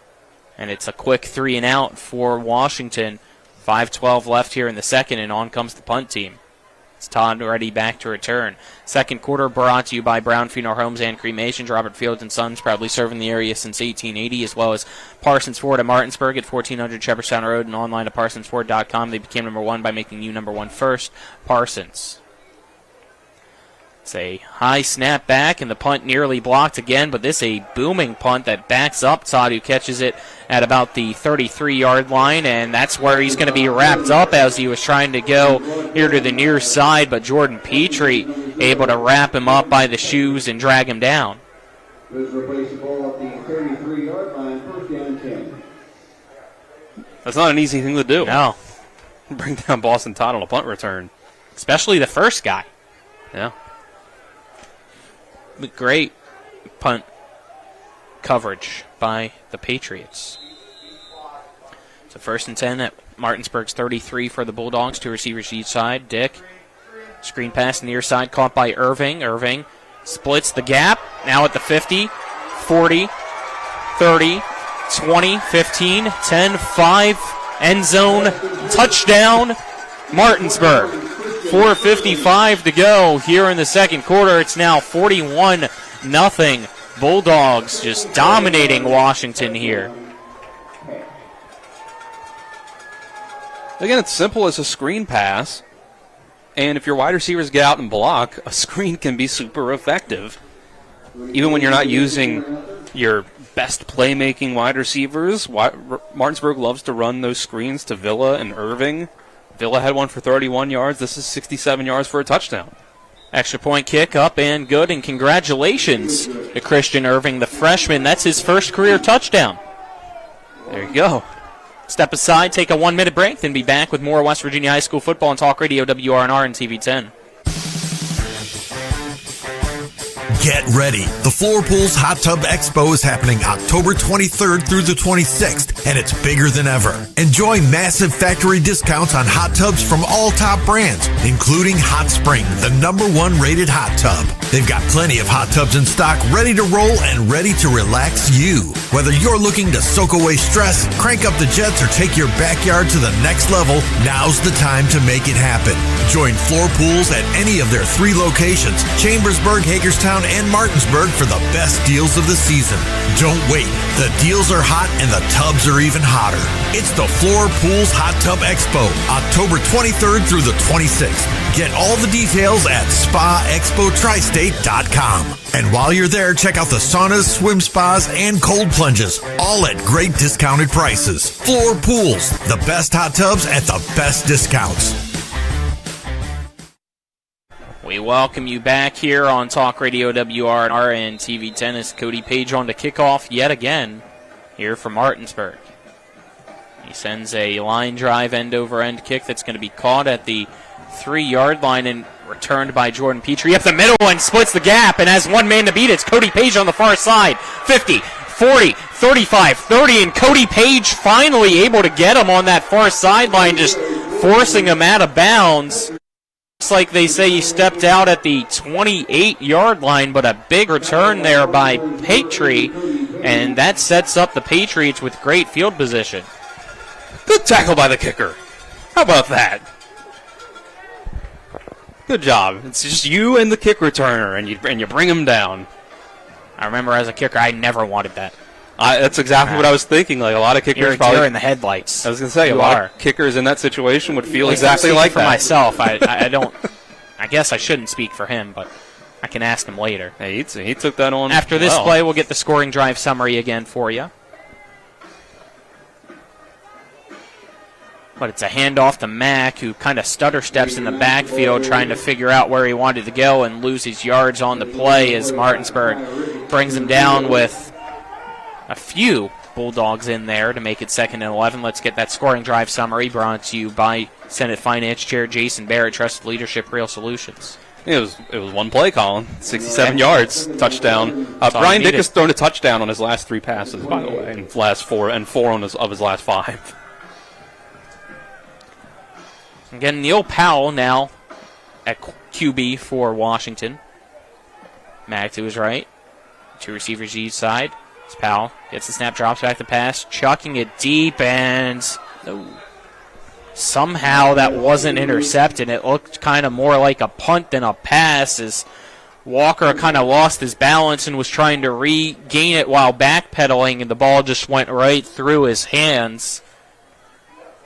And it's a quick 3 and out for Washington. 5:12 left here in the second, and on comes the punt team. It's Todd ready back to return. Second quarter brought to you by Brown Funeral Homes and Cremations. Robert Fields and Sons, proudly serving the area since 1880, as well as Parsons Ford at Martinsburg at 1400 Shepherdstown Road and online at parsonsford.com. They became number 1 by making you number 1 first. Parsons. It's a high snap back, and the punt nearly blocked again, but this a booming punt that backs up Todd, who catches it at about the 33-yard line, and that's where he's going to be wrapped up as he was trying to go here to the near side, but Jordan Petrie able to wrap him up by the shoes and drag him down. Let's replace the ball at the 33-yard line, 1st down 10. That's not an easy thing to do. No. Bring down Boston Todd on a punt return. Especially the first guy. Yeah. But great punt coverage by the Patriots. So 1st and 10 at Martinsburg's 33 for the Bulldogs. 2 receivers each side. Dick, screen pass near side, caught by Irving. Irving splits the gap. Now at the 50, 40, 30, 20, 15, 10, 5. End zone, touchdown, Martinsburg. 4:55 to go here in the second quarter. It's now 41-0. Bulldogs just dominating Washington here. Again, it's simple as a screen pass. And if your wide receivers get out and block, a screen can be super effective. Even when you're not using your best playmaking wide receivers, Martinsburg loves to run those screens to Villa and Irving. Villa had one for 31 yards. This is 67 yards for a touchdown. Extra point kick up and good, and congratulations to Christian Irving, the freshman. That's his first career touchdown. There you go. Step aside, take a 1-minute break, then be back with more West Virginia High School football on Talk Radio, WRNR, and TV 10. Get ready. The Floor Pools Hot Tub Expo is happening October 23rd through the 26th, and it's bigger than ever. Enjoy massive factory discounts on hot tubs from all top brands, including Hot Spring, the #1 rated hot tub. They've got plenty of hot tubs in stock, ready to roll and ready to relax you. Whether you're looking to soak away stress, crank up the jets, or take your backyard to the next level, now's the time to make it happen. Join Floor Pools at any of their 3 locations, Chambersburg, Hagerstown, and Martinsburg, for the best deals of the season. Don't wait. The deals are hot and the tubs are even hotter. It's the Floor Pools Hot Tub Expo, October 23rd through the 26th. Get all the details at SpaExpoTristate.com. And while you're there, check out the saunas, swim spas, and cold plunges, all at great discounted prices. Floor Pools, the best hot tubs at the best discounts. We welcome you back here on Talk Radio WRNR and TV 10 as Cody Page on to kickoff yet again here for Martinsburg. He sends a line drive end-over-end kick that's going to be caught at the 3-yard line. And Returned by Jordan Petrie up the middle and splits the gap and has one man to beat. It's Cody Page on the far side. 50, 40, 35, 30, and Cody Page finally able to get him on that far sideline, just forcing him out of bounds. Looks like they say he stepped out at the 28-yard line, but a big return there by Petrie, and that sets up the Patriots with great field position. Good tackle by the kicker. How about that? Good job. It's just you and the kick returner, and you bring him down. I remember as a kicker, I never wanted that. That's exactly what I was thinking. Like a lot of kickers, you're probably in the headlights. I was going to say a lot of kickers in that situation would feel exactly like for that. Myself, I don't. I guess I shouldn't speak for him, but I can ask him later. Hey, he took that on. After this play, we'll get the scoring drive summary again for you. But it's a handoff to Mack, who kind of stutter steps in the backfield, trying to figure out where he wanted to go and loses yards on the play as Martinsburg brings him down with a few Bulldogs in there to make it 2nd and 11. Let's get that scoring drive summary brought to you by Senate Finance Chair Jason Barrett, Trusted Leadership, Real Solutions. It was one play, Colin. 67 yards, touchdown. Brian Dick has thrown a touchdown on his last 3 passes, by the way, and last 4 of his last 5. Again, Neil Powell now at QB for Washington. Mack to his right. 2 receivers each side. It's Powell. Gets the snap, drops back the pass, chucking it deep, and somehow that wasn't intercepted. It looked kind of more like a punt than a pass as Walker kind of lost his balance and was trying to regain it while backpedaling, and the ball just went right through his hands.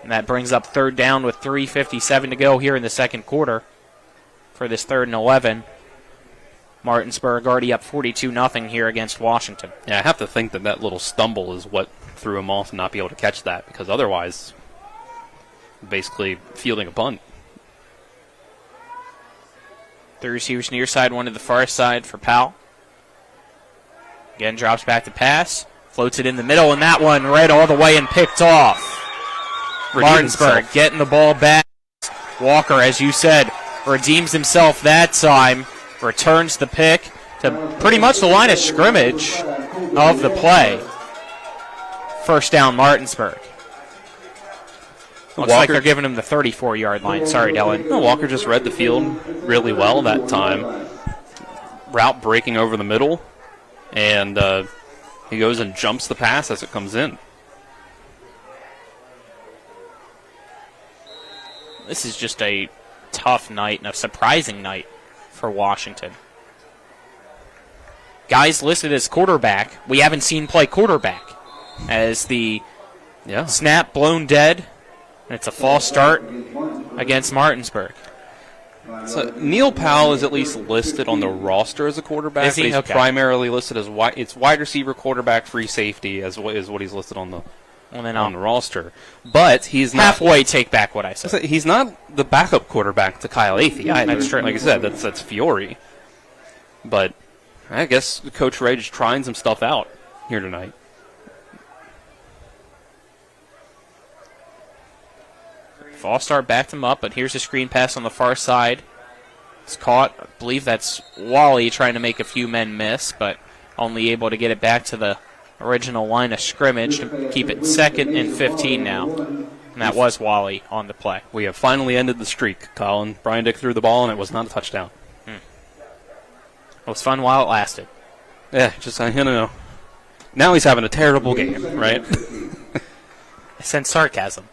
And that brings up 3rd down with 3:57 to go here in the 2nd quarter for this 3rd and 11. Martinsburg already up 42-0 here against Washington. Yeah, I have to think that little stumble is what threw him off and not be able to catch that, because otherwise, basically fielding a punt. 3 receivers near side, 1 to the far side for Powell. Again, drops back to pass, floats it in the middle, and that one right all the way and picked off. Martinsburg getting the ball back. Walker, as you said, redeems himself that time. Returns the pick to pretty much the line of scrimmage of the play. 1st down, Martinsburg. Looks like they're giving him the 34-yard line. Sorry, Dylan. No, Walker just read the field really well that time. Route breaking over the middle, and he goes and jumps the pass as it comes in. This is just a tough night and a surprising night for Washington. Guys listed as quarterback, we haven't seen play quarterback, as the snap blown dead, and it's a false start against Martinsburg. So Neil Powell is at least listed on the roster as a quarterback. Is he? But he's primarily listed as wide receiver, quarterback, free safety is what he's listed on the roster. But he's not halfway take back what I said. He's not the backup quarterback to Kyle Athey either. That's true. Like I said, that's Fiore. But I guess Coach Ray just trying some stuff out here tonight. False start backed him up, but here's a screen pass on the far side. It's caught. I believe that's Wally trying to make a few men miss, but only able to get it back to the original line of scrimmage to keep it 2nd and 15 now. And that was Wally on the play. We have finally ended the streak, Colin. Brian Dick threw the ball, and it was not a touchdown. It was fun while it lasted. Yeah, just, now he's having a terrible game, right? I sense sarcasm.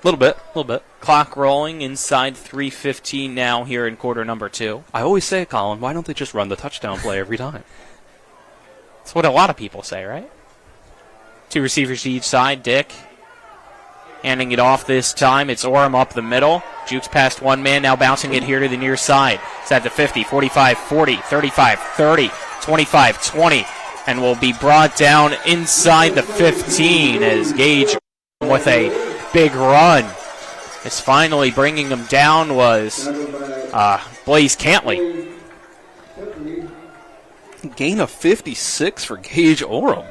A little bit. Clock rolling inside 3:15 now here in quarter number 2. I always say, Colin, why don't they just run the touchdown play every time? That's what a lot of people say, right? 2 receivers to each side. Dick handing it off this time. It's Orem up the middle. Jukes past one man, now bouncing it here to the near side. It's at the 50, 45, 40, 35, 30, 25, 20, and will be brought down inside the 15 as Gage with a big run. It's finally bringing him down was Blaze Cantley. Gain of 56 for Gage Orem.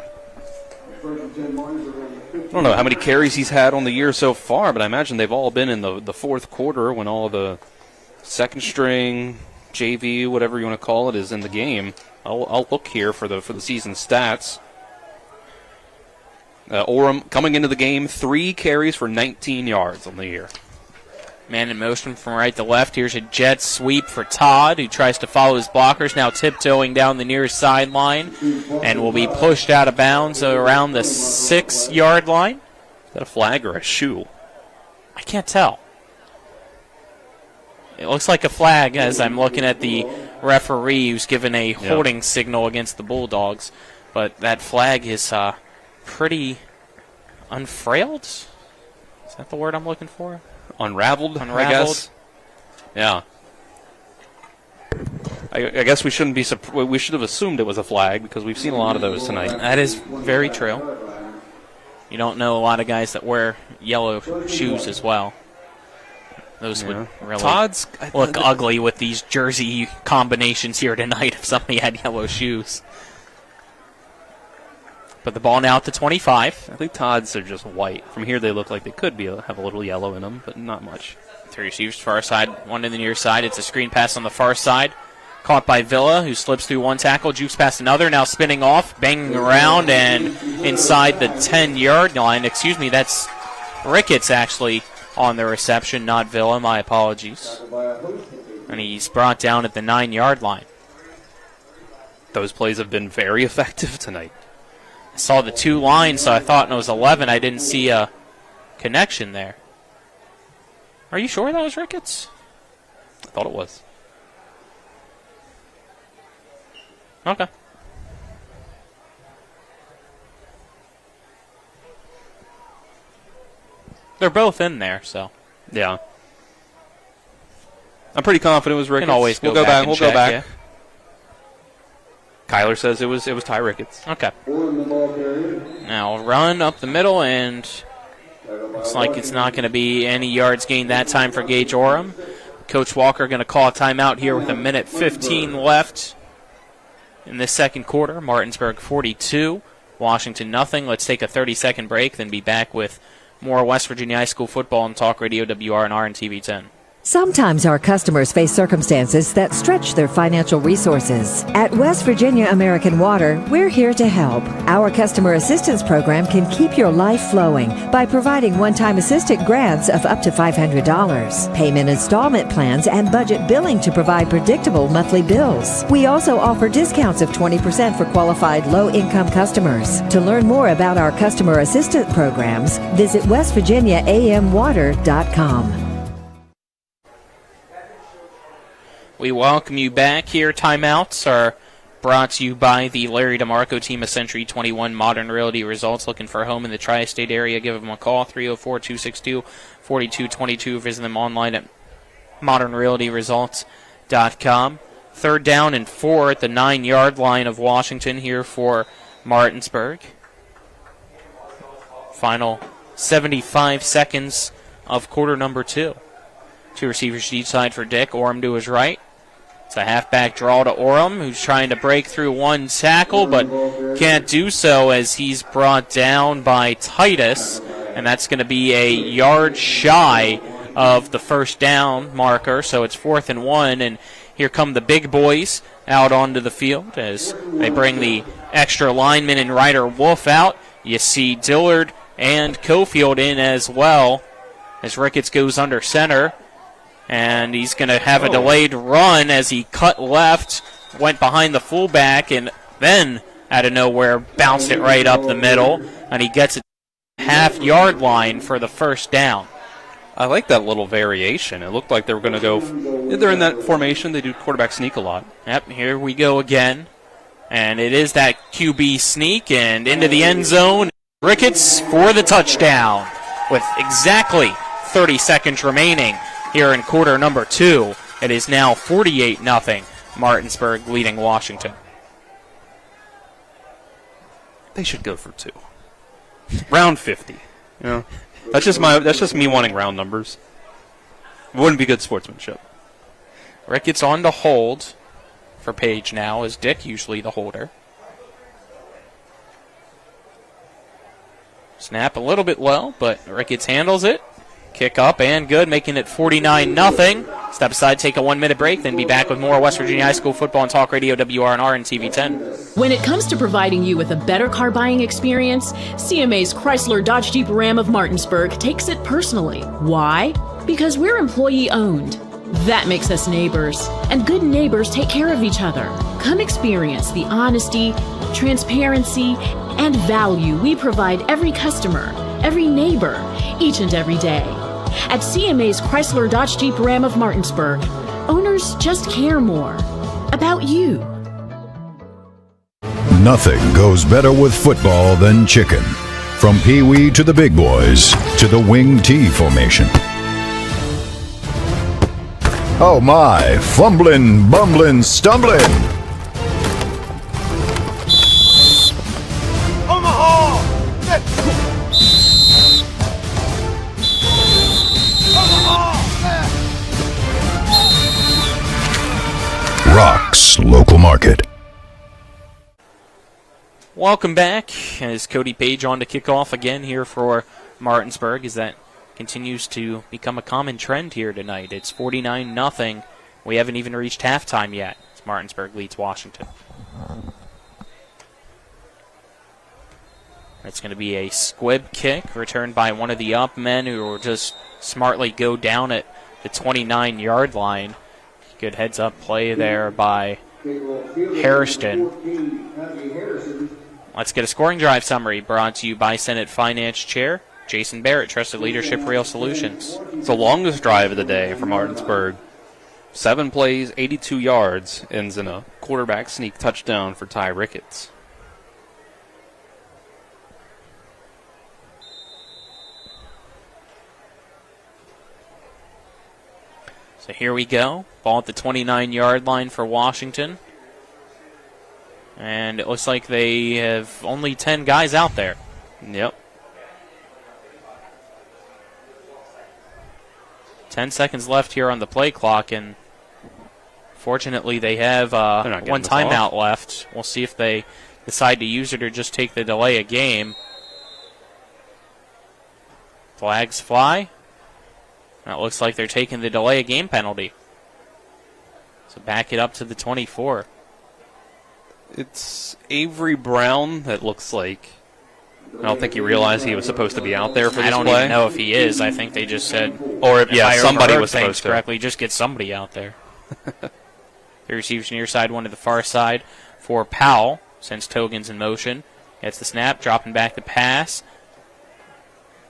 I don't know how many carries he's had on the year so far, but I imagine they've all been in the 4th quarter when all the second string, JV, whatever you want to call it, is in the game. I'll look here for the season stats. Orem coming into the game, 3 carries for 19 yards on the year. Man in motion from right to left. Here's a jet sweep for Todd, who tries to follow his blockers, now tiptoeing down the near sideline, and will be pushed out of bounds around the 6-yard line. Is that a flag or a shoe? I can't tell. It looks like a flag as I'm looking at the referee who's given a holding signal against the Bulldogs, but that flag is pretty unfrailed. Is that the word I'm looking for? Unraveled, I guess. Yeah. I guess we shouldn't be. We should have assumed it was a flag because we've seen a lot of those tonight. That is very true. You don't know a lot of guys that wear yellow shoes as well. Those would really look ugly with these jersey combinations here tonight if somebody had yellow shoes. But the ball now at the 25. I think Todd's are just white. From here, they look like they could have a little yellow in them, but not much. 3 receivers far side, one to the near side. It's a screen pass on the far side. Caught by Villa, who slips through one tackle, jukes past another, now spinning off, banging around, and inside the 10-yard line. Excuse me, that's Ricketts actually on the reception, not Villa. My apologies. And he's brought down at the 9-yard line. Those plays have been very effective tonight. I saw the 2 lines, so I thought it was 11. I didn't see a connection there. Are you sure that was Ricketts? I thought it was. Okay. They're both in there, so. Yeah. I'm pretty confident it was Ricketts. Can always go back. We'll go back. Yeah. Kyler says it was Ty Ricketts. Okay. Now run up the middle, and looks like it's not going to be any yards gained that time for Gage Orem. Coach Walker going to call a timeout here with 1:15 left in this second quarter. Martinsburg 42, Washington nothing. Let's take a 30-second break, then be back with more West Virginia High School football on Talk Radio WRNR and TV 10. Sometimes our customers face circumstances that stretch their financial resources. At West Virginia American Water, we're here to help. Our customer assistance program can keep your life flowing by providing one-time assistant grants of up to $500, payment installment plans, and budget billing to provide predictable monthly bills. We also offer discounts of 20% for qualified low-income customers. To learn more about our customer assistant programs, visit westvirginiaamwater.com. We welcome you back here. Timeouts are brought to you by the Larry DeMarco team of Century 21 Modern Realty Results. Looking for a home in the tri-state area, give them a call, 304-262-4222. Visit them online at modernrealtyresults.com. 3rd down and 4 at the 9-yard line of Washington here for Martinsburg. Final 75 seconds of quarter number 2. 2 receivers each side for Dick. Orem to his right. It's a halfback draw to Orem, who's trying to break through one tackle, but can't do so as he's brought down by Titus. And that's going to be a yard shy of the first down marker. So it's 4th and 1, and here come the big boys out onto the field as they bring the extra lineman and Ryder Wolf out. You see Dillard and Cofield in as well as Ricketts goes under center. And he's going to have a delayed run as he cut left, went behind the fullback, and then, out of nowhere, bounced it right up the middle. And he gets it half-yard line for the first down. I like that little variation. It looked like they were going to go. They're in that formation. They do quarterback sneak a lot. Yep, here we go again. And it is that QB sneak, and into the end zone. Ricketts for the touchdown with exactly 30 seconds remaining. Here in quarter number 2, it is now 48-0. Martinsburg leading Washington. They should go for 2. Round 50. You know, that's just me wanting round numbers. It wouldn't be good sportsmanship. Ricketts on to hold for Page now, as Dick usually the holder. Snap a little bit low, but Ricketts handles it. Kick up and good, making it 49-0. Step aside, take a 1-minute break, then be back with more West Virginia High School football on Talk Radio WRNR and TV 10. When it comes to providing you with a better car buying experience, CMA's Chrysler Dodge Jeep Ram of Martinsburg takes it personally. Why? Because we're employee owned. That makes us neighbors, and good neighbors take care of each other. Come experience the honesty, transparency, and value we provide every customer, every neighbor, each and every day. At CMA's Chrysler Dodge Jeep Ram of Martinsburg, owners just care more about you. Nothing goes better with football than chicken. From Pee Wee to the big boys to the wing T formation. Oh my, fumbling, bumbling, stumbling. Rock's local market. Welcome back. As Cody Page on to kick off again here for Martinsburg, as that continues to become a common trend here tonight. It's 49-0. We haven't even reached halftime yet. As Martinsburg leads Washington. It's going to be a squib kick returned by one of the up men who will just smartly go down at the 29-yard line. Good heads-up play there by Hairston. Let's get a scoring drive summary brought to you by Senate Finance Chair Jason Barrett, Trusted Leadership Real Solutions. It's the longest drive of the day for Martinsburg. 7 plays, 82 yards, ends in a quarterback sneak touchdown for Ty Ricketts. So here we go. Ball at the 29-yard line for Washington. And it looks like they have only 10 guys out there. Yep. 10 seconds left here on the play clock, and fortunately they have one timeout left. We'll see if they decide to use it or just take the delay of game. Flags fly. That looks like they're taking the delay of game penalty. So back it up to the 24. It's Avery Brown that looks like. I don't think he realized he was supposed to be out there for this play. I don't even know if he is. I think they just said, or if somebody was supposed to. Correctly, just get somebody out there. He receives near side, one to the far side for Powell. Sends Togans in motion. Gets the snap, dropping back the pass.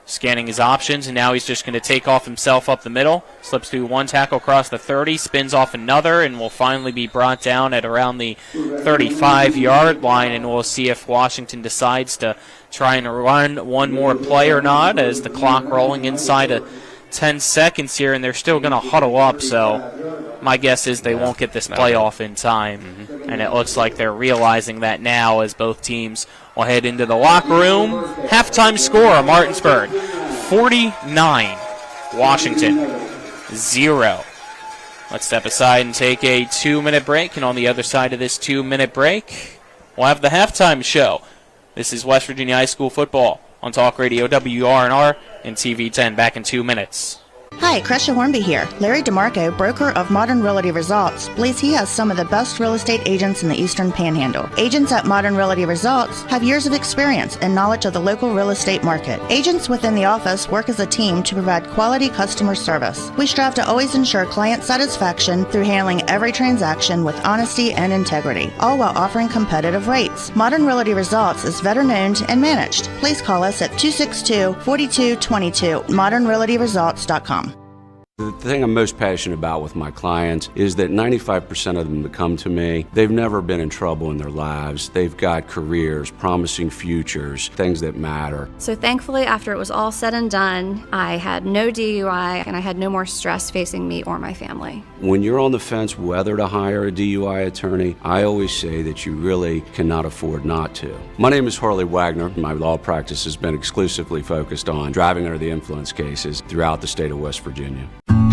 Scanning his options, and now he's just going to take off himself up the middle. Slips through one tackle across the 30, spins off another, and will finally be brought down at around the 35-yard line, and we'll see if Washington decides to try and run one more play or not, as the clock rolling inside of 10 seconds here, and they're still going to huddle up, so my guess is they won't get this play off in time. And it looks like they're realizing that now as both teams will head into the locker room. Halftime score, Martinsburg 49, Washington 0. Let's step aside and take a 2-minute break, and on the other side of this 2-minute break, we'll have the halftime show. This is West Virginia High School football on Talk Radio WRNR and TV 10. Back in 2 minutes. Hi, Crescia Hornby here. Larry DeMarco, broker of Modern Realty Results, believes he has some of the best real estate agents in the Eastern Panhandle. Agents at Modern Realty Results have years of experience and knowledge of the local real estate market. Agents within the office work as a team to provide quality customer service. We strive to always ensure client satisfaction through handling every transaction with honesty and integrity, all while offering competitive rates. Modern Realty Results is veteran-owned and managed. Please call us at 262-4222, modernrealtyresults.com. The thing I'm most passionate about with my clients is that 95% of them that come to me, they've never been in trouble in their lives. They've got careers, promising futures, things that matter. So thankfully, after it was all said and done, I had no DUI and I had no more stress facing me or my family. When you're on the fence whether to hire a DUI attorney, I always say that you really cannot afford not to. My name is Harley Wagner. My law practice has been exclusively focused on driving under the influence cases throughout the state of West Virginia.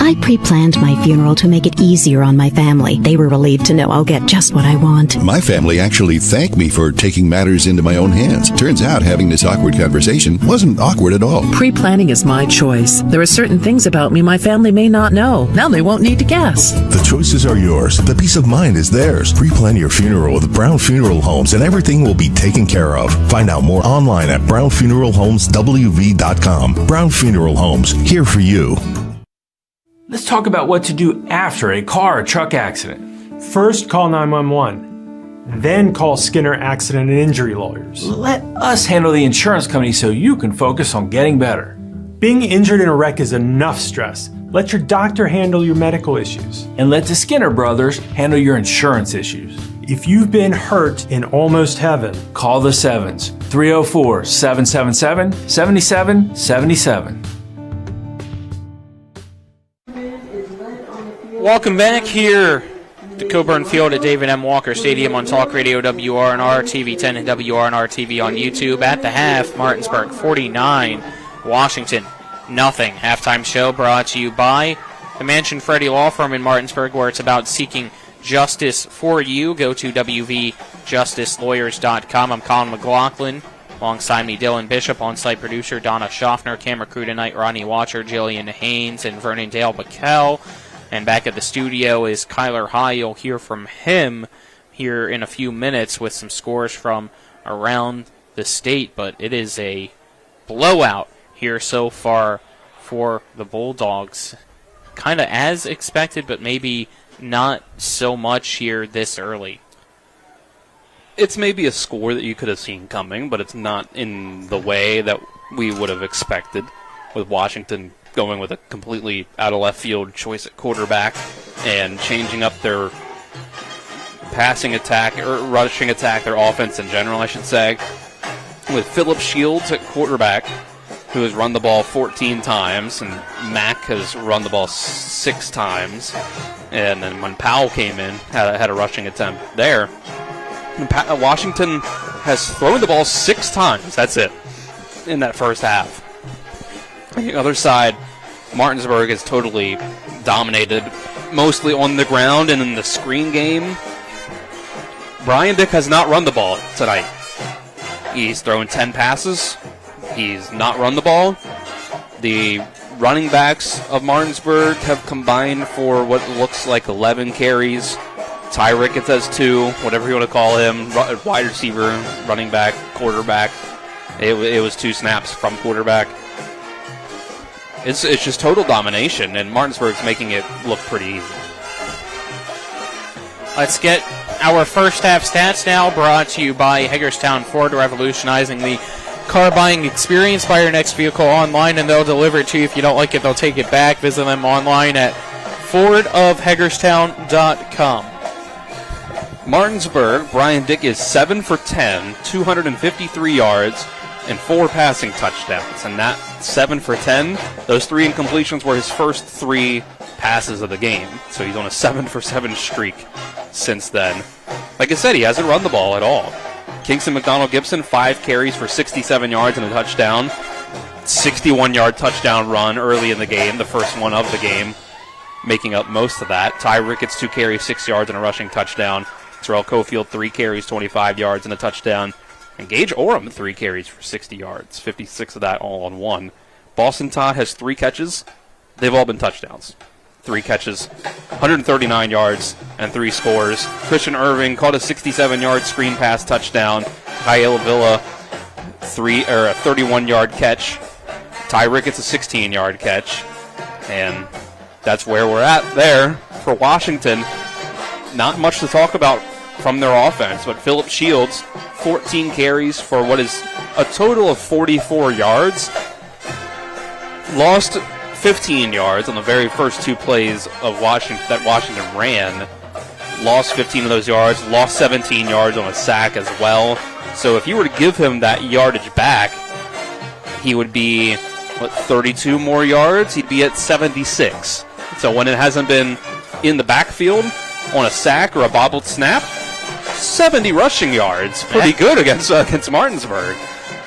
I pre-planned my funeral to make it easier on my family. They were relieved to know I'll get just what I want. My family actually thanked me for taking matters into my own hands. Turns out having this awkward conversation wasn't awkward at all. Pre-planning is my choice. There are certain things about me my family may not know. Now they won't need to guess. The choices are yours. The peace of mind is theirs. Pre-plan your funeral with Brown Funeral Homes and everything will be taken care of. Find out more online at brownfuneralhomeswv.com. Brown Funeral Homes, here for you. Let's talk about what to do after a car or truck accident. First, call 911. Then call Skinner Accident and Injury Lawyers. Let us handle the insurance company so you can focus on getting better. Being injured in a wreck is enough stress. Let your doctor handle your medical issues. And let the Skinner brothers handle your insurance issues. If you've been hurt in almost heaven, call the Sevens, 304-777-7777. Welcome back here to Coburn Field at David M. Walker Stadium on Talk Radio WRNR, TV 10 and WRNR TV on YouTube. At the half, Martinsburg 49, Washington nothing. Halftime show brought to you by the Mansion Freddie Law Firm in Martinsburg, where it's about seeking justice for you. Go to wvjusticelawyers.com. I'm Colin McLaughlin. Alongside me, Dylan Bishop, on-site producer Donna Schaffner, camera crew tonight, Ronnie Watcher, Jillian Haynes, and Vernon Dale Backel. And back at the studio is Kyler High. You'll hear from him here in a few minutes with some scores from around the state, but it is a blowout here so far for the Bulldogs. Kind of as expected, but maybe not so much here this early. It's maybe a score that you could have seen coming, but it's not in the way that we would have expected, with Washington going with a completely out-of-left-field choice at quarterback and changing up their passing attack, or rushing attack, their offense in general, I should say, with Phillip Shields at quarterback, who has run the ball 14 times, and Mack has run the ball 6 times. And then when Powell came in, had a rushing attempt there. And Washington has thrown the ball 6 times, that's it, in that first half. On the other side, Martinsburg has totally dominated, mostly on the ground and in the screen game. Brian Dick has not run the ball tonight. He's thrown 10 passes. He's not run the ball. The running backs of Martinsburg have combined for what looks like 11 carries. Ty Ricketts has 2, whatever you want to call him, wide receiver, running back, quarterback. It was 2 snaps from quarterback. It's just total domination, and Martinsburg's making it look pretty easy. Let's get our first half stats now, brought to you by Hagerstown Ford, revolutionizing the car buying experience. Buy your next vehicle online, and they'll deliver it to you. If you don't like it, they'll take it back. Visit them online at fordofhagerstown.com. Martinsburg, Brian Dick is 7 for 10, 253 yards, and 4 passing touchdowns. And that 7 for 10, those 3 incompletions were his first 3 passes of the game. So he's on a 7 for 7 streak since then. Like I said, he hasn't run the ball at all. Kingston McDonald-Gibson, 5 carries for 67 yards and a touchdown. 61-yard touchdown run early in the game, the first one of the game, making up most of that. Ty Ricketts, 2 carries, 6 yards and a rushing touchdown. Terrell Cofield, 3 carries, 25 yards and a touchdown. And Gage Orem, 3 carries for 60 yards, 56 of that all on 1. Boston Todd has 3 catches. They've all been touchdowns. 3 catches, 139 yards, and 3 scores. Christian Irving caught a 67-yard screen pass touchdown. Kyle Villa, a 31-yard catch. Ty Ricketts, a 16-yard catch. And that's where we're at there for Washington. Not much to talk about from their offense, but Phillip Shields, 14 carries for what is a total of 44 yards. Lost 15 yards on the very first 2 plays of Washington that Washington ran. Lost 15 of those yards, lost 17 yards on a sack as well. So if you were to give him that yardage back, he would be, 32 more yards? He'd be at 76. So when it hasn't been in the backfield on a sack or a bobbled snap, 70 rushing yards. Pretty good against Martinsburg.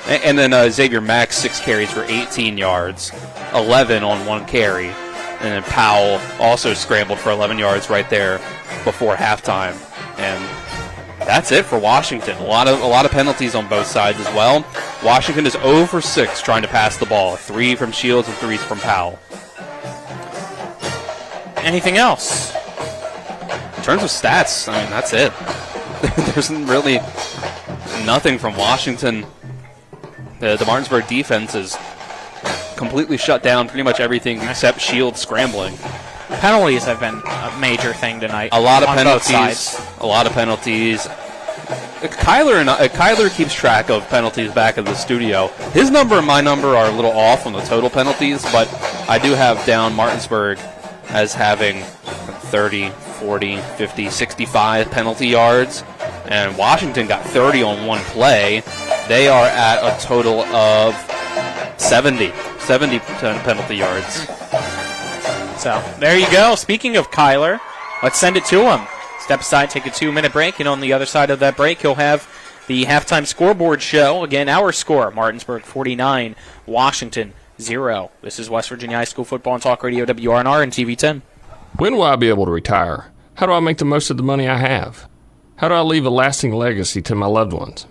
And then Xavier Mack, 6 carries for 18 yards, 11 on 1 carry. And then Powell also scrambled for 11 yards right there before halftime. And that's it for Washington. A lot of penalties on both sides as well. Washington is 0 for 6 trying to pass the ball. 3 from Shields and 3 from Powell. Anything else? In terms of stats, I mean, that's it. There's really nothing from Washington. The Martinsburg defense is completely shut down pretty much everything except Shields scrambling. Penalties have been a major thing tonight. A lot of on penalties. Both sides. A lot of penalties. Kyler keeps track of penalties back at the studio. His number and my number are a little off on the total penalties, but I do have down Martinsburg as having 30, 40, 50, 65 penalty yards, and Washington got 30 on one play. They are at a total of 70 penalty yards. So, there you go. Speaking of Kyler, let's send it to him. Step aside, take a 2-minute break, and on the other side of that break, he'll have the halftime scoreboard show. Again, our score, Martinsburg 49, Washington 0. This is West Virginia High School Football and Talk Radio, WRNR and TV 10. When will I be able to retire? How do I make the most of the money I have? How do I leave a lasting legacy to my loved ones?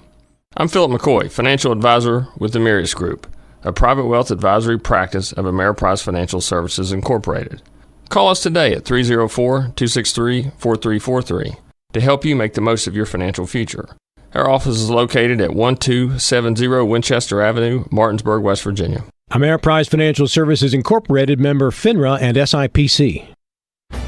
I'm Philip McCoy, financial advisor with the Mirius Group, a private wealth advisory practice of Ameriprise Financial Services Incorporated. Call us today at 304-263-4343 to help you make the most of your financial future. Our office is located at 1270 Winchester Avenue, Martinsburg, West Virginia. Ameriprise Financial Services Incorporated, member FINRA and SIPC.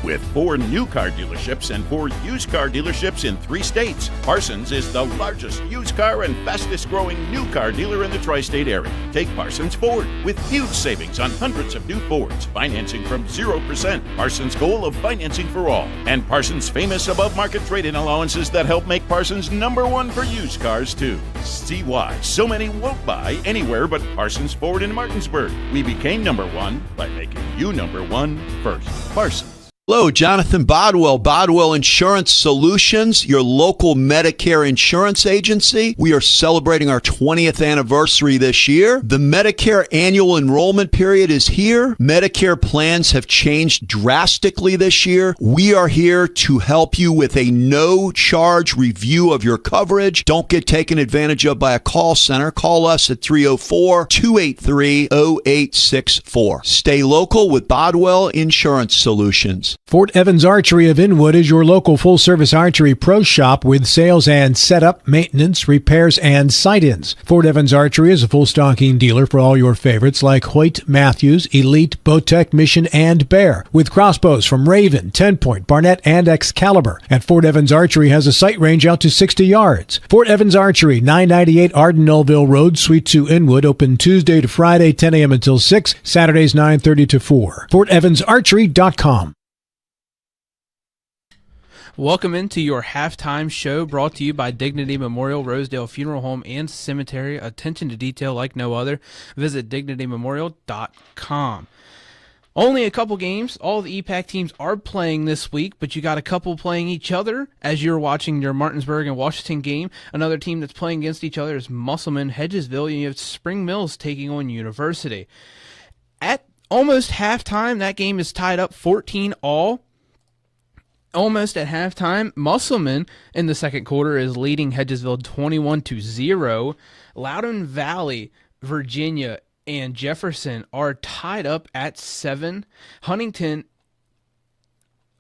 With 4 new car dealerships and 4 used car dealerships in 3 states, Parsons is the largest used car and fastest growing new car dealer in the tri-state area. Take Parsons Ford with huge savings on hundreds of new Fords, financing from 0%. Parsons' goal of financing for all. And Parsons' famous above-market trade-in allowances that help make Parsons #1 for used cars, too. See why so many won't buy anywhere but Parsons Ford in Martinsburg. We became #1 by making you #1 first. Parsons. Hello, Jonathan Bodwell, Bodwell Insurance Solutions, your local Medicare insurance agency. We are celebrating our 20th anniversary this year. The Medicare annual enrollment period is here. Medicare plans have changed drastically this year. We are here to help you with a no-charge review of your coverage. Don't get taken advantage of by a call center. Call us at 304-283-0864. Stay local with Bodwell Insurance Solutions. Fort Evans Archery of Inwood is your local full-service archery pro shop with sales and setup, maintenance, repairs, and sight-ins. Fort Evans Archery is a full stocking dealer for all your favorites like Hoyt, Matthews, Elite, Bowtech, Mission, and Bear, with crossbows from Raven, 10-point, Barnett, and Excalibur. And Fort Evans Archery has a sight range out to 60 yards. Fort Evans Archery, 998 Arden Melville Road, Suite 2, Inwood, open Tuesday to Friday, 10 a.m. until 6, Saturdays 9:30 to 4. FortEvansArchery.com. Welcome into your halftime show brought to you by Dignity Memorial Rosedale Funeral Home and Cemetery. Attention to detail like no other. Visit dignitymemorial.com. Only a couple games. All the EPAC teams are playing this week, but you got a couple playing each other as you're watching your Martinsburg and Washington game. Another team that's playing against each other is Musselman, Hedgesville, and you have Spring Mills taking on University. At almost halftime, that game is tied up 14-all. Almost at halftime, Musselman in the second quarter is leading Hedgesville 21-0. Loudon Valley, Virginia, and Jefferson are tied up at 7. Huntington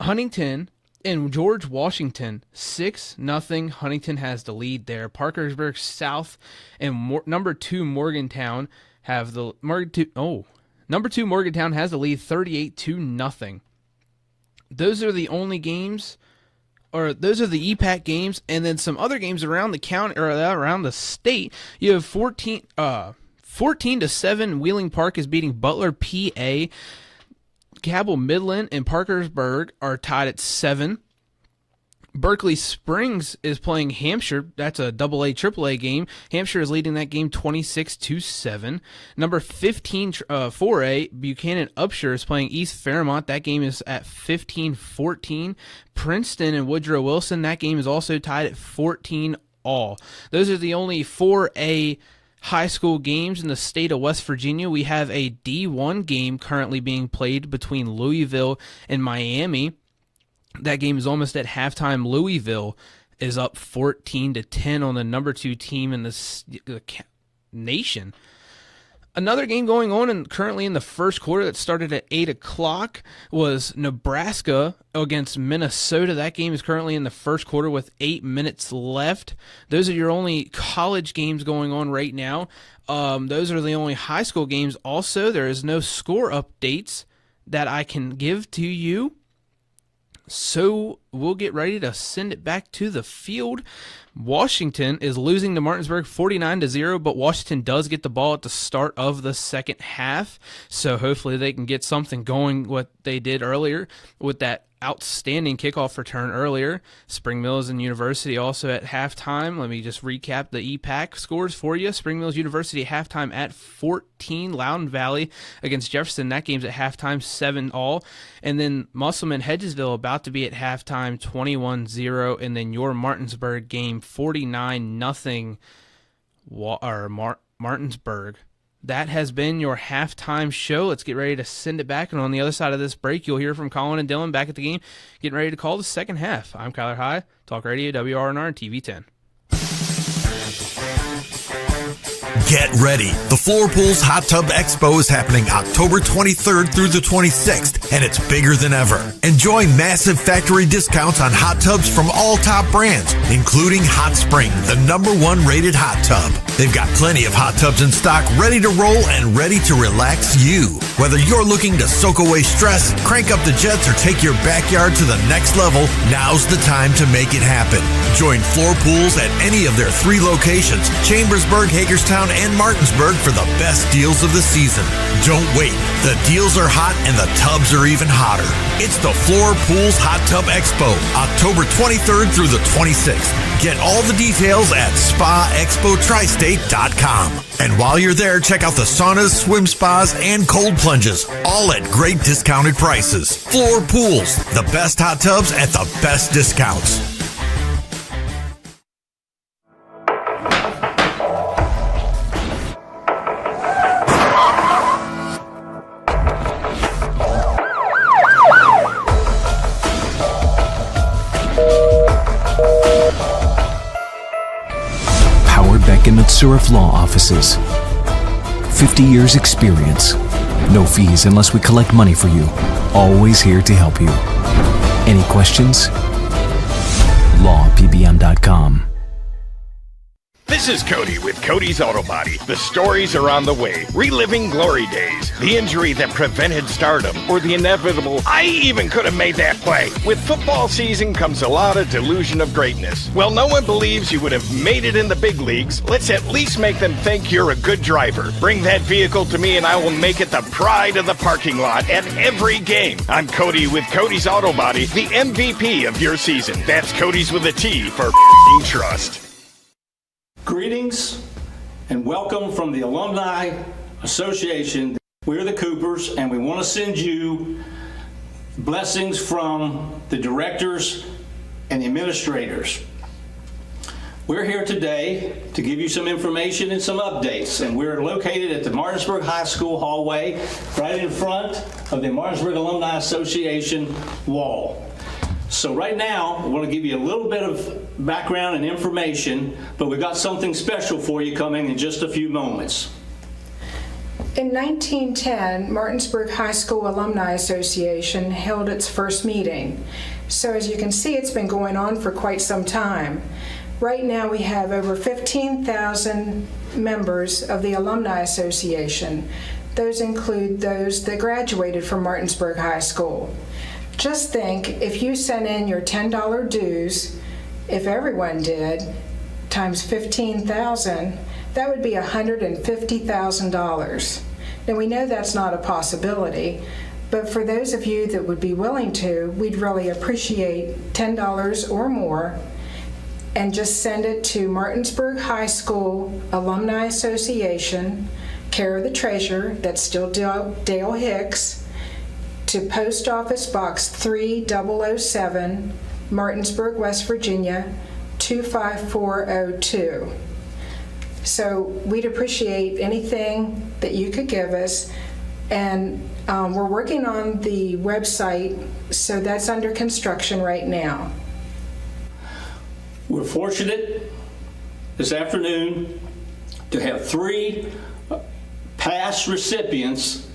and George Washington 6-0. Huntington has the lead there. Parkersburg South and number 2 Morgantown have the number 2 Morgantown has the lead 38-0. Those are the only games, or those are the EPAC games, and then some other games around the county or around the state. You have 14-7. Wheeling Park is beating Butler, PA. Cabell Midland and Parkersburg are tied at 7. Berkeley Springs is playing Hampshire. That's a AA, AAA game. Hampshire is leading that game 26-7. Number 15, 4A, Buchanan Upshur is playing East Fairmont. That game is at 15-14. Princeton and Woodrow Wilson, that game is also tied at 14-all. Those are the only 4A high school games in the state of West Virginia, we have a D1 game currently being played between Louisville and Miami. That game is almost at halftime. Louisville is up 14-10 on the number 2 team in the nation. Another game going on and currently in the first quarter that started at 8 o'clock was Nebraska against Minnesota. That game is currently in the first quarter with 8 minutes left. Those are your only college games going on right now. Those are the only high school games. Also, there is no score updates that I can give to you. So we'll get ready to send it back to the field. Washington is losing to Martinsburg 49-0, but Washington does get the ball at the start of the second half. So hopefully they can get something going what they did earlier with that outstanding kickoff return earlier. Spring Mills and University also at halftime. Let me just recap the EPAC scores for you. Spring Mills University halftime at 14. Loudoun Valley against Jefferson. That game's at halftime 7-all. And then Musselman Hedgesville about to be at halftime 21-0. And then your Martinsburg game 49-0 Martinsburg. That has been your halftime show. Let's get ready to send it back. And on the other side of this break, you'll hear from Colin and Dylan back at the game, getting ready to call the second half. I'm Kyler High, Talk Radio, WRNR, and TV 10. Get ready. The Floor Pools Hot Tub Expo is happening October 23rd through the 26th, and it's bigger than ever. Enjoy massive factory discounts on hot tubs from all top brands, including Hot Spring, the #1 rated hot tub. They've got plenty of hot tubs in stock, ready to roll and ready to relax you. Whether you're looking to soak away stress, crank up the jets, or take your backyard to the next level, now's the time to make it happen. Join Floor Pools at any of their 3 locations, Chambersburg, Hagerstown, and Martinsburg, for the best deals of the season. Don't wait. The deals are hot and the tubs are even hotter. It's the Floor Pools Hot Tub Expo, October 23rd through the 26th. Get all the details at SpaExpoTristate.com. And while you're there, check out the saunas, swim spas, and cold plunges, all at great discounted prices. Floor Pools, the best hot tubs at the best discounts. Surf Law Offices. 50 years experience. No fees unless we collect money for you. Always here to help you. Any questions? LawPBM.com. This is Cody with Cody's Auto Body. The stories are on the way. Reliving glory days, the injury that prevented stardom, or the inevitable, I even could have made that play. With football season comes a lot of delusion of greatness. Well, no one believes you would have made it in the big leagues. Let's at least make them think you're a good driver. Bring that vehicle to me and I will make it the pride of the parking lot at every game. I'm Cody with Cody's Auto Body, the MVP of your season. That's Cody's with a T for trust. Greetings and welcome from the Alumni Association. We're the Coopers and we want to send you blessings from the directors and the administrators. We're here today to give you some information and some updates, and we're located at the Martinsburg High School hallway right in front of the Martinsburg Alumni Association wall. So right now, I want to give you a little bit of background and information, but we've got something special for you coming in just a few moments. In 1910, Martinsburg High School Alumni Association held its first meeting. So as you can see, it's been going on for quite some time. Right now we have over 15,000 members of the Alumni Association. Those include those that graduated from Martinsburg High School. Just think, if you sent in your $10 dues, if everyone did, times 15,000, that would be $150,000. Now we know that's not a possibility, but for those of you that would be willing to, we'd really appreciate $10 or more, and just send it to Martinsburg High School Alumni Association, care of the treasurer, that's still Dale Hicks, to Post Office Box 3007, Martinsburg, West Virginia, 25402. So we'd appreciate anything that you could give us. And we're working on the website, so that's under construction right now. We're fortunate this afternoon to have 3 past recipients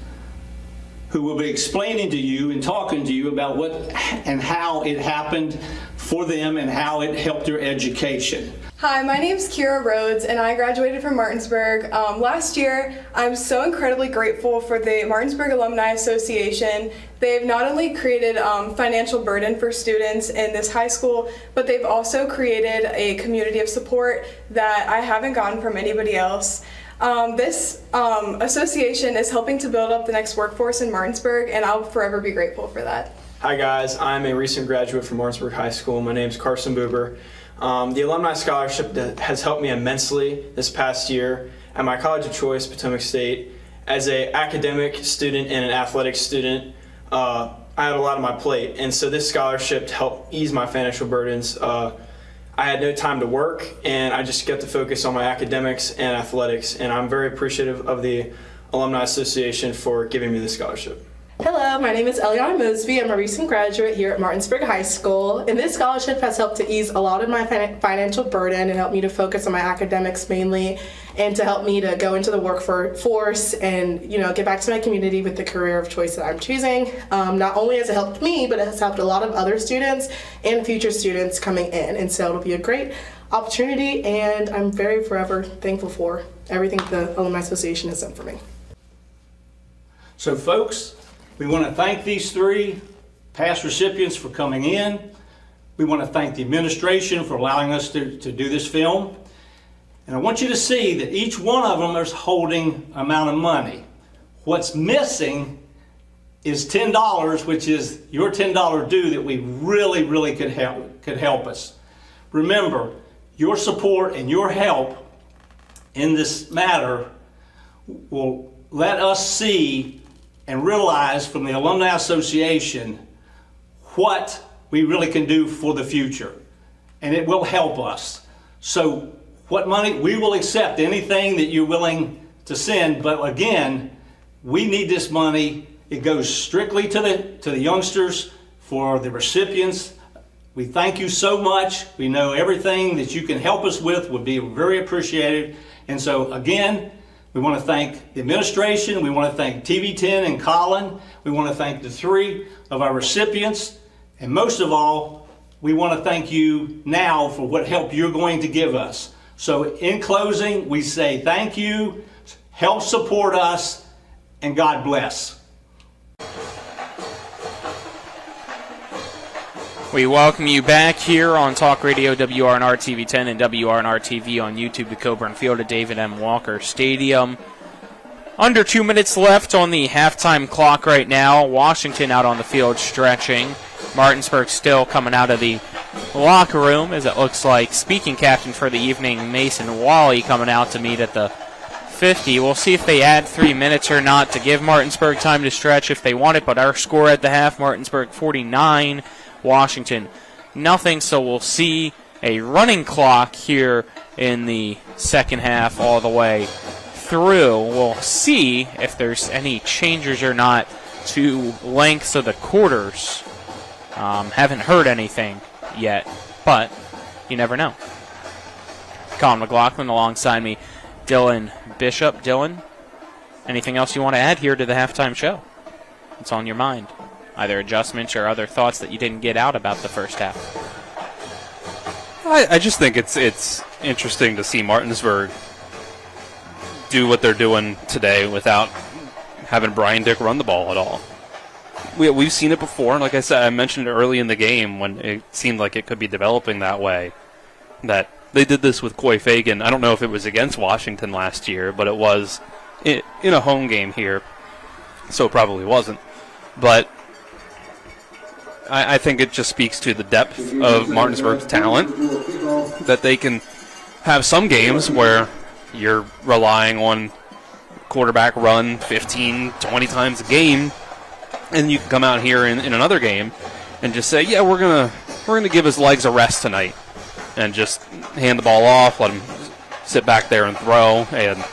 who will be explaining to you and talking to you about what and how it happened for them and how it helped their education. Hi, my name is Kira Rhodes, and I graduated from Martinsburg last year. I'm so incredibly grateful for the Martinsburg Alumni Association. They've not only created financial burden for students in this high school, but they've also created a community of support that I haven't gotten from anybody else. This association is helping to build up the next workforce in Martinsburg, and I'll forever be grateful for that. Hi guys, I'm a recent graduate from Martinsburg High School. My name's Carson Buber. The Alumni Scholarship has helped me immensely this past year at my college of choice, Potomac State. As an academic student and an athletic student, I had a lot on my plate, and so this scholarship helped ease my financial burdens. I had no time to work, and I just got to focus on my academics and athletics, and I'm very appreciative of the Alumni Association for giving me this scholarship. Hello, my name is Eliana Mosby. I'm a recent graduate here at Martinsburg High School, and this scholarship has helped to ease a lot of my financial burden and help me to focus on my academics mainly, and to help me to go into the workforce and get back to my community with the career of choice that I'm choosing. Not only has it helped me, but it has helped a lot of other students and future students coming in, and so it'll be a great opportunity, and I'm very forever thankful for everything the Alumni Association has done for me. So folks, we want to thank these 3 past recipients for coming in. We want to thank the administration for allowing us to do this film. And I want you to see that each one of them is holding an amount of money. What's missing is $10, which is your $10 due that we really could help us. Remember, your support and your help in this matter will let us see and realize from the Alumni Association what we really can do for the future. And it will help us. So what money, we will accept anything that you're willing to send, but again, we need this money. It goes strictly to the youngsters, for the recipients. We thank you so much. We know everything that you can help us with would be very appreciated. And so again, we want to thank the administration. We want to thank TV10 and Colin. We want to thank the 3 of our recipients. And most of all, we want to thank you now for what help you're going to give us. So in closing, we say thank you, help support us, and God bless. We welcome you back here on Talk Radio WRNR TV10 and WRNR TV on YouTube, the Coburn Field at David M. Walker Stadium. Under 2 minutes left on the halftime clock right now. Washington out on the field stretching. Martinsburg still coming out of the locker room, as it looks like speaking captain for the evening, Mason Wally, coming out to meet at the 50. We'll see if they add 3 minutes or not to give Martinsburg time to stretch if they want it, but our score at the half, Martinsburg 49, Washington nothing, so we'll see a running clock here in the second half all the way through. We'll see if there's any changes or not to lengths of the quarters. Haven't heard anything yet, but you never know. Colin McLaughlin alongside me, Dylan Bishop. Dylan, anything else you want to add here to the halftime show? What's on your mind? Either adjustments or other thoughts that you didn't get out about the first half? I just think it's interesting to see Martinsburg do what they're doing today without having Brian Dick run the ball at all. We've seen it before, and like I said, I mentioned it early in the game when it seemed like it could be developing that way, that they did this with Coy Fagan. I don't know if it was against Washington last year, but it was in a home game here, so it probably wasn't. But I think it just speaks to the depth of Martinsburg's talent, that they can have some games where you're relying on quarterback run 15, 20 times a game, and you can come out here in another game and just say, yeah, we're gonna give his legs a rest tonight, and just hand the ball off, let him sit back there and throw, and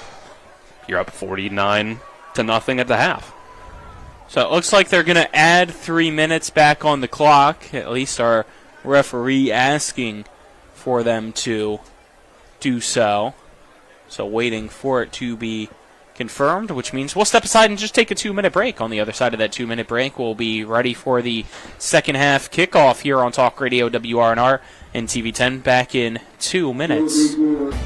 you're up 49-0 at the half. So it looks like they're going to add 3 minutes back on the clock. At least our referee asking for them to do so. So waiting for it to be confirmed, which means we'll step aside and just take a 2-minute break. On the other side of that 2-minute break, we'll be ready for the second half kickoff here on Talk Radio WRNR and TV10 back in 2 minutes.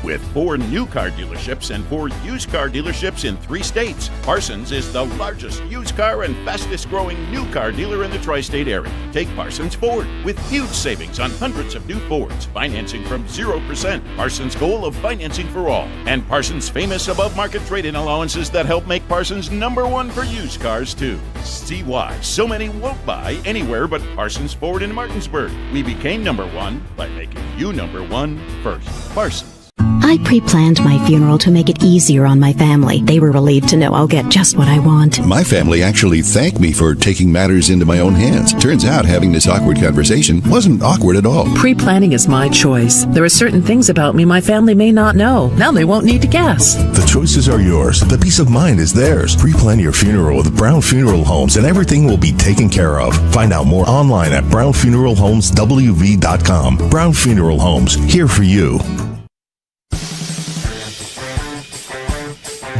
With 4 new car dealerships and 4 used car dealerships in 3 states, Parsons is the largest used car and fastest growing new car dealer in the tri-state area. Take Parsons Ford with huge savings on hundreds of new Fords, financing from 0%, Parsons' goal of financing for all, and Parsons' famous above-market trade-in allowances that help make Parsons #1 for used cars too. See why so many won't buy anywhere but Parsons Ford in Martinsburg. We became #1 by making you #1 first. Parsons. I pre-planned my funeral to make it easier on my family. They were relieved to know I'll get just what I want. My family actually thanked me for taking matters into my own hands. Turns out having this awkward conversation wasn't awkward at all. Pre-planning is my choice. There are certain things about me my family may not know. Now they won't need to guess. The choices are yours. The peace of mind is theirs. Pre-plan your funeral with Brown Funeral Homes and everything will be taken care of. Find out more online at brownfuneralhomeswv.com. Brown Funeral Homes, here for you.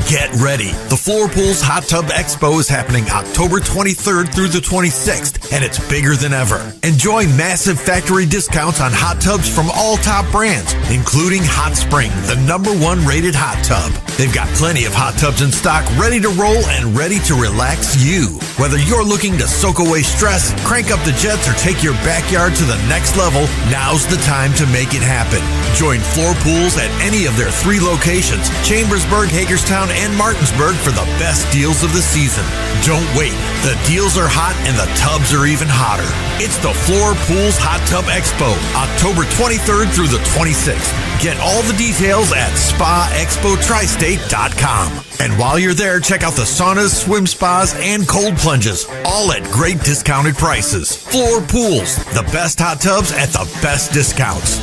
Get ready. The Floor Pools Hot Tub Expo is happening October 23rd through the 26th, and it's bigger than ever. Enjoy massive factory discounts on hot tubs from all top brands, including Hot Spring, the #1 rated hot tub. They've got plenty of hot tubs in stock, ready to roll and ready to relax you. Whether you're looking to soak away stress, crank up the jets, or take your backyard to the next level, now's the time to make it happen. Join Floor Pools at any of their 3 locations, Chambersburg, Hagerstown, and Martinsburg, for the best deals of the season. Don't wait. The deals are hot and the tubs are even hotter. It's the Floor Pools Hot Tub Expo, October 23rd through the 26th. Get all the details at SpaExpoTristate.com. And while you're there, check out the saunas, swim spas, and cold plunges, all at great discounted prices. Floor Pools, the best hot tubs at the best discounts.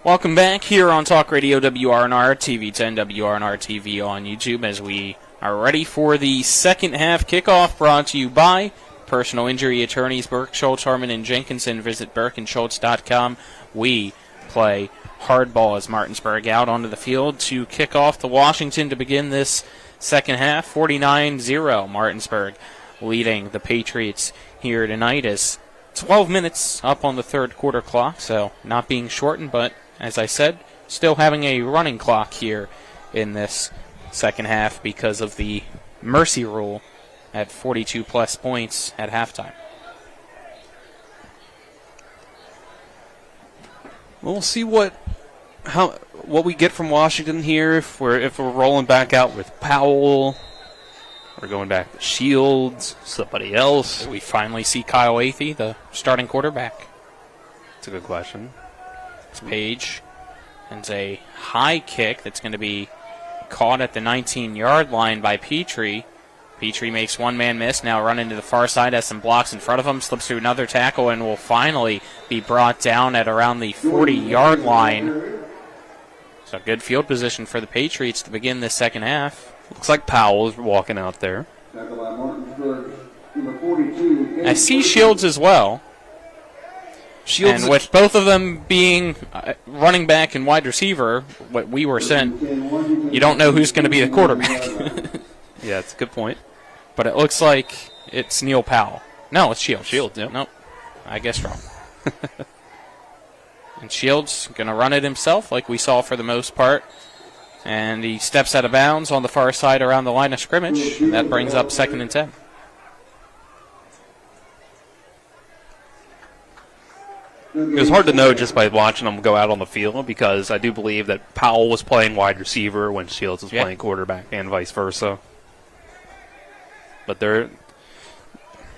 Welcome back here on Talk Radio WRNR, TV10, WRNR TV on YouTube, as we are ready for the second half kickoff, brought to you by personal injury attorneys Burke, Schultz, Harmon, and Jenkinson. Visit burkeandschultz.com. We play hardball as Martinsburg out onto the field to kick off to Washington to begin this second half. 49-0, Martinsburg leading the Patriots here tonight, as 12 minutes up on the third quarter clock, so not being shortened, but as I said, still having a running clock here in this second half because of the mercy rule at 42-plus points at halftime. We'll see what we get from Washington here. If we're rolling back out with Powell, we're going back to Shields, somebody else. We finally see Kyle Athey, the starting quarterback. That's a good question. It's Page, and it's a high kick that's going to be caught at the 19-yard line by Petrie. Petrie makes one man miss, now running to the far side, has some blocks in front of him, slips through another tackle, and will finally be brought down at around the 40-yard line. So good field position for the Patriots to begin this second half. Looks like Powell is walking out there. I see Shields as well. And with both of them being running back and wide receiver, what we were sent, you don't know who's going to be the quarterback. Yeah, that's a good point. But it looks like it's Neil Powell. No, it's Shields. Shields, yep. Nope. I guess wrong. And Shields going to run it himself like we saw for the most part. And he steps out of bounds on the far side around the line of scrimmage. And that brings up 2nd and 10. It was hard to know just by watching them go out on the field, because I do believe that Powell was playing wide receiver when Shields was playing quarterback, and vice versa. But they're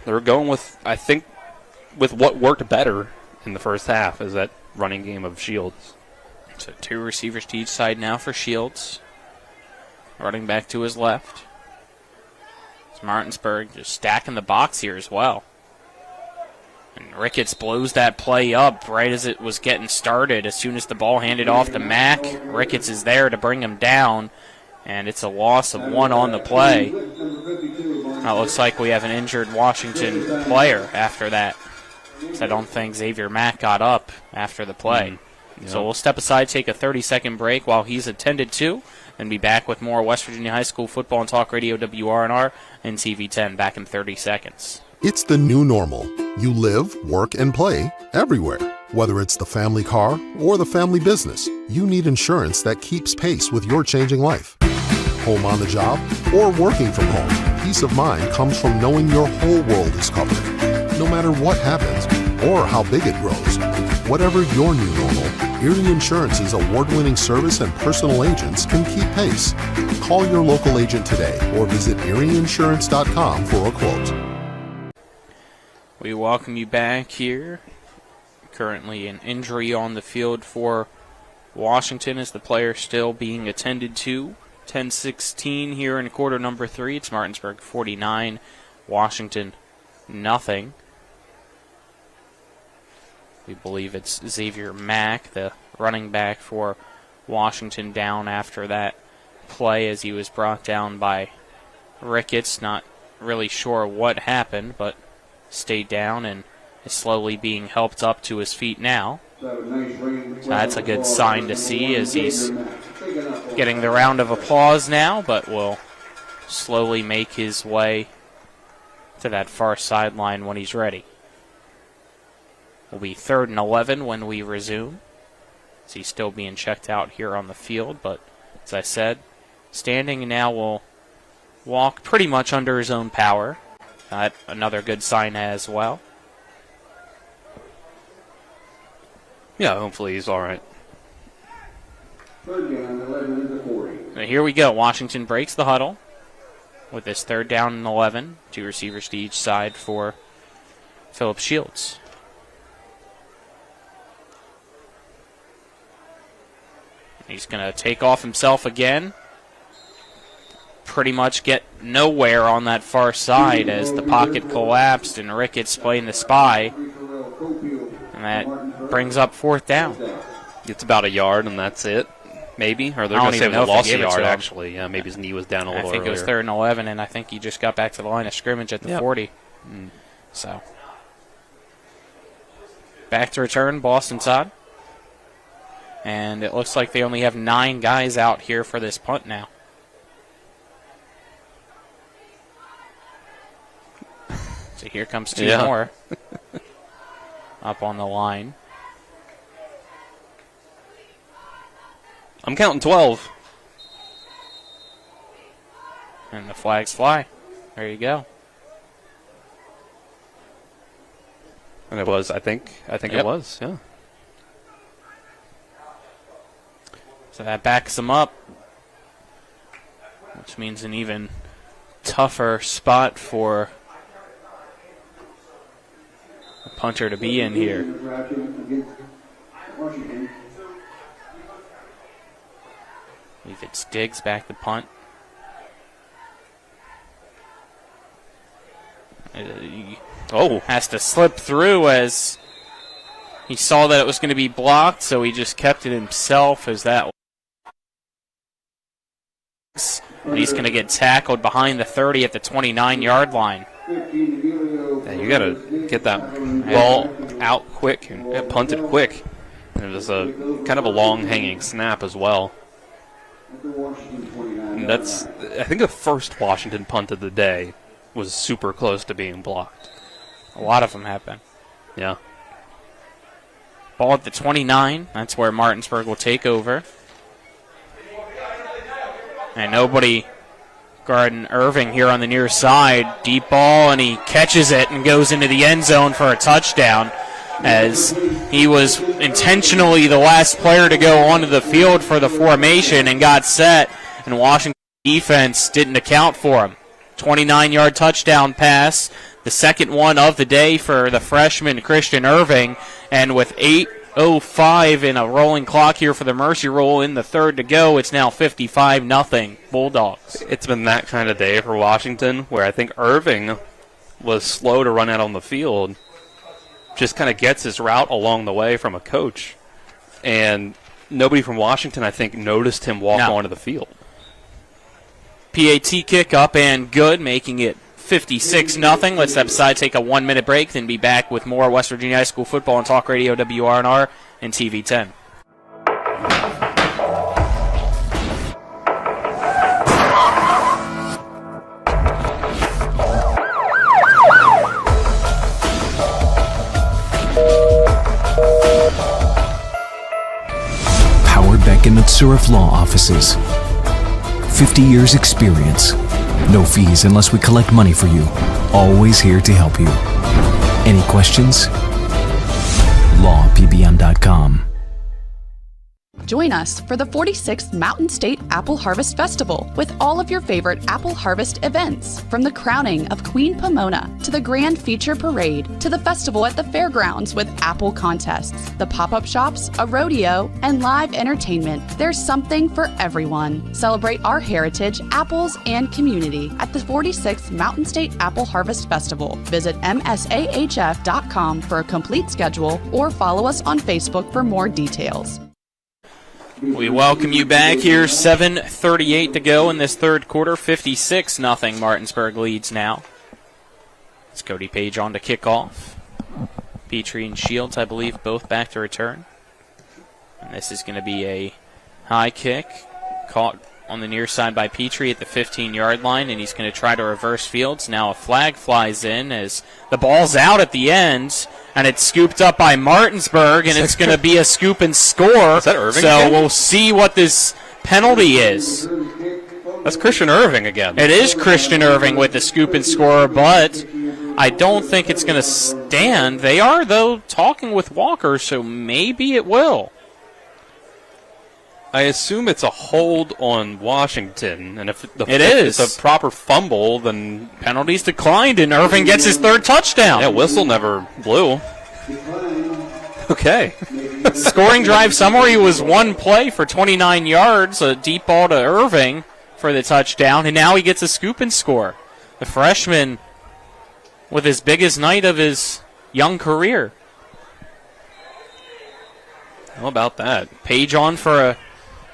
going with, I think, with what worked better in the first half, is that running game of Shields. So 2 receivers to each side now for Shields. Running back to his left. It's Martinsburg just stacking the box here as well. And Ricketts blows that play up right as it was getting started. As soon as the ball handed off to Mack, Ricketts is there to bring him down, and it's a loss of 1 on the play. Now it looks like we have an injured Washington player after that. So I don't think Xavier Mack got up after the play. Yep. So we'll step aside, take a 30-second break while he's attended to, and be back with more West Virginia High School football and talk radio WRNR and TV10 back in 30 seconds. It's the new normal. You live, work, and play everywhere. Whether it's the family car or the family business, you need insurance that keeps pace with your changing life. Home on the job or working from home, peace of mind comes from knowing your whole world is covered. No matter what happens or how big it grows. Whatever your new normal, Erie Insurance's award-winning service and personal agents can keep pace. Call your local agent today or visit erieinsurance.com for a quote. We welcome you back here. Currently an injury on the field for Washington as the player still being attended to. 10-16 here in quarter number 3. It's Martinsburg 49, Washington nothing. We believe it's Xavier Mack, the running back for Washington, down after that play as he was brought down by Ricketts. Not really sure what happened, but stayed down and is slowly being helped up to his feet now. So that's a good sign to see as he's getting the round of applause now, but will slowly make his way to that far sideline when he's ready. Will be 3rd and 11 when we resume. As he's still being checked out here on the field, but as I said, standing now will walk pretty much under his own power. Another good sign as well. Yeah, hopefully he's all right. Now here we go. Washington breaks the huddle with this 3rd down and 11. 2 receivers to each side for Philip Shields. He's going to take off himself again. Pretty much get nowhere on that far side as the pocket collapsed and Ricketts playing the spy. And that brings up 4th down. It's about a yard and that's it, maybe? Or they're going to say they lost a yard, actually. Yeah, maybe his knee was down a little earlier. I think it was 3rd and 11, and I think he just got back to the line of scrimmage at the 40. So, back to return, Boston side. And it looks like they only have 9 guys out here for this punt now. So here comes 2 more up on the line. I'm counting 12. And the flags fly. There you go. And it was, I think it was, yeah. So that backs them up, which means an even tougher spot for a punter to be in here. I believe it's Diggs back to punt. Has to slip through as he saw that it was going to be blocked, so he just kept it himself as that. And he's going to get tackled behind the 30 at the 29-yard line. Yeah, you got to get that ball out quick and punted quick. And it was a kind of a long hanging snap as well. And that's, I think, the first Washington punt of the day was super close to being blocked. A lot of them have been. Yeah. Ball at the 29. That's where Martinsburg will take over. And nobody guarding Irving here on the near side. Deep ball, and he catches it and goes into the end zone for a touchdown as he was intentionally the last player to go onto the field for the formation and got set, and Washington defense didn't account for him. 29-yard touchdown pass, the second one of the day for the freshman Christian Irving, and with 8:05 in a rolling clock here for the Mercy Roll in the 3rd to go, it's now 55-0 Bulldogs. It's been that kind of day for Washington where I think Irving was slow to run out on the field, just kind of gets his route along the way from a coach. And nobody from Washington, I think, noticed him walk onto the field. PAT kick up and good, making it 56-0. Let's step aside, take a 1-minute break, then be back with more West Virginia High School football on Talk Radio WRNR and TV 10. Beckett and Surf Law Offices. 50 years experience. No fees unless we collect money for you. Always here to help you. Any questions? lawpbm.com. Join us for the 46th Mountain State Apple Harvest Festival with all of your favorite apple harvest events, from the crowning of Queen Pomona to the grand feature parade to the festival at the fairgrounds with apple contests, the pop-up shops, a rodeo, and live entertainment. There's something for everyone. Celebrate our heritage, apples, and community at the 46th Mountain State Apple Harvest Festival. Visit msahf.com for a complete schedule or follow us on Facebook for more details. We welcome you back here. 7:38 to go in this third quarter. 56-0. Martinsburg leads now. It's Cody Page on to kick off. Petrie and Shields, I believe, both back to return. And this is going to be a high kick caught on the near side by Petrie at the 15-yard line, and he's going to try to reverse fields. Now a flag flies in as the ball's out at the end, and it's scooped up by Martinsburg, and it's going to be a scoop and score. Is that Irving So again? We'll see what this penalty is. That's Christian Irving again. It is Christian Irving with the scoop and score, but I don't think it's going to stand. They are, though, talking with Walker, so maybe it will. I assume it's a hold on Washington, and if It is a proper fumble, then penalties declined, and Irving gets his third touchdown. Yeah, whistle never blew. Okay. Scoring drive summary was one play for 29 yards, a deep ball to Irving for the touchdown, and now he gets a scoop and score. The freshman with his biggest night of his young career. How about that? Page on for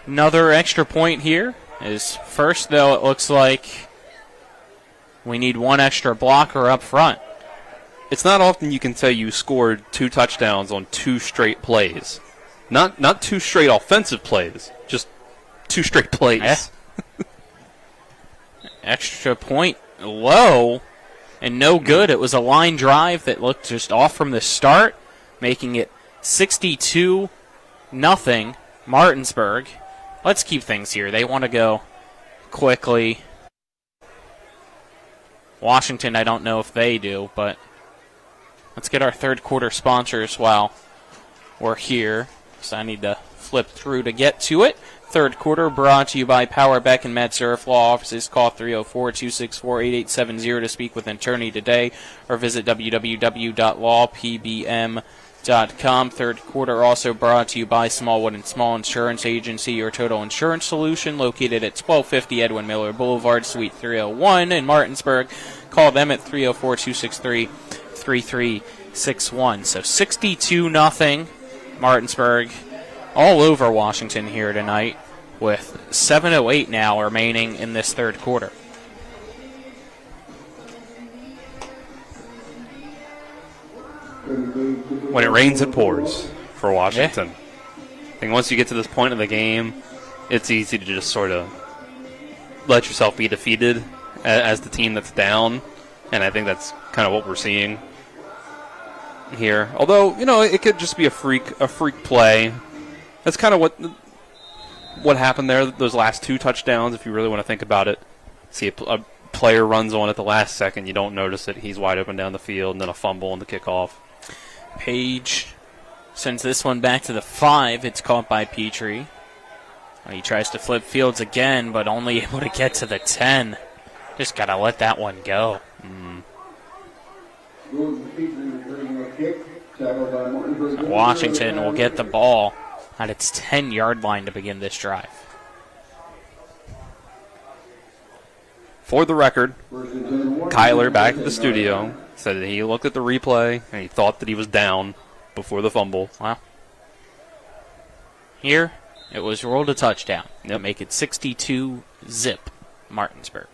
another extra point here. His first, though, it looks like we need one extra blocker up front. It's not often you can say you scored 2 touchdowns on 2 straight plays. Not 2 straight offensive plays, just 2 straight plays. Yeah. Extra point low and no good. It was a line drive that looked just off from the start, making it 62-0 Martinsburg. Let's keep things here. They want to go quickly. Washington, I don't know if they do, but let's get our third quarter sponsors while we're here. So I need to flip through to get to it. Third quarter brought to you by Power Beck and MedSurf Law Offices. Call 304-264-8870 to speak with an attorney today, or visit www.lawpbm.com. Third quarter also brought to you by Smallwood and Small Insurance Agency, your total insurance solution, located at 1250 Edwin Miller Boulevard, Suite 301 in Martinsburg. Call them at 304-263-3361. So 62-0 Martinsburg all over Washington here tonight, with 7:08 now remaining in this third quarter. When it rains, it pours for Washington. Yeah. I think once you get to this point of the game, it's easy to just sort of let yourself be defeated as the team that's down, and I think that's kind of what we're seeing here. Although, it could just be a freak play. That's kind of what happened there, those last 2 touchdowns, if you really want to think about it. See a player runs on at the last second, you don't notice it, he's wide open down the field, and then a fumble on the kickoff. Page sends this one back to the 5. It's caught by Petrie. He tries to flip fields again, but only able to get to the 10. Just got to let that one go. Washington will get the ball at its 10-yard line to begin this drive. For the record, Kyler back at the studio said that he looked at the replay and he thought that he was down before the fumble. Wow. Here, it was ruled a touchdown. Yep. To make it 62-zip Martinsburg.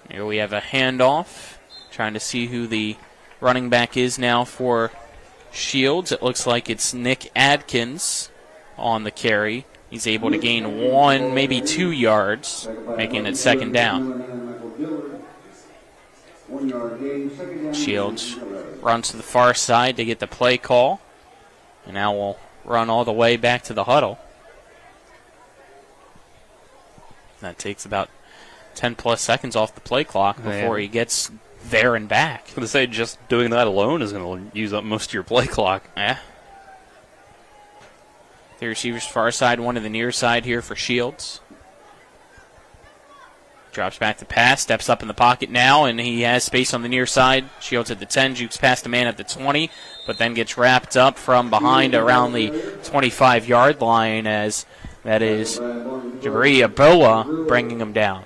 Here we have a handoff. Trying to see who the running back is now for Shields. It looks like it's Nick Adkins on the carry. He's able to gain 1, maybe 2 yards, making it second down. Shields runs to the far side to get the play call. And now we'll run all the way back to the huddle. That takes about 10-plus seconds off the play clock before he gets there and back. I was going to say, just doing that alone is going to use up most of your play clock. Yeah. The receiver's far side, one to the near side here for Shields. Drops back to pass, steps up in the pocket now, and he has space on the near side. Shields at the 10, jukes past the man at the 20, but then gets wrapped up from behind around the 25-yard line, as that is Jabari Aboa bringing him down.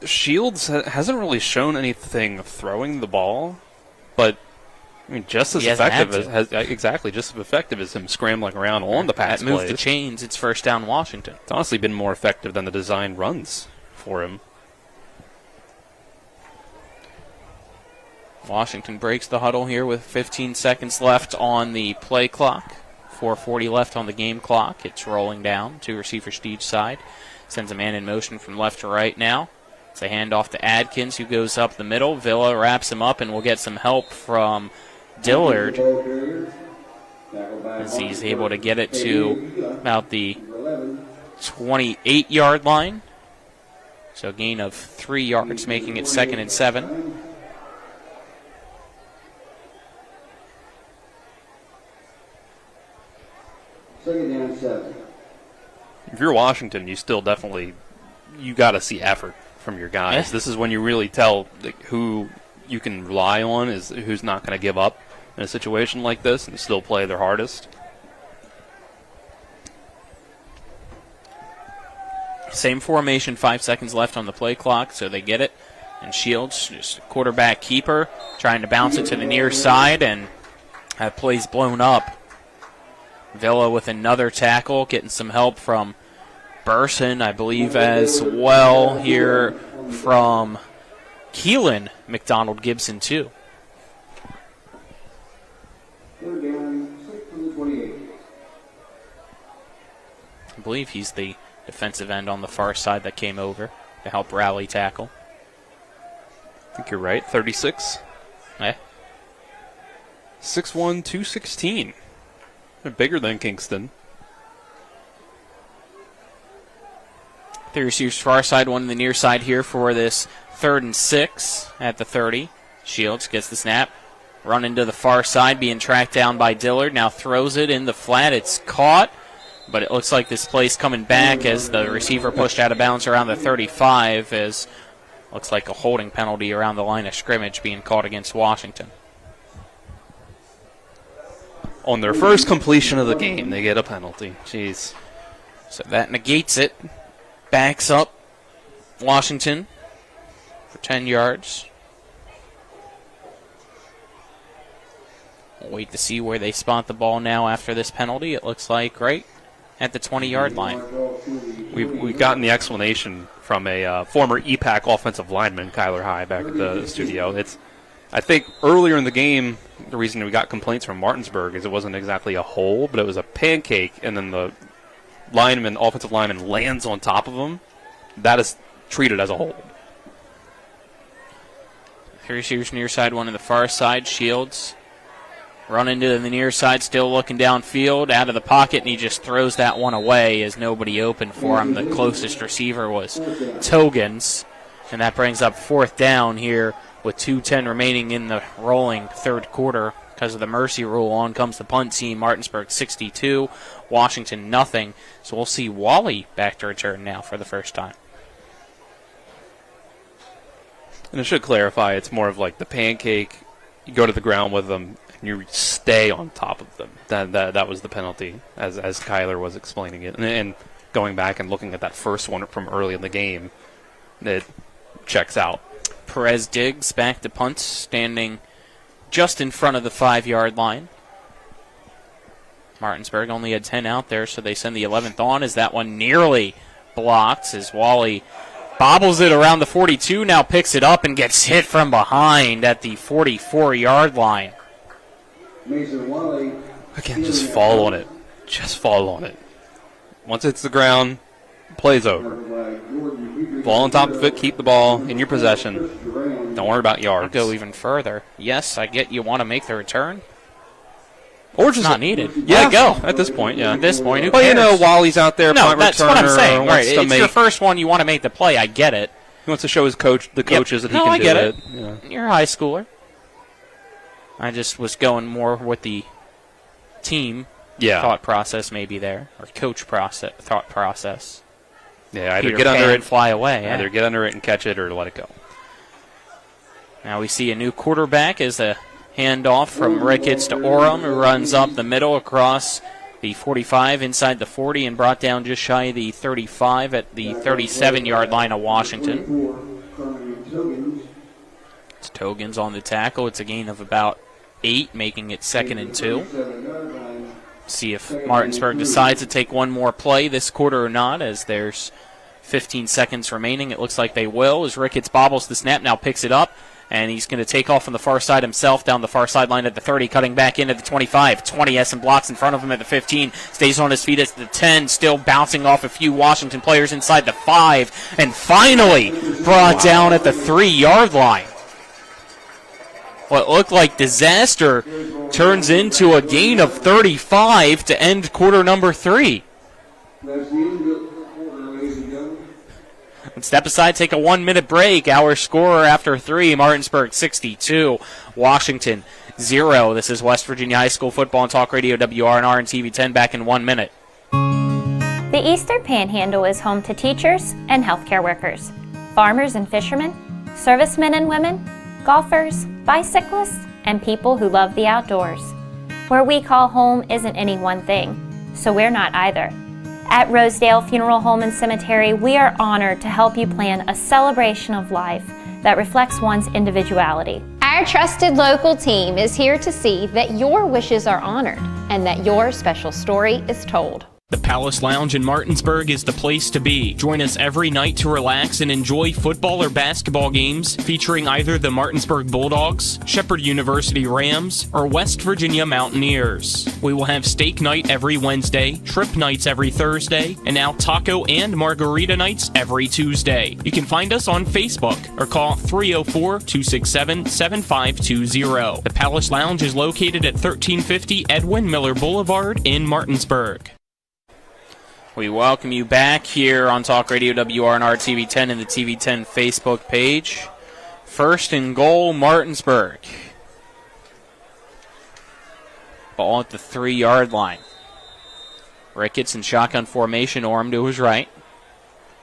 Shields hasn't really shown anything throwing the ball, but I mean, just as effective just as effective as him scrambling around on the pass plays. That moves plays. the chains. It's first down Washington. It's honestly been more effective than the design runs for him. Washington breaks the huddle here with 15 seconds left on the play clock. 4:40 left on the game clock. It's rolling down. 2 receivers to each side. Sends a man in motion from left to right now. It's a handoff to Adkins, who goes up the middle. Villa wraps him up, and we'll get some help from Dillard as he's able to get it to about the 28-yard line. So a gain of 3 yards, making it 2nd and 7. If you're Washington, you still definitely got to see effort from your guys. This is when you really tell who you can rely on is who's not going to give up in a situation like this and still play their hardest. Same formation, 5 seconds left on the play clock, so they get it. And Shields, just quarterback keeper, trying to bounce it to the near side, and that play's blown up. Villa with another tackle, getting some help from Burson, I believe, as well here from Keelan McDonald Gibson, too. I believe he's the defensive end on the far side that came over to help rally tackle. I think you're right, 36. Yeah. 6'1", 216. They're bigger than Kingston. The receivers far side, one to the near side here for this 3rd and 6 at the 30. Shields gets the snap. Run into the far side, being tracked down by Dillard. Now throws it in the flat. It's caught, but it looks like this play's coming back as the receiver pushed out of bounds around the 35, as looks like a holding penalty around the line of scrimmage being called against Washington. On their first completion of the game, they get a penalty. Jeez. So that negates it. Backs up Washington for 10 yards. We'll wait to see where they spot the ball now after this penalty. It looks like right at the 20-yard line. We've gotten the explanation from a former EPAC offensive lineman, Kyler High, back at the studio. I think earlier in the game, the reason we got complaints from Martinsburg is it wasn't exactly a hole, but it was a pancake, and then the offensive lineman lands on top of him. That is treated as a hold. 3 receivers near side, one on the far side. Shields run into the near side, still looking downfield, out of the pocket, and he just throws that one away as nobody open for him. The closest receiver was Togans, and that brings up 4th down here with 2:10 remaining in the rolling 3rd quarter. Because of the mercy rule, on comes the punt team. Martinsburg 62, Washington nothing. So we'll see Wally back to return now for the first time. And I should clarify, it's more of like the pancake. You go to the ground with them, and you stay on top of them. That was the penalty, as Kyler was explaining it. And going back and looking at that first one from early in the game, it checks out. Perez Diggs back to punt, standing just in front of the 5-yard line. Martinsburg only had 10 out there, so they send the 11th on as that one nearly blocked as Wally bobbles it around the 42, now picks it up and gets hit from behind at the 44-yard line. Again, just fall on it. Just fall on it. Once it's the ground, play's over. Ball on top of it, keep the ball in your possession. Don't worry about yards. I'll go even further. Yes, I get you want to make the return. Or just not needed. Yeah, Let it go. At this point, yeah. At this point, who Well, cares? you know, Wally's out there, No, punt that's returner, what I'm saying. wants Right, to it's make, your first one. You want to make the play. I get it. He wants to show his coaches that he No, can I do get it. it. You're a high schooler. I just was going more with the team thought process maybe there, or coach thought process. Yeah, either Peter get under Pan, it, fly away. Either get under it and catch it, or let it go. Now we see a new quarterback as a handoff from Ricketts to Orem, who runs up the middle across the 45 inside the 40 and brought down just shy of the 35 at the 37-yard line of Washington. It's Togans on the tackle. It's a gain of about 8, making it 2nd and 2. See if Martinsburg decides to take one more play this quarter or not, as there's 15 seconds remaining. It looks like they will, as Ricketts bobbles the snap, now picks it up, and he's going to take off on the far side himself, down the far sideline at the 30, cutting back into the 25. 20 has some blocks in front of him at the 15, stays on his feet at the 10, still bouncing off a few Washington players inside the 5, and finally brought down at the 3-yard line. What looked like disaster turns into a gain of 35 to end quarter number 3. Let's step aside, take a 1-minute break. Our scorer after 3, Martinsburg 62, Washington 0. This is West Virginia High School football on Talk Radio WRNR and TV 10 back in 1 minute. The Eastern Panhandle is home to teachers and healthcare workers, farmers and fishermen, servicemen and women, golfers, bicyclists, and people who love the outdoors. Where we call home isn't any one thing, so we're not either. At Rosedale Funeral Home and Cemetery, we are honored to help you plan a celebration of life that reflects one's individuality. Our trusted local team is here to see that your wishes are honored and that your special story is told. The Palace Lounge in Martinsburg is the place to be. Join us every night to relax and enjoy football or basketball games featuring either the Martinsburg Bulldogs, Shepherd University Rams, or West Virginia Mountaineers. We will have steak night every Wednesday, trip nights every Thursday, and now taco and margarita nights every Tuesday. You can find us on Facebook or call 304-267-7520. The Palace Lounge is located at 1350 Edwin Miller Boulevard in Martinsburg. We welcome you back here on Talk Radio WRNR TV 10 and the TV 10 Facebook page. 1st and goal, Martinsburg. Ball at the 3-yard line. Ricketts in shotgun formation, Orem to his right.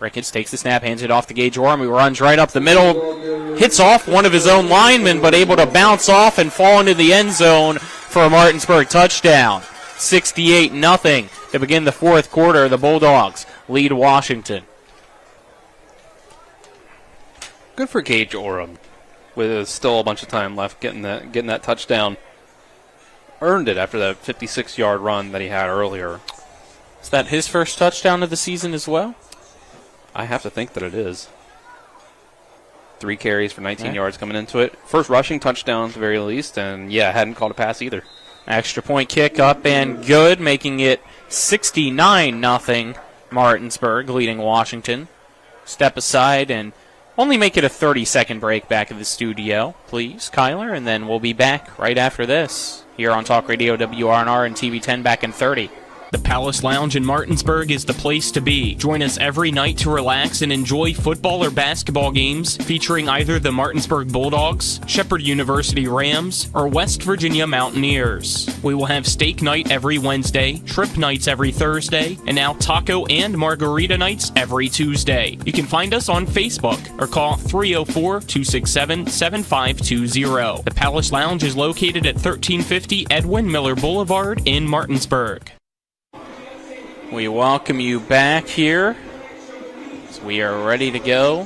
Ricketts takes the snap, hands it off to Gage Orem, who runs right up the middle, hits off one of his own linemen, but able to bounce off and fall into the end zone for a Martinsburg touchdown. 68-0 to begin the 4th quarter. The Bulldogs lead Washington. Good for Gage Orem, with still a bunch of time left, getting that touchdown. Earned it after that 56-yard run that he had earlier. Is that his first touchdown of the season as well? I have to think that it is. 3 carries for 19 yards coming into it. First rushing touchdown at the very least, and hadn't called a pass either. Extra point kick up and good, making it 69-0 Martinsburg leading Washington. Step aside and only make it a 30-second break back in the studio, please, Kyler, and then we'll be back right after this here on Talk Radio WRNR and TV 10 back in 30. The Palace Lounge in Martinsburg is the place to be. Join us every night to relax and enjoy football or basketball games featuring either the Martinsburg Bulldogs, Shepherd University Rams, or West Virginia Mountaineers. We will have steak night every Wednesday, shrimp nights every Thursday, and now taco and margarita nights every Tuesday. You can find us on Facebook or call 304-267-7520. The Palace Lounge is located at 1350 Edwin Miller Boulevard in Martinsburg. We welcome you back here. So we are ready to go.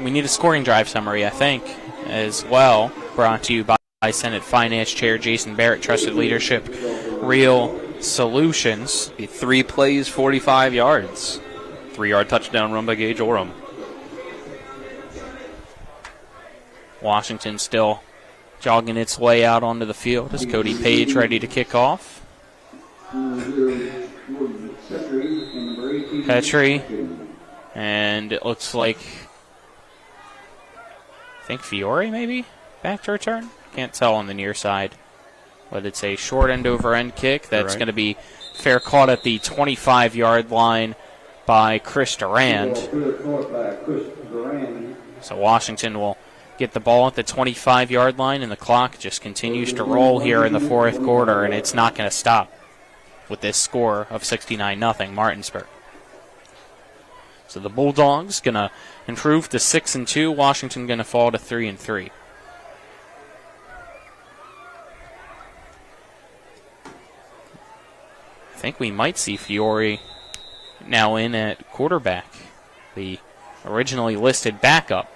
We need a scoring drive summary, I think, as well. Brought to you by Senate Finance Chair Jason Barrett, Trusted Leadership, Real Solutions. 3 plays, 45 yards. 3-yard touchdown run by Gage Orem. Washington still jogging its way out onto the field as Cody Page ready to kick off. Petrie, and it looks like, I think Fiore maybe back to return. Can't tell on the near side, but it's a short end over end kick that's going to be fair caught at the 25-yard line by Chris Durand. So Washington will get the ball at the 25-yard line, and the clock just continues to roll here in the fourth quarter, and it's not going to stop with this score of 69-0 Martinsburg. So the Bulldogs going to improve to 6-2. Washington going to fall to 3-3. I think we might see Fiore now in at quarterback, the originally listed backup.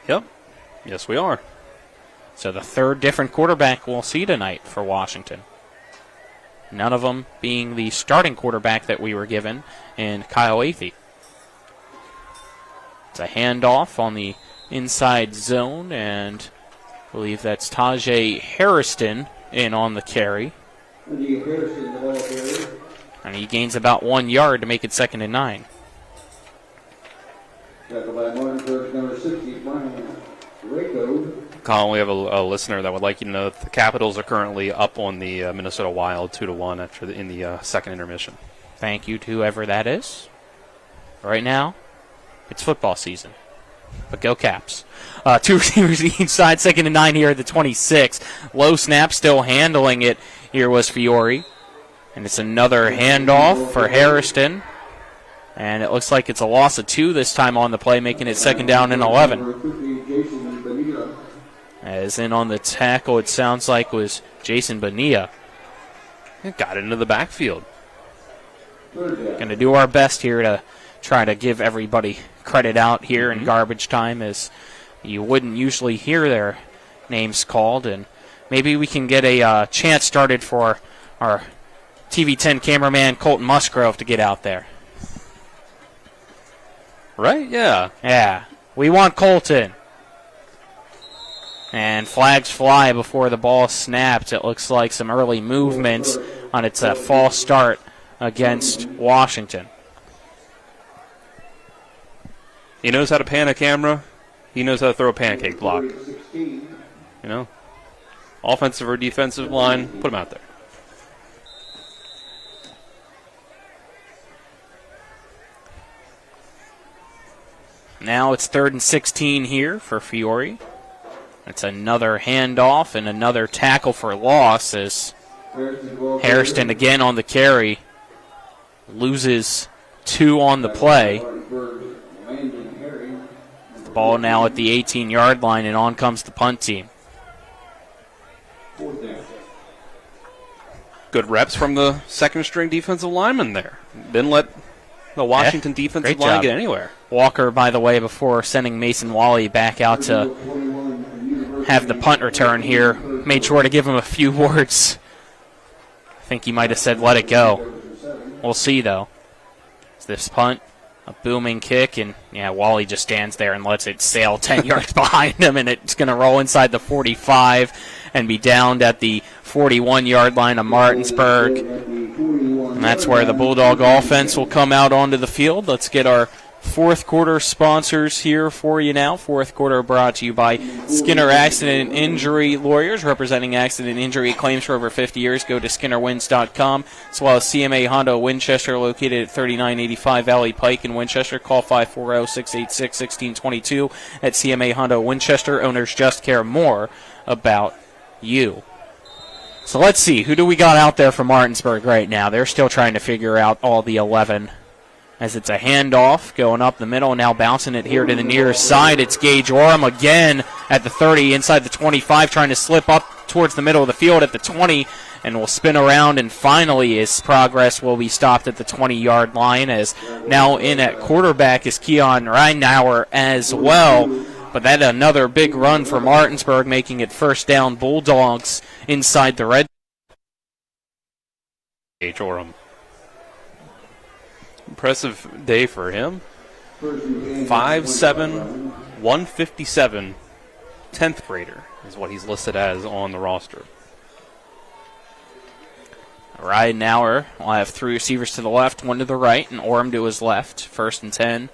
Yep. Yes, we are. So the third different quarterback we'll see tonight for Washington. None of them being the starting quarterback that we were given in Kyle Athey. It's a handoff on the inside zone, and I believe that's Tajay Harrison in on the carry. And he gains about 1 yard to make it 2nd and 9. Colin, we have a listener that would like you to know that the Capitals are currently up on the Minnesota Wild 2-1 after in the second intermission. Thank you to whoever that is. Right now, it's football season. But go Caps. 2 receivers each side, 2nd and 9 here at the 26. Low snap, still handling it. Here was Fiore. And it's another handoff for Harrison. And it looks like it's a loss of 2 this time on the play, making it 2nd down and 11. As in on the tackle, it sounds like was Jason Bonilla. It got into the backfield. Going to do our best here to try to give everybody credit out here in garbage time, as you wouldn't usually hear their names called. And maybe we can get a chant started for our TV10 cameraman Colton Musgrove to get out there. Right? Yeah. Yeah. We want Colton. And flags fly before the ball snapped. It looks like some early movements on its false start against Washington. He knows how to pan a camera. He knows how to throw a pancake block. You know? Offensive or defensive line, put him out there. Now it's 3rd and 16 here for Fiore. It's another handoff and another tackle for loss as Harrison again on the carry. Loses 2 on the play. The ball now at the 18-yard line, and on comes the punt team. Good reps from the second-string defensive lineman there. Didn't let the Washington defensive line get anywhere. Walker, by the way, before sending Mason Wally back out to have the punt return here, made sure to give him a few words. I think he might have said, let it go. We'll see, though. It's this punt, a booming kick, and, yeah, Wally just stands there and lets it sail 10 yards behind him, and it's going to roll inside the 45 and be downed at the 41-yard line of Martinsburg. And that's where the Bulldog offense will come out onto the field. Let's get our fourth quarter sponsors here for you now. Fourth quarter brought to you by Skinner Accident and Injury Lawyers, representing accident and injury claims for over 50 years. Go to SkinnerWins.com, as well as CMA Honda Winchester, located at 3985 Valley Pike in Winchester. Call 540-686-1622 at CMA Honda Winchester. Owners just care more about you. So let's see, who do we got out there for Martinsburg right now? They're still trying to figure out all the 11. As it's a handoff going up the middle, now bouncing it here to the near side. It's Gage Orem again at the 30, inside the 25, trying to slip up towards the middle of the field at the 20, and will spin around, and finally his progress will be stopped at the 20-yard line, as now in at quarterback is Keon Reinauer as well. But that another big run for Martinsburg, making it first down Bulldogs inside the red. Gage Orem. Impressive day for him. 5'7", 157, 10th grader is what he's listed as on the roster. Reinauer will have three receivers to the left, one to the right, and Orem to his left. First and 10,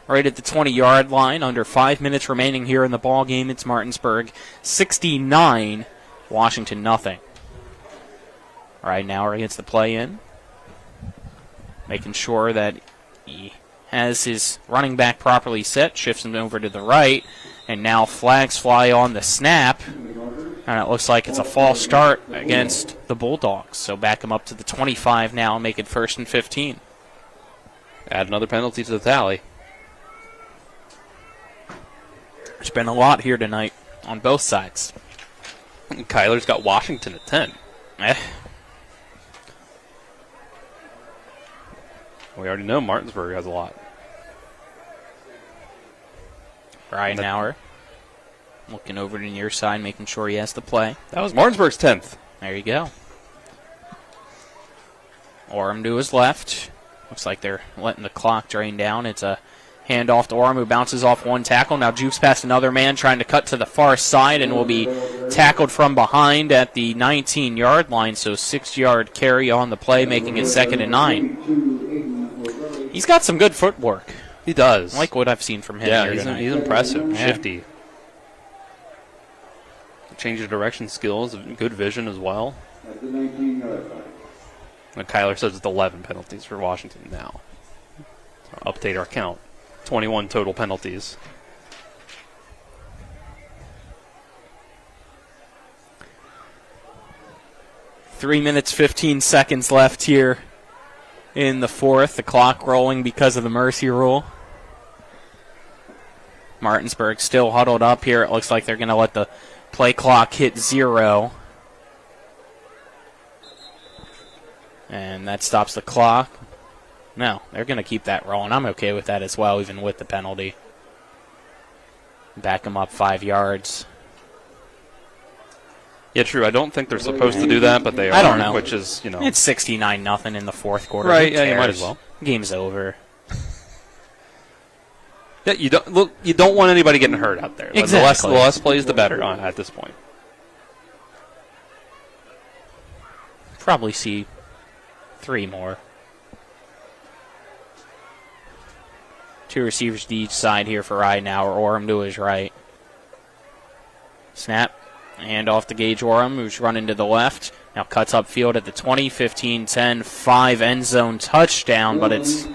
right at the 20-yard line. Under 5 minutes remaining here in the ball game. It's Martinsburg 69, Washington nothing. Reinauer gets the play in, making sure that he has his running back properly set, shifts him over to the right, and now flags fly on the snap, and it looks like it's a false start against the Bulldogs. So back him up to the 25 now and make it first and 15. Add another penalty to the tally. There's been a lot here tonight on both sides. And Kyler's got Washington at 10. We already know Martinsburg has a lot. Reinauer looking over to the near side, making sure he has the play. That was Martinsburg's 10th. There you go. Orem to his left. Looks like they're letting the clock drain down. It's a handoff to Orem, who bounces off one tackle. Now jukes past another man, trying to cut to the far side, and will be tackled from behind at the 19-yard line. So 6-yard carry on the play, making it 2nd and 9. He's got some good footwork. He does. I like what I've seen from him. Yeah, here he's impressive. Yeah. Shifty. Change of direction skills, good vision as well. And Kyler says it's 11 penalties for Washington now. So update our count. 21 total penalties. Three minutes, 15 seconds left here in the fourth. The clock rolling because of the mercy rule. Martinsburg still huddled up here. It looks like they're going to let the play clock hit 0. And that stops the clock. No, they're going to keep that rolling. I'm okay with that as well, even with the penalty. Back them up 5 yards. Yeah, true. I don't think they're supposed to do that, but they are. I don't know. Which is, you know. It's 69-0 in the fourth quarter. Right, yeah, you might as well. Game's over. Yeah, you don't want anybody getting hurt out there. Exactly. The less plays, the better at this point. Probably see 3 more. 2 receivers to each side here for Reinauer. Orem to his right. Snap. Hand off to Gage Orem, who's running to the left. Now cuts upfield at the 20, 15, 10, 5 end zone touchdown, but it's,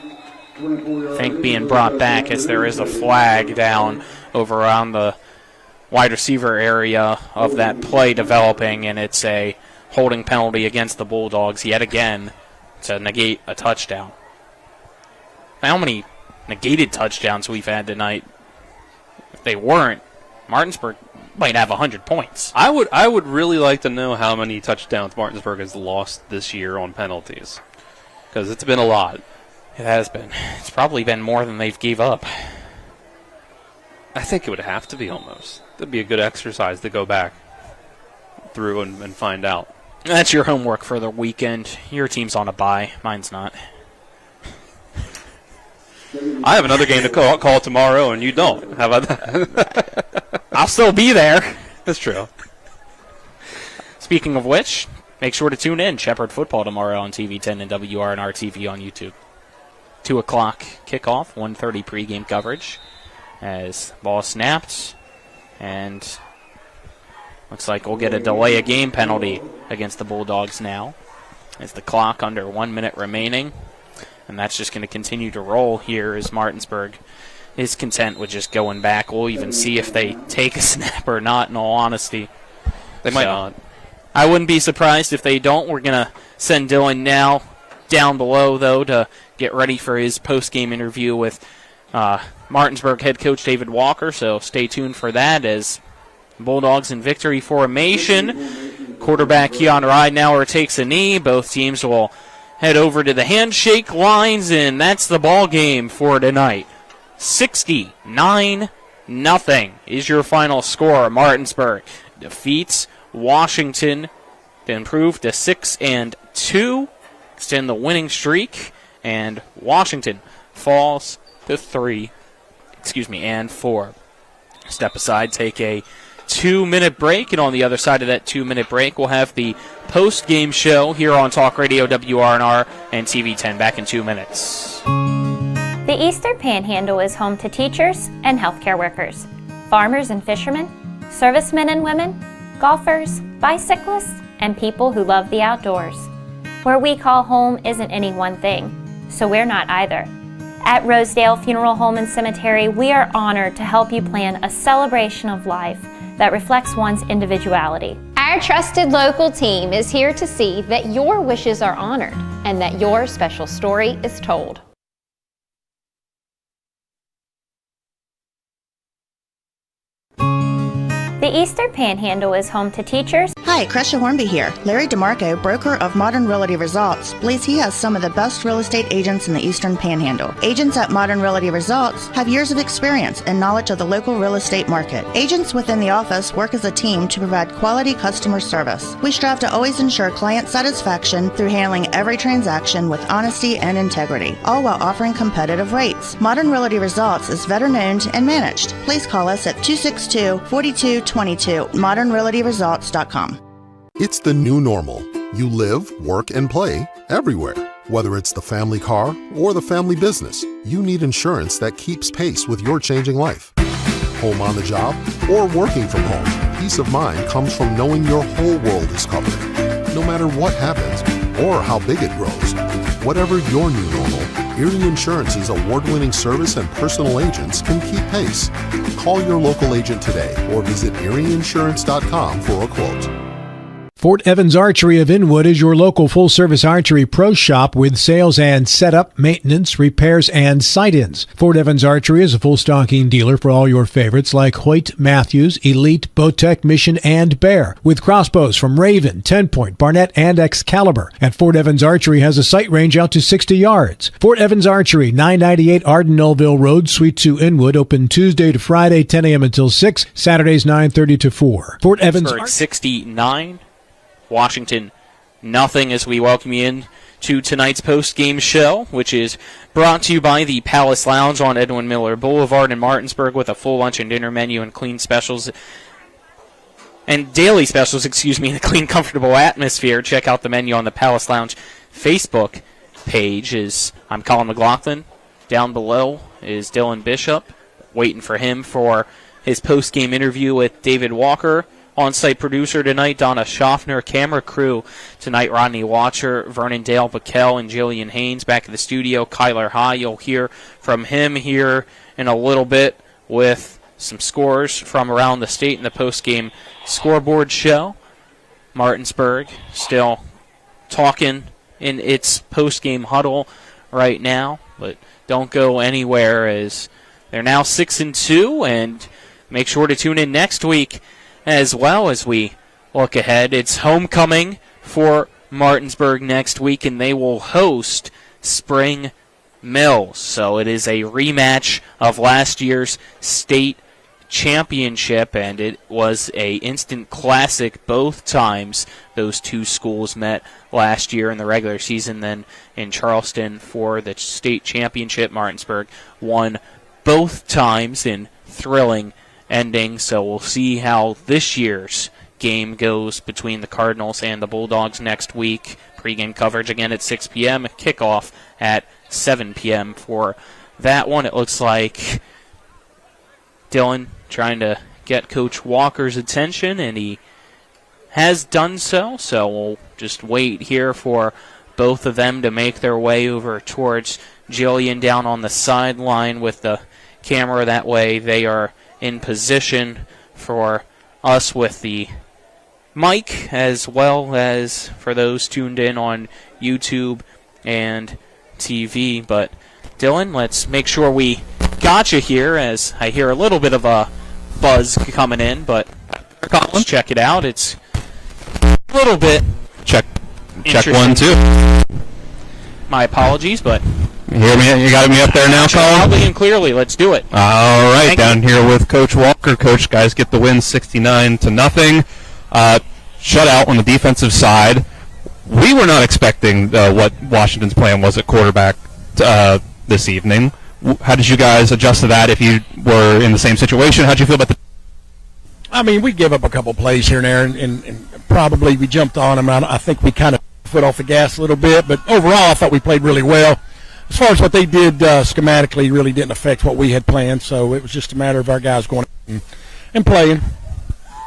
I think, being brought back as there is a flag down over around the wide receiver area of that play developing, and it's a holding penalty against the Bulldogs yet again to negate a touchdown. How many negated touchdowns we've had tonight? If they weren't, Martinsburg might have 100 points. I would really like to know how many touchdowns Martinsburg has lost this year on penalties, because it's been a lot. It has been. It's probably been more than they've gave up. I think it would have to be almost. That'd be a good exercise to go back through and find out. That's your homework for the weekend. Your team's on a bye. Mine's not. I have another game to call tomorrow, and you don't. How about that? I'll still be there. That's true. Speaking of which, make sure to tune in. Shepherd football tomorrow on TV 10 and WRNR TV on YouTube. 2 o'clock kickoff, 1:30 pregame coverage. As ball snapped, and looks like we'll get a delay of game penalty against the Bulldogs now. As the clock under 1 minute remaining. And that's just going to continue to roll here as Martinsburg is content with just going back. We'll even see if they take a snap or not, in all honesty. They might not. I wouldn't be surprised if they don't. We're going to send Dylan now down below, though, to get ready for his post-game interview with Martinsburg head coach David Walker. So stay tuned for that as Bulldogs in victory formation. Quarterback Keon Ridenauer takes a knee. Both teams will head over to the handshake lines, and that's the ball game for tonight. 69-0 is your final score. Martinsburg defeats Washington to improve to 6-2, extend the winning streak, and Washington falls to 3-4. Step aside, take a 2-minute break, and on the other side of that 2-minute break, we'll have the post-game show here on Talk Radio WRNR and TV 10. Back in 2 minutes. The Eastern Panhandle is home to teachers and healthcare workers, farmers and fishermen, servicemen and women, golfers, bicyclists, and people who love the outdoors. Where we call home isn't any one thing, so we're not either. At Rosedale Funeral Home and Cemetery, we are honored to help you plan a celebration of life that reflects one's individuality. Our trusted local team is here to see that your wishes are honored and that your special story is told. The Eastern Panhandle is home to teachers. Hi, Crescia Hornby here. Larry DeMarco, broker of Modern Realty Results, believes he has some of the best real estate agents in the Eastern Panhandle. Agents at Modern Realty Results have years of experience and knowledge of the local real estate market. Agents within the office work as a team to provide quality customer service. We strive to always ensure client satisfaction through handling every transaction with honesty and integrity, all while offering competitive rates. Modern Realty Results is veteran-owned and managed. Please call us at 262-4222, modernrealtyresults.com. It's the new normal. You live, work, and play everywhere. Whether it's the family car or the family business, you need insurance that keeps pace with your changing life. Home on the job or working from home, peace of mind comes from knowing your whole world is covered. No matter what happens or how big it grows. Whatever your new normal, Erie Insurance's award-winning service and personal agents can keep pace. Call your local agent today or visit erieinsurance.com for a quote. Fort Evans Archery of Inwood is your local full-service archery pro shop with sales and setup, maintenance, repairs, and sight-ins. Fort Evans Archery is a full-stocking dealer for all your favorites like Hoyt, Matthews, Elite, Bowtech, Mission, and Bear, with crossbows from Raven, 10-point, Barnett, and Excalibur. And Fort Evans Archery has a sight range out to 60 yards. Fort Evans Archery, 998 Arden-Nullville Road, Suite 2, Inwood, open Tuesday to Friday, 10 a.m. until 6, Saturdays 9:30 to 4. Fort Evans 69. Washington, nothing, as we welcome you in to tonight's post-game show, which is brought to you by the Palace Lounge on Edwin Miller Boulevard in Martinsburg with a full lunch and dinner menu and clean specials and daily specials, in a clean, comfortable atmosphere. Check out the menu on the Palace Lounge Facebook page. I'm Colin McLaughlin. Down below is Dylan Bishop, waiting for him for his post-game interview with David Walker. On-site producer tonight, Donna Schaffner. Camera crew tonight, Rodney Watcher, Vernon Dale Backel, and Jillian Haynes. Back in the studio, Kyler High. You'll hear from him here in a little bit with some scores from around the state in the post-game scoreboard show. Martinsburg still talking in its post-game huddle right now, but don't go anywhere as they're now 6-2, and make sure to tune in next week as well as we look ahead. It's homecoming for Martinsburg next week, and they will host Spring Mills. So it is a rematch of last year's state championship, and it was a instant classic both times those two schools met last year in the regular season. Then in Charleston for the state championship, Martinsburg won both times in thrilling ending, so we'll see how this year's game goes between the Cardinals and the Bulldogs next week. Pre-game coverage again at 6 p.m., kickoff at 7 p.m. for that one. It looks like Dylan trying to get Coach Walker's attention, and he has done so. So we'll just wait here for both of them to make their way over towards Jillian down on the sideline with the camera. That way they are in position for us with the mic, as well as for those tuned in on YouTube and TV. But Dylan, let's make sure we got you here, as I hear a little bit of a buzz coming in, but let's check it out. It's a little bit check 1 2. My apologies, but you hear me? You got me up there now, Colin? Loudly and clearly. Let's do it. All right, down here with Coach Walker. Coach, guys get the win 69-0. Shutout on the defensive side. We were not expecting what Washington's plan was at quarterback this evening. How did you guys adjust to that? If you were in the same situation, how did you feel about the... I mean, we gave up a couple plays here and there, and probably we jumped on them. I think we kind of foot off the gas a little bit, but overall I thought we played really well. As far as what they did schematically really didn't affect what we had planned, so it was just a matter of our guys going and playing.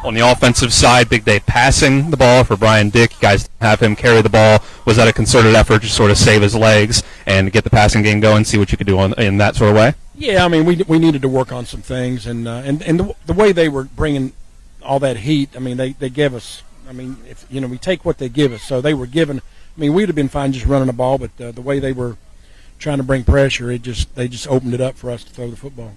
On the offensive side, big day passing the ball for Brian Dick. You guys have him carry the ball. Was that a concerted effort to sort of save his legs and get the passing game going, see what you could do in that sort of way? Yeah, I mean, we needed to work on some things, and the way they were bringing all that heat, I mean, they gave us, I mean, if we take what they give us, so they were given, I mean, we'd have been fine just running the ball, but the way they were trying to bring pressure, they just opened it up for us to throw the football.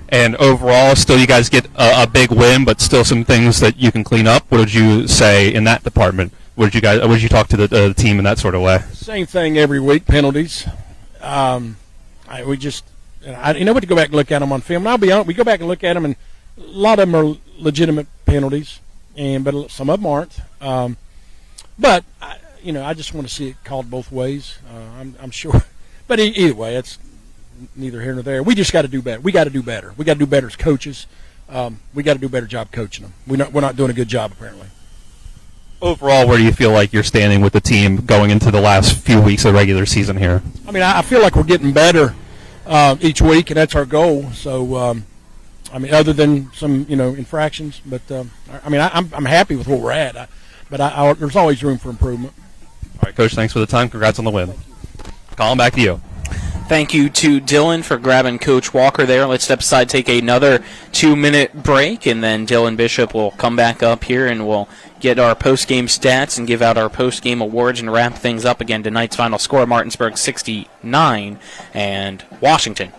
And overall, still you guys get a big win, but still some things that you can clean up. What did you say in that department? What did you talk to the team in that sort of way? Same thing every week, penalties. We just, we go back and look at them on film. And I'll be honest, we go back and look at them, and a lot of them are legitimate penalties, but some of them aren't. But I just want to see it called both ways. I'm sure, but either way, it's neither here nor there. We just got to do better. We got to do better. We got to do better as coaches. We got to do a better job coaching them. We're not doing a good job apparently. Overall, where do you feel like you're standing with the team going into the last few weeks of the regular season here? I mean, I feel like we're getting better each week, and that's our goal. So, I mean, other than some infractions, but I mean, I'm happy with where we're at. But there's always room for improvement. All right, Coach. Thanks for the time. Congrats on the win. Colin, back to you. Thank you to Dylan for grabbing Coach Walker there. Let's step aside, take another 2-minute break, and then Dylan Bishop will come back up here and we'll get our post-game stats and give out our post-game awards and wrap things up again. Tonight's final score, Martinsburg 69 and Washington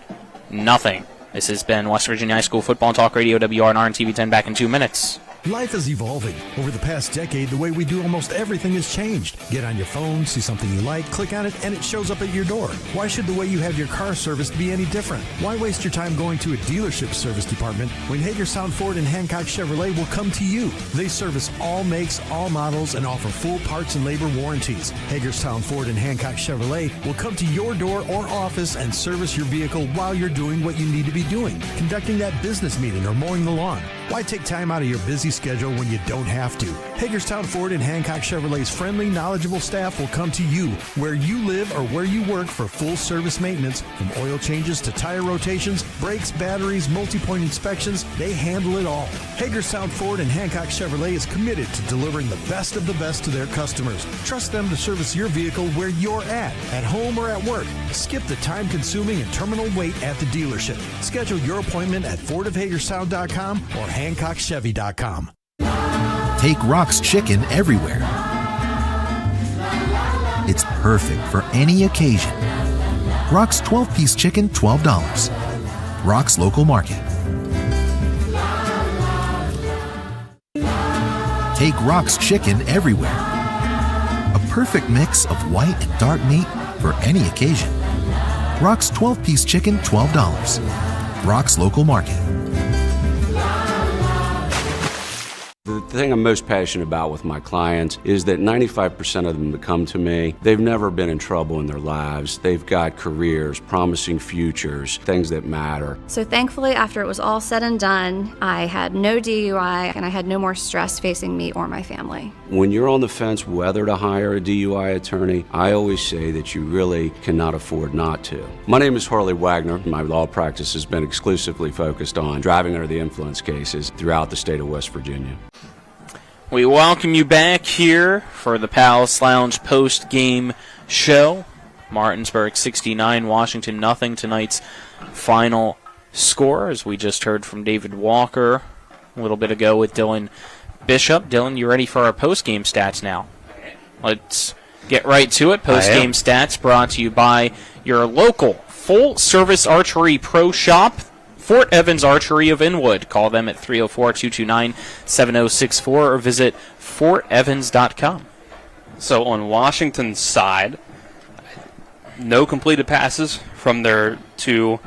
nothing. This has been West Virginia High School Football and Talk Radio, WRNR and TV 10, back in 2 minutes. Life is evolving. Over the past decade, the way we do almost everything has changed. Get on your phone, see something you like, click on it, and it shows up at your door. Why should the way you have your car serviced be any different? Why waste your time going to a dealership service department when Hagerstown Ford and Hancock Chevrolet will come to you? They service all makes, all models, and offer full parts and labor warranties. Hagerstown Ford and Hancock Chevrolet will come to your door or office and service your vehicle while you're doing what you need to be doing, conducting that business meeting or mowing the lawn. Why take time out of your busy schedule when you don't have to? Hagerstown Ford and Hancock Chevrolet's friendly, knowledgeable staff will come to you where you live or where you work for full service maintenance, from oil changes to tire rotations, brakes, batteries, multi-point inspections. They handle it all. Hagerstown Ford and Hancock Chevrolet is committed to delivering the best of the best to their customers. Trust them to service your vehicle where you're at home or at work. Skip the time-consuming and terminal wait at the dealership. Schedule your appointment at fordofhagerstown.com or HancockChevy.com. Take Rock's Chicken everywhere. It's perfect for any occasion. Rock's 12-piece chicken, $12. Rock's Local Market. Take Rock's Chicken everywhere. A perfect mix of white and dark meat for any occasion. Rock's 12-piece chicken, $12. Rock's Local Market. The thing I'm most passionate about with my clients is that 95% of them that come to me, they've never been in trouble in their lives. They've got careers, promising futures, things that matter. So thankfully, after it was all said and done, I had no DUI and I had no more stress facing me or my family. When you're on the fence whether to hire a DUI attorney, I always say that you really cannot afford not to. My name is Harley Wagner. My law practice has been exclusively focused on driving under the influence cases throughout the state of West Virginia. We welcome you back here for the Palace Lounge post-game show. Martinsburg 69, Washington nothing. Tonight's final score, as we just heard from David Walker a little bit ago with Dylan Bishop. Dylan, you ready for our post-game stats now? Let's get right to it. Post-game stats brought to you by your local full-service archery pro shop, Fort Evans Archery of Inwood. Call them at 304-229-7064 or visit fortevans.com. So on Washington's side, no completed passes from their two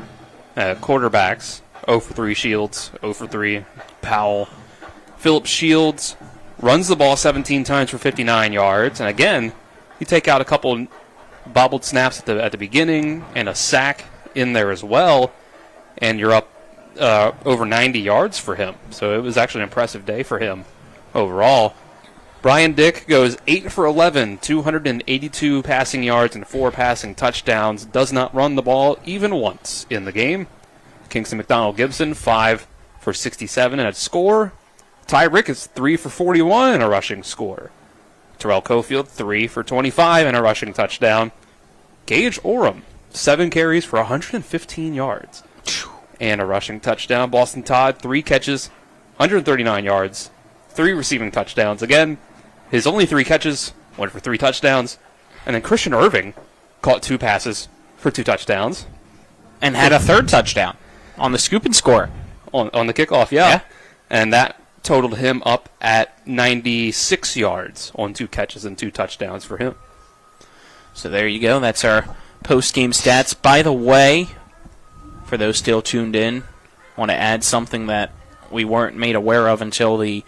quarterbacks. 0 for 3 Shields, 0 for 3 Powell. Philip Shields runs the ball 17 times for 59 yards. And again, you take out a couple bobbled snaps at the beginning and a sack in there as well, and you're up over 90 yards for him. So it was actually an impressive day for him overall. Brian Dick goes 8 for 11, 282 passing yards and 4 passing touchdowns. Does not run the ball even once in the game. Kingston McDonald Gibson, 5 for 67 and a score. Ty Ricketts, 3 for 41 and a rushing score. Terrell Cofield, 3 for 25 and a rushing touchdown. Gage Oram, 7 carries for 115 yards and a rushing touchdown. Boston Todd, 3 catches, 139 yards, 3 receiving touchdowns. Again, his only 3 catches went for 3 touchdowns. And then Christian Irving caught 2 passes for 2 touchdowns. And had a 3rd touchdown on the scoop and score. On the kickoff, yeah. And that totaled him up at 96 yards on 2 catches and 2 touchdowns for him. So there you go. That's our post-game stats. By the way, for those still tuned in, I want to add something that we weren't made aware of until the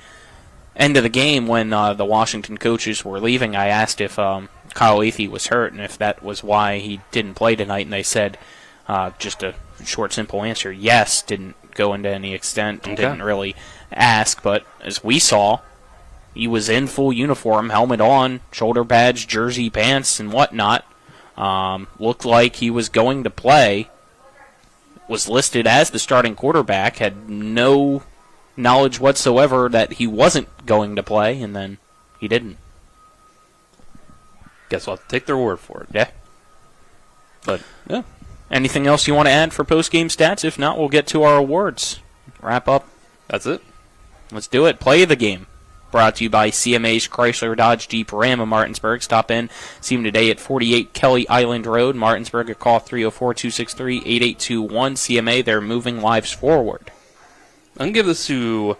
end of the game when the Washington coaches were leaving. I asked if Kyle Athey was hurt and if that was why he didn't play tonight, and they said just a short, simple answer, yes, didn't go into any extent, and didn't really ask, but as we saw, he was in full uniform, helmet on, shoulder pads, jersey, pants, and whatnot. Looked like he was going to play, was listed as the starting quarterback, had no knowledge whatsoever that he wasn't going to play, and then he didn't. Guess we'll have to take their word for it. Yeah. But, yeah. Anything else you want to add for post-game stats? If not, we'll get to our awards. Wrap up. That's it. Let's do it. Play of the game. Brought to you by CMA's Chrysler Dodge Jeep Ram of Martinsburg. Stop in. See them today at 48 Kelly Island Road, Martinsburg, or call 304-263-8821. CMA, they're moving lives forward. I'm going to give this to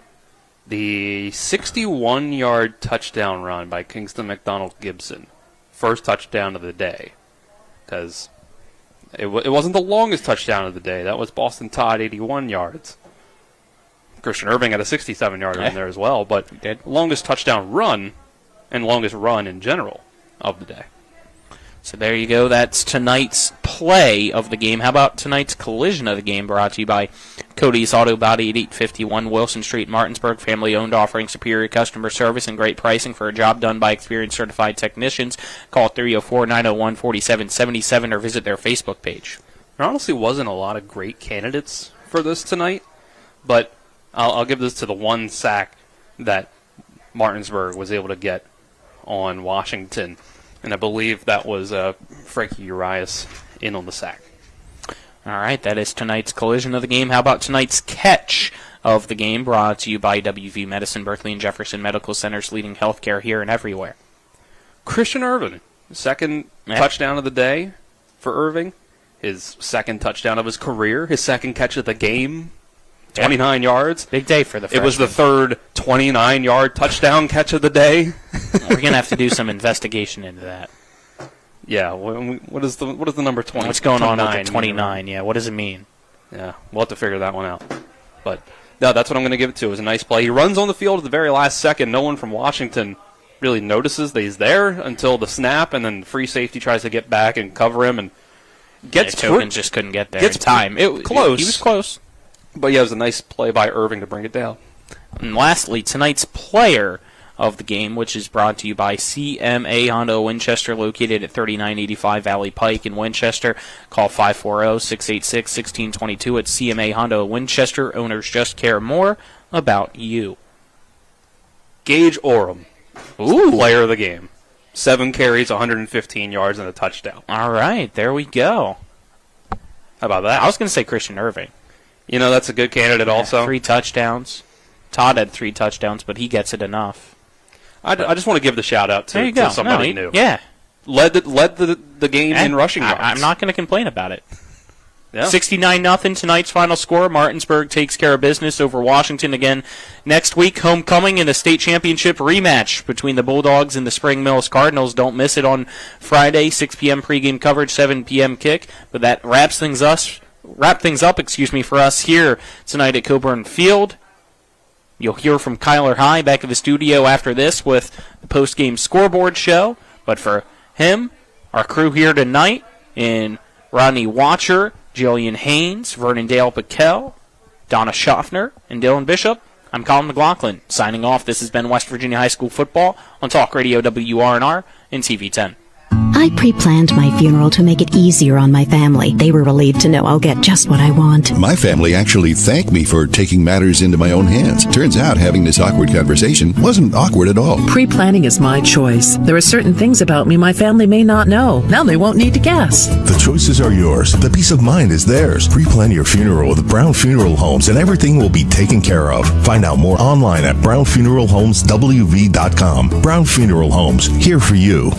the 61-yard touchdown run by Kingston McDonald Gibson. First touchdown of the day. Because it wasn't the longest touchdown of the day. That was Boston Todd, 81 yards. Christian Irving had a 67-yarder in there as well, but longest touchdown run and longest run in general of the day. So there you go. That's tonight's play of the game. How about tonight's collision of the game, brought to you by Cody's Auto Body at 851 Wilson Street, Martinsburg. Family-owned, offering superior customer service and great pricing for a job done by experienced certified technicians. Call 304-901-4777 or visit their Facebook page. There honestly wasn't a lot of great candidates for this tonight, but I'll give this to the one sack that Martinsburg was able to get on Washington, and I believe that was Frankie Urias in on the sack. All right, that is tonight's collision of the game. How about tonight's catch of the game, brought to you by WV Medicine, Berkeley and Jefferson Medical Centers, leading healthcare here and everywhere. Christian Irving, second touchdown of the day for Irving, his second touchdown of his career, his second catch of the game. 29 yards. Big day for the freshman. It was the third 29-yard touchdown catch of the day. We're going to have to do some investigation into that. Yeah, what is the number 20? What's going on with the 29? Yeah, what does it mean? Yeah, we'll have to figure that one out. But No, that's what I'm going to give it to. It was a nice play. He runs on the field at the very last second. No one from Washington really notices that he's there until the snap, and then the free safety tries to get back and cover him and gets Tokens just couldn't get there in time. Close. He was close. But yeah, it was a nice play by Irving to bring it down. And lastly, tonight's player of the game, which is brought to you by CMA Honda Winchester, located at 3985 Valley Pike in Winchester. Call 540-686-1622 at CMA Honda Winchester. Owners just care more about you. Gage Orem, Ooh. player of the game. 7 carries, 115 yards, and a touchdown. All right, there we go. How about that? I was going to say Christian Irving. That's a good candidate also. 3 touchdowns. Todd had 3 touchdowns, but he gets it enough. I just want to give the shout-out to somebody new. Yeah. Led the game in rushing yards. I'm not going to complain about it. Yeah. 69-0 tonight's final score. Martinsburg takes care of business over Washington again next week. Homecoming in a state championship rematch between the Bulldogs and the Spring Mills Cardinals. Don't miss it on Friday, 6 p.m. pregame coverage, 7 p.m. kick. But that wrap things up, for us here tonight at Coburn Field. You'll hear from Kyler High back at the studio after this with the post-game scoreboard show. But for him, our crew here tonight in Rodney Watcher, Jillian Haynes, Vernon Dale Piquel, Donna Schaffner, and Dylan Bishop, I'm Colin McLaughlin. Signing off, this has been West Virginia High School Football on Talk Radio WRNR and TV 10. I pre-planned my funeral to make it easier on my family. They were relieved to know I'll get just what I want. My family actually thanked me for taking matters into my own hands. Turns out having this awkward conversation wasn't awkward at all. Pre-planning is my choice. There are certain things about me my family may not know. Now they won't need to guess. The choices are yours. The peace of mind is theirs. Pre-plan your funeral with Brown Funeral Homes and everything will be taken care of. Find out more online at brownfuneralhomeswv.com. Brown Funeral Homes, here for you.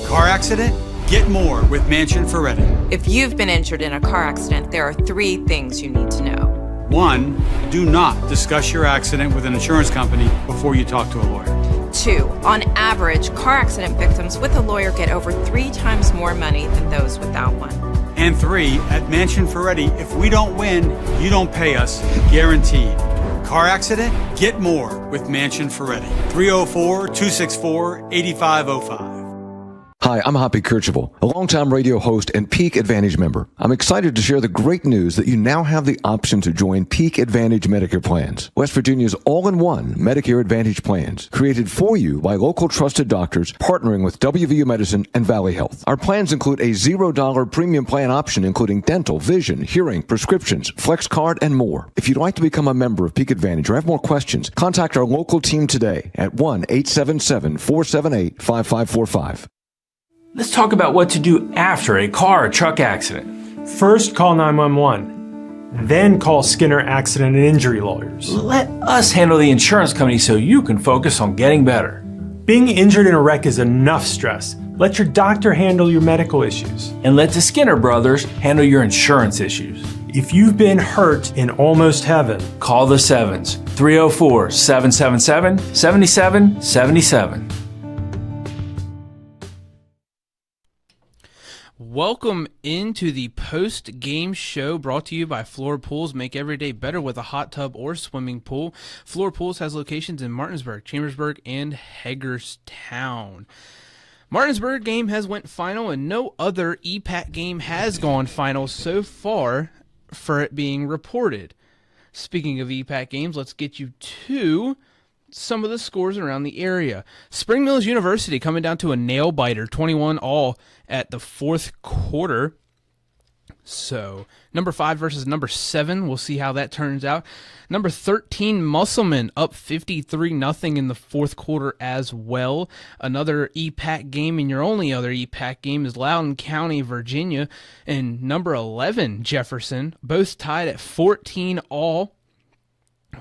Car accident? Get more with Mansion Ferretti. If you've been injured in a car accident, there are 3 things you need to know. 1, do not discuss your accident with an insurance company before you talk to a lawyer. 2, on average, car accident victims with a lawyer get over 3 times more money than those without one. And 3, at Mansion Ferretti, if we don't win, you don't pay us, guaranteed. Car accident? Get more with Mansion Ferretti. 304-264-8505. Hi, I'm Hoppy Kirchhoff, a longtime radio host and Peak Advantage member. I'm excited to share the great news that you now have the option to join Peak Advantage Medicare plans, West Virginia's all-in-one Medicare Advantage plans, created for you by local trusted doctors partnering with WVU Medicine and Valley Health. Our plans include a $0 premium plan option including dental, vision, hearing, prescriptions, flex card, and more. If you'd like to become a member of Peak Advantage or have more questions, contact our local team today at 1-877-478-5545. Let's talk about what to do after a car or truck accident. First, call 911. Then call Skinner Accident and Injury Lawyers. Let us handle the insurance company so you can focus on getting better. Being injured in a wreck is enough stress. Let your doctor handle your medical issues. And let the Skinner brothers handle your insurance issues. If you've been hurt in almost heaven, call the Sevens, 304-777-7777. Welcome into the post-game show brought to you by Floor Pools. Make every day better with a hot tub or swimming pool. Floor Pools has locations in Martinsburg, Chambersburg, and Hagerstown. Martinsburg game has went final, and no other EPAC game has gone final so far for it being reported. Speaking of EPAC games, let's get you to some of the scores around the area. Spring Mills University coming down to a nail-biter, 21-all at the fourth quarter. So, number 5 versus number 7. We'll see how that turns out. Number 13, Musselman, up 53-0 in the fourth quarter as well. Another EPAC game, and your only other EPAC game is Loudoun County, Virginia, and number 11, Jefferson, both tied at 14-all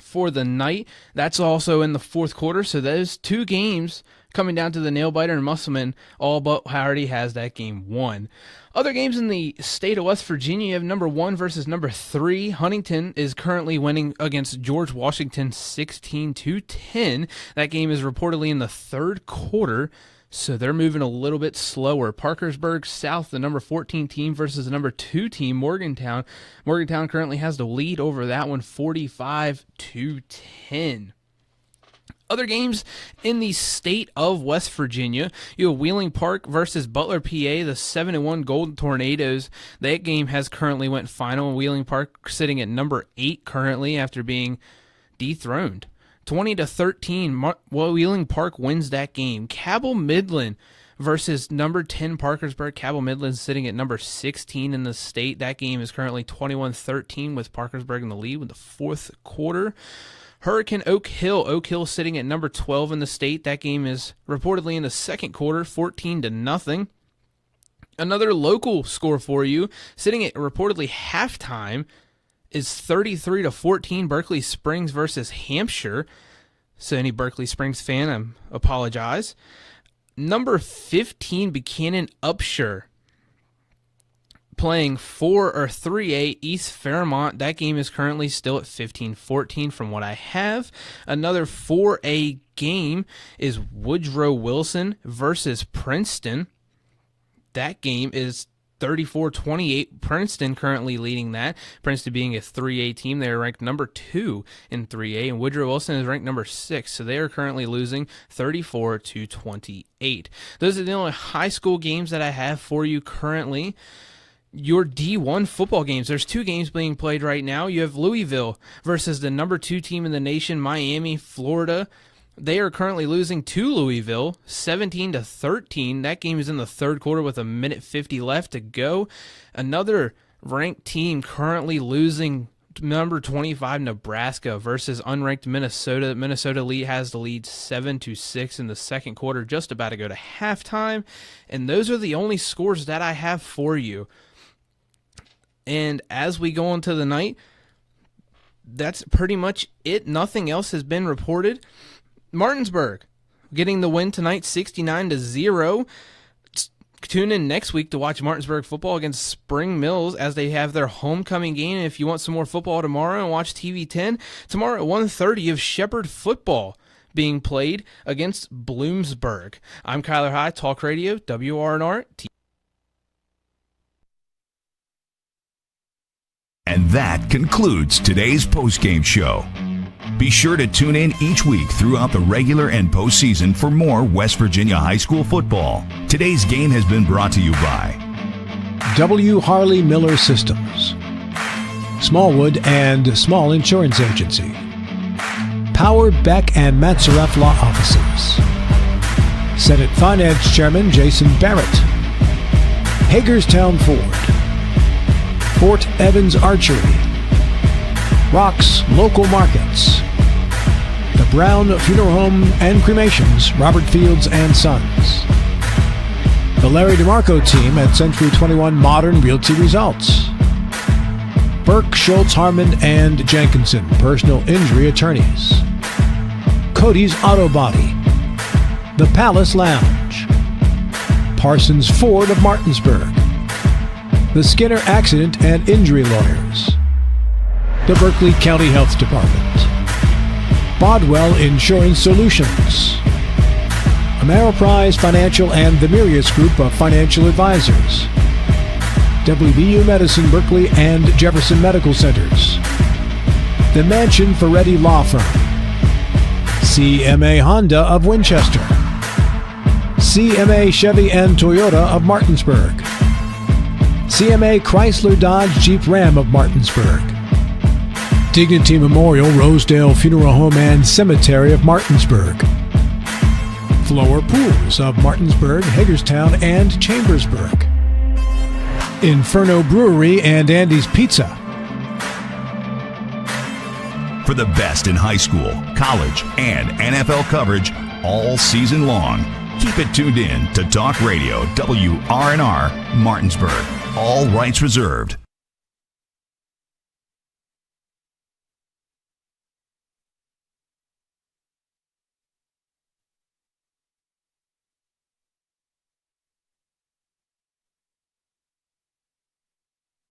for the night. That's also in the fourth quarter, so those 2 games coming down to the nail-biter and Musselman, all but already has that game won. Other games in the state of West Virginia, you have number 1 versus number 3. Huntington is currently winning against George Washington 16-10. That game is reportedly in the third quarter. So they're moving a little bit slower. Parkersburg South, the number 14 team versus the number 2 team, Morgantown. Morgantown currently has the lead over that one, 45-10. Other games in the state of West Virginia, you have Wheeling Park versus Butler, PA, the 7-1 Golden Tornadoes. That game has currently went final. Wheeling Park sitting at number 8 currently after being dethroned. 20-13, Wheeling Park wins that game. Cabell Midland versus number 10 Parkersburg. Cabell Midland sitting at number 16 in the state. That game is currently 21-13 with Parkersburg in the lead with the fourth quarter. Hurricane Oak Hill sitting at number 12 in the state. That game is reportedly in the second quarter, 14-0. Another local score for you, sitting at reportedly halftime, is 33-14, Berkeley Springs versus Hampshire. So any Berkeley Springs fan, I apologize. Number 15, Buchanan Upshur, playing 3A East Fairmont. That game is currently still at 15-14 from what I have. Another 4A game is Woodrow Wilson versus Princeton. That game is 34-28. Princeton currently leading that. Princeton being a 3A team. They are ranked number 2 in 3A, and Woodrow Wilson is ranked number 6. So they are currently losing 34-28. Those are the only high school games that I have for you currently. Your D1 football games. There's 2 games being played right now. You have Louisville versus the number 2 team in the nation, Miami, Florida. They are currently losing to Louisville, 17-13. That game is in the third quarter with 1:50 left to go. Another ranked team currently losing, number 25 Nebraska versus unranked Minnesota. Minnesota has the lead 7-6 in the second quarter, just about to go to halftime. And those are the only scores that I have for you. And as we go into the night, that's pretty much it. Nothing else has been reported. Martinsburg getting the win tonight, 69-0. Tune in next week to watch Martinsburg football against Spring Mills as they have their homecoming game. And if you want some more football tomorrow and watch TV 10, tomorrow at 1:30 you have Shepherd football being played against Bloomsburg. I'm Kyler High, Talk Radio, WRNR. And that concludes today's postgame show. Be sure to tune in each week throughout the regular and postseason for more West Virginia high school football. Today's game has been brought to you by W. Harley Miller Systems, Smallwood and Small Insurance Agency, Power, Beck and Matzeroff Law Offices, Senate Finance Chairman Jason Barrett, Hagerstown Ford, Fort Evans Archery, Rocks Local Markets, the Brown Funeral Home and Cremations, Robert Fields and Sons, the Larry DeMarco team at Century 21 Modern Realty Results, Burke, Schultz, Harmon, and Jenkinson, personal injury attorneys, Cody's Auto Body, the Palace Lounge, Parsons Ford of Martinsburg, the Skinner Accident and Injury Lawyers, the Berkeley County Health Department, Bodwell Insurance Solutions, Ameriprise Financial and the Mirius Group of Financial Advisors, WVU Medicine Berkeley and Jefferson Medical Centers, the Mansion Ferretti Law Firm, CMA Honda of Winchester, CMA Chevy and Toyota of Martinsburg, CMA Chrysler Dodge Jeep Ram of Martinsburg, Dignity Memorial Rosedale Funeral Home and Cemetery of Martinsburg, Flower Pools of Martinsburg, Hagerstown, and Chambersburg, Inferno Brewery and Andy's Pizza. for the best in high school, college, and NFL coverage all season long. Keep it tuned in to Talk Radio WRNR Martinsburg. All rights reserved.